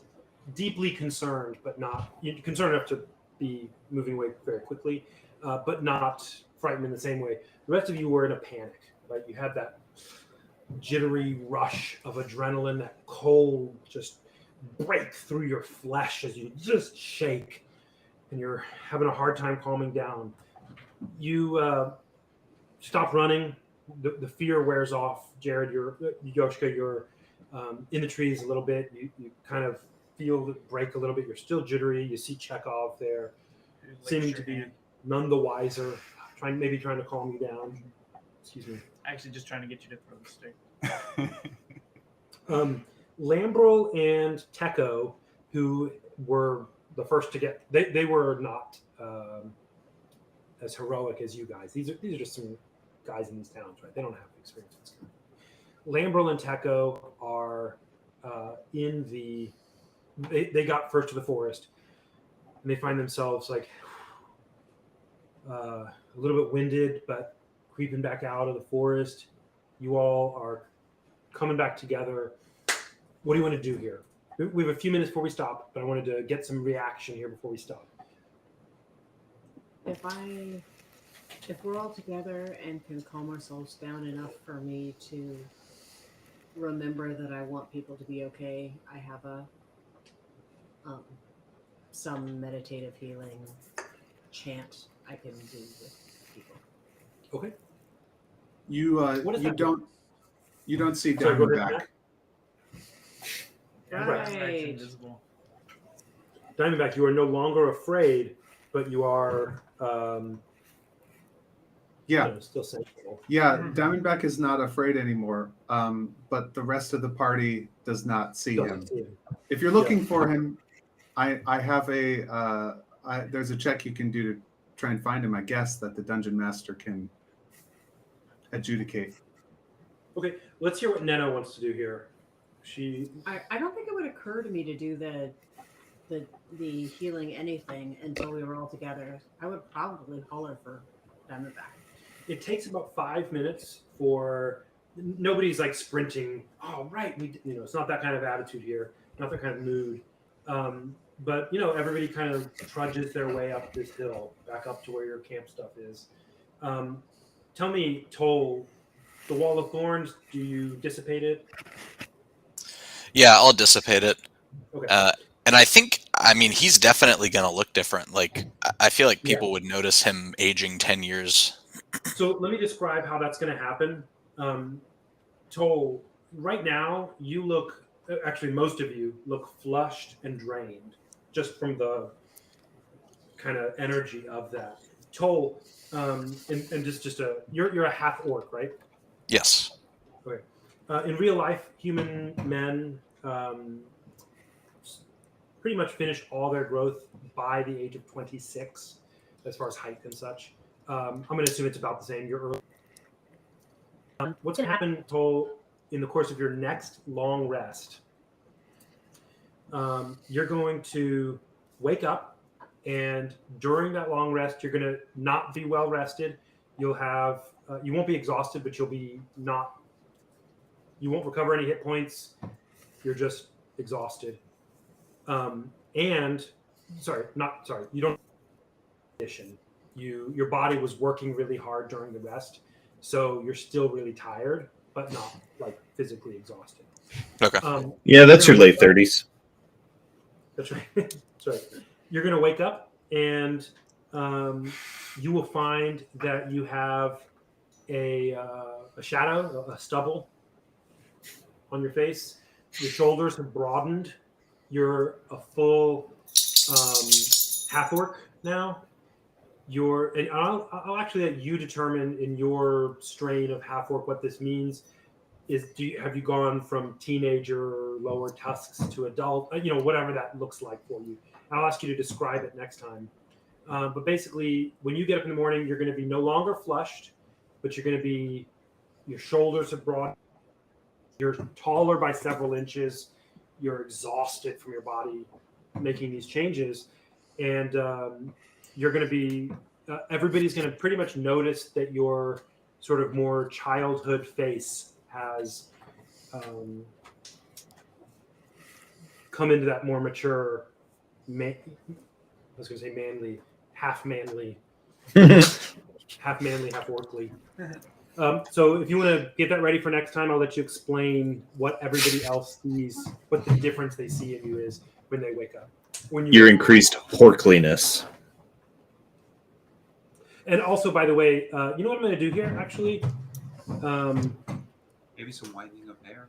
deeply concerned, but not concerned enough to be moving away very quickly, but not frightened in the same way. The rest of you were in a panic, right? You had that jittery rush of adrenaline, that cold just break through your flesh as you just shake, and you're having a hard time calming down. You stop running. The fear wears off. Jared, Yoshka, you're in the trees a little bit. You kind of feel it break a little bit. You're still jittery. You see Chekhov there, seeming to be none the wiser, trying to calm you down. Excuse me. Actually, just trying to get you to throw the stick. Lambrel and Teco, who were the first to get, they were not as heroic as you guys. These are just some guys in these towns, right? They don't have experience with this kind of thing. Lambrel and Teco are they got first to the forest, and they find themselves like a little bit winded, but creeping back out of the forest. You all are coming back together. What do you want to do here? We have a few minutes before we stop, but I wanted to get some reaction here before we stop. If we're all together and can calm ourselves down enough for me to remember that I want people to be okay, I have some meditative healing chant I can do with people. Okay. You don't see Sorry, go ahead, Diamondback. Matt. Right. Diamondback, you are no longer afraid, but you are still sensible. Yeah, Diamondback is not afraid anymore, but the rest of the party does not see him. If you're looking for him, I have there's a check you can do to try and find him, I guess, that the dungeon master can adjudicate. Okay, let's hear what Nena wants to do here. I don't think it would occur to me to do the healing anything until we were all together. I would probably holler for Diamondback. It takes about 5 minutes for nobody's like sprinting. Oh, right, it's not that kind of attitude here, not that kind of mood. But everybody kind of trudges their way up this hill, back up to where your camp stuff is. Tell me, Toll, the Wall of Thorns, do you dissipate it? Yeah, I'll dissipate it. Okay. And I think, he's definitely going to look different. Like, I feel like people would notice him aging 10 years. So let me describe how that's going to happen. Toll, right now, most of you look flushed and drained, just from the kind of energy of that. Toll, and you're a half orc, right? Yes. Okay. In real life, human men pretty much finish all their growth by the age of 26, as far as height and such. I'm going to assume it's about the same. You're early. What's going to happen, Toll, in the course of your next long rest? You're going to wake up, and during that long rest, you're going to not be well rested. You'll have you won't be exhausted, but you won't recover any hit points. You're just exhausted. You don't condition. Your body was working really hard during the rest, so you're still really tired, but not like physically exhausted. Okay. Yeah, that's your late 30s. That's right. That's right. You're going to wake up, and you will find that you have a shadow, a stubble on your face. Your shoulders have broadened. You're a full half orc now. I'll actually let you determine in your strain of half orc what this means. Have you gone from teenager, lower tusks to adult? Whatever that looks like for you. I'll ask you to describe it next time. But basically, when you get up in the morning, you're going to be no longer flushed, but your shoulders are broad. You're taller by several inches. You're exhausted from your body making these changes. And you're going to be, everybody's going to pretty much notice that your sort of more childhood face has come into that more mature was going to say manly, half manly, half orcly. So if you want to get that ready for next time, I'll let you explain what everybody else sees, what the difference they see in you is when they wake up. When you Your wake up. increased porkliness. And also, by the way, you know what I'm going to do here, actually? Maybe some whitening of hair.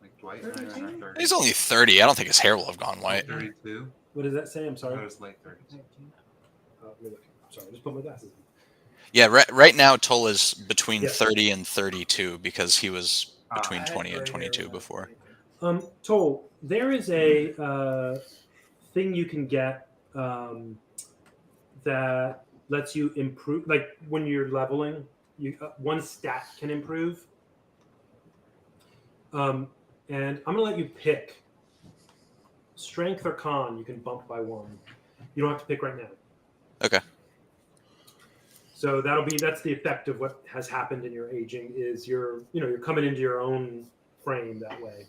Like Dwight and I are in our 30s. He's only 30. I don't think his hair will have gone white. 32. What does that say? I'm I sorry. thought it was late 30s. Let me look. I'm sorry. I just put my glasses on. Yeah, right now Toll is between Yes. 30 and 32 because he was Ah. between I had 20 and gray hair 22 when I was before. 22. Toll, there is a thing you can get that lets you improve. Like when you're leveling, you one stat can improve. And I'm gonna let you pick strength or con. You can bump by 1. You don't have to pick right now. Okay. So that's the effect of what has happened in your aging is you're coming into your own frame that way.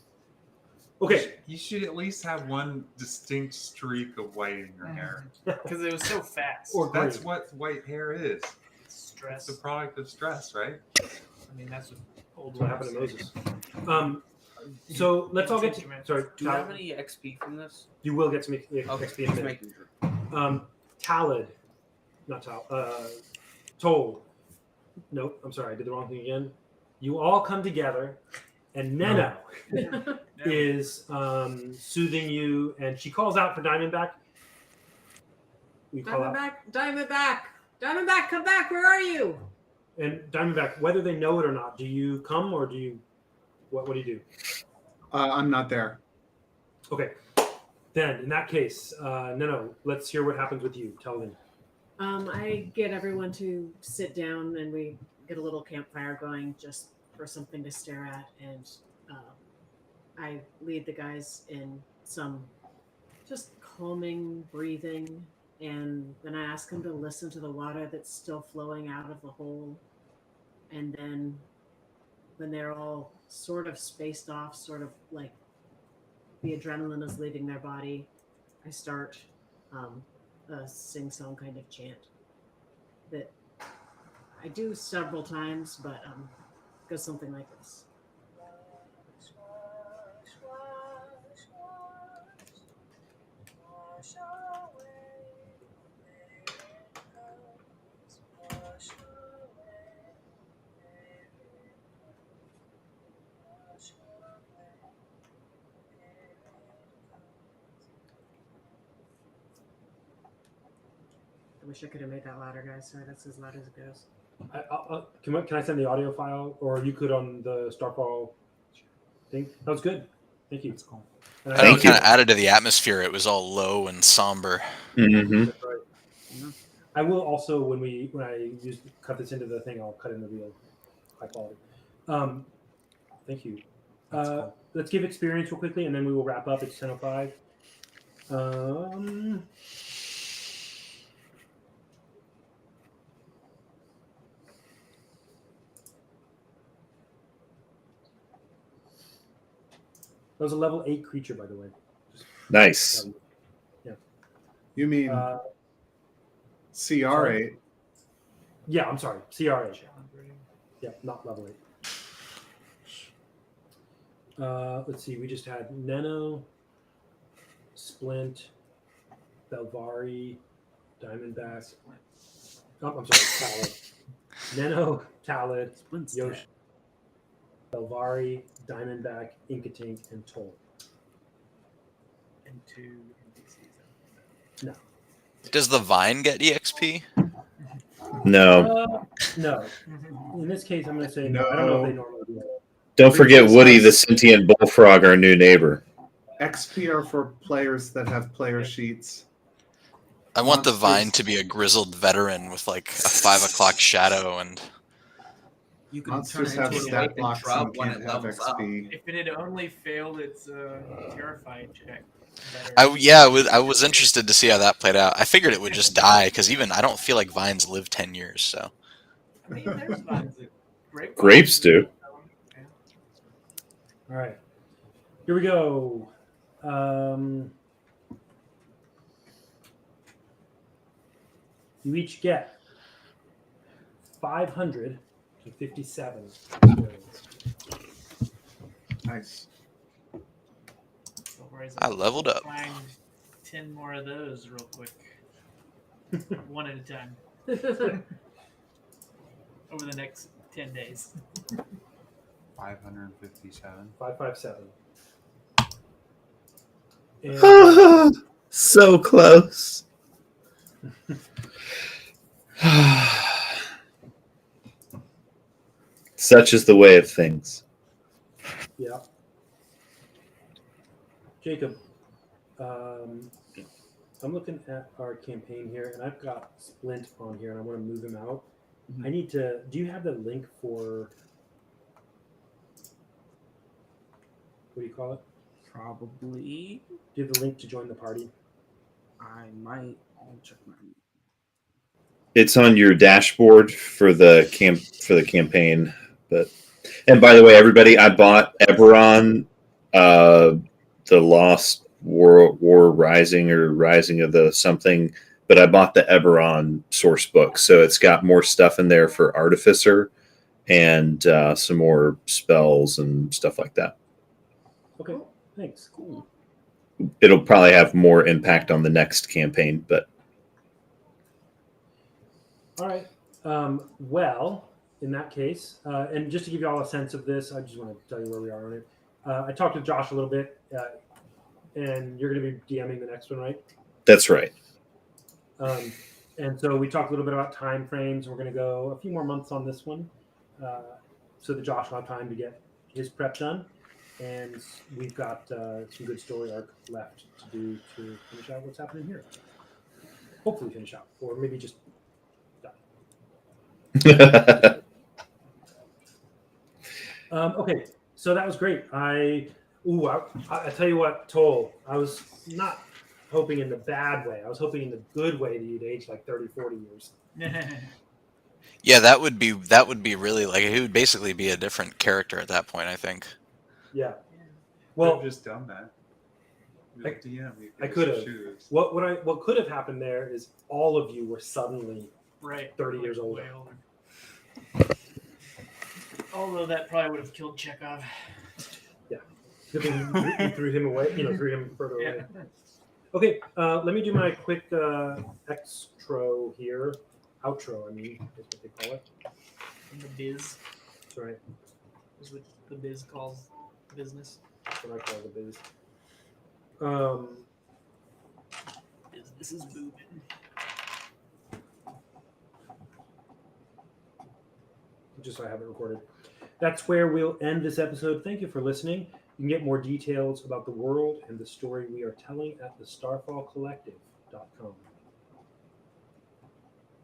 Okay. You should at least have one distinct streak of white in your hair. Because it was so fast. Or That's green. what white hair is. It's Stress. the product of stress, right? I mean, that's what old That's what happened to wives Moses. So let's all get to. Sorry, Do you have any XP from this? You will get some XP in a Just minute. making sure. Talid, not Tal. Toll. Nope, I'm sorry, I did the wrong thing again. You all come together, and Neno is soothing you, and she calls out for Diamondback. You call out, Diamondback, come back! Where are you? and Diamondback, whether they know it or not, do you come or do you? What do you do? I'm not there. Okay, then in that case, Neno, let's hear what happens with you. Tell them. I get everyone to sit down and we get a little campfire going just for something to stare at. And I lead the guys in some just calming breathing. And then I ask them to listen to the water that's still flowing out of the hole. And then when they're all sort of spaced off, sort of like the adrenaline is leaving their body, I start a sing-song kind of chant that I do several times, but it goes something like this. I wish I could have made that louder, guys. Sorry, that's as loud as it goes. Can I send the audio file, or you could on the Starfall thing? That was good. Thank you. That's cool. And I know it Thank you. kind of added to the atmosphere. It was all low and somber. Mm-hmm. That's right. I will also when I cut this into the thing, I'll cut in the real high quality. Thank you. Cool. Let's give experience real quickly, and then we will wrap up. It's 10:05. That was a level 8 creature, by the way. Nice. You mean CR8? Yeah, I'm sorry. CR8. Yeah, not level 8. Let's see. We just had Neno, Splint, Belvari, Diamondback. Oh, I'm sorry. Talid. Neno, Talid, Yoshi, Belvari, Diamondback, Inkatink, and Toll. And 2 NPCs. No. Does the vine get EXP? No. No. In this case, I'm going to say no. I don't know if they normally do that. Don't forget Woody, the sentient bullfrog, our new neighbor. XP are for players that have player sheets. I want the Monsters. vine to be a grizzled veteran with like a 5 o'clock shadow and You can Monsters turn have it into stat a vacant blocks shrub and when can't it have levels up. XP. If it had only failed its terrified check. better. I was interested to see how that played out. I figured it would just die because even I don't feel like vines live 10 years. So I mean, there's vines that Grapes do. All right. Here we go. You each get 557 experience. Nice. Don't worry, I leveled up. Find 10 more of those real quick. One at a time. Over the next 10 days. 557. 557. And So close. Such is the way of things. yeah. Jacob, I'm looking at our campaign here, and I've got Splint on here, and I want to move him out. Mhm. I need to. Do you have the link for? What do you call it? Probably. Do you have the link to join the party? I might. I'll check my. It's on your dashboard for the campaign. But and by the way, everybody, I bought Eberron, the Lost War Rising or Rising of the something. But I bought the Eberron source book, so it's got more stuff in there for Artificer and some more spells and stuff like that. Okay, thanks. Cool. It'll probably have more impact on the next campaign, but All right. Well, in that case, and just to give you all a sense of this, I just want to tell you where we are on it. I talked to Josh a little bit, and you're going to be DMing the next one, right? that's right. And so we talked a little bit about time frames. We're going to go a few more months on this one, so that Josh will have time to get his prep done. And we've got some good story arc left to do to finish out what's happening here. Hopefully finish out, or maybe just done. Okay, so that was great. I tell you what, Toll, I was not hoping in the bad way. I was hoping in the good way that you'd age like 30, 40 years. Yeah, that would be really like he would basically be a different character at that point, I think. Yeah. Well, Well, just done that. I- DM, I could have. What could have happened there is all of you were suddenly Right. 30 years Way older. Although that probably would have killed Chekhov. You threw him away, threw him further Yeah. away. Okay, let me do my quick extro here. Outro, I mean, is what they call it. In the biz. That's right. Is what the biz calls business. That's what I call the biz. Business is booming. Just so I have it recorded. That's where we'll end this episode. Thank you for listening. You can get more details about the world and the story we are telling at the StarfallCollective.com.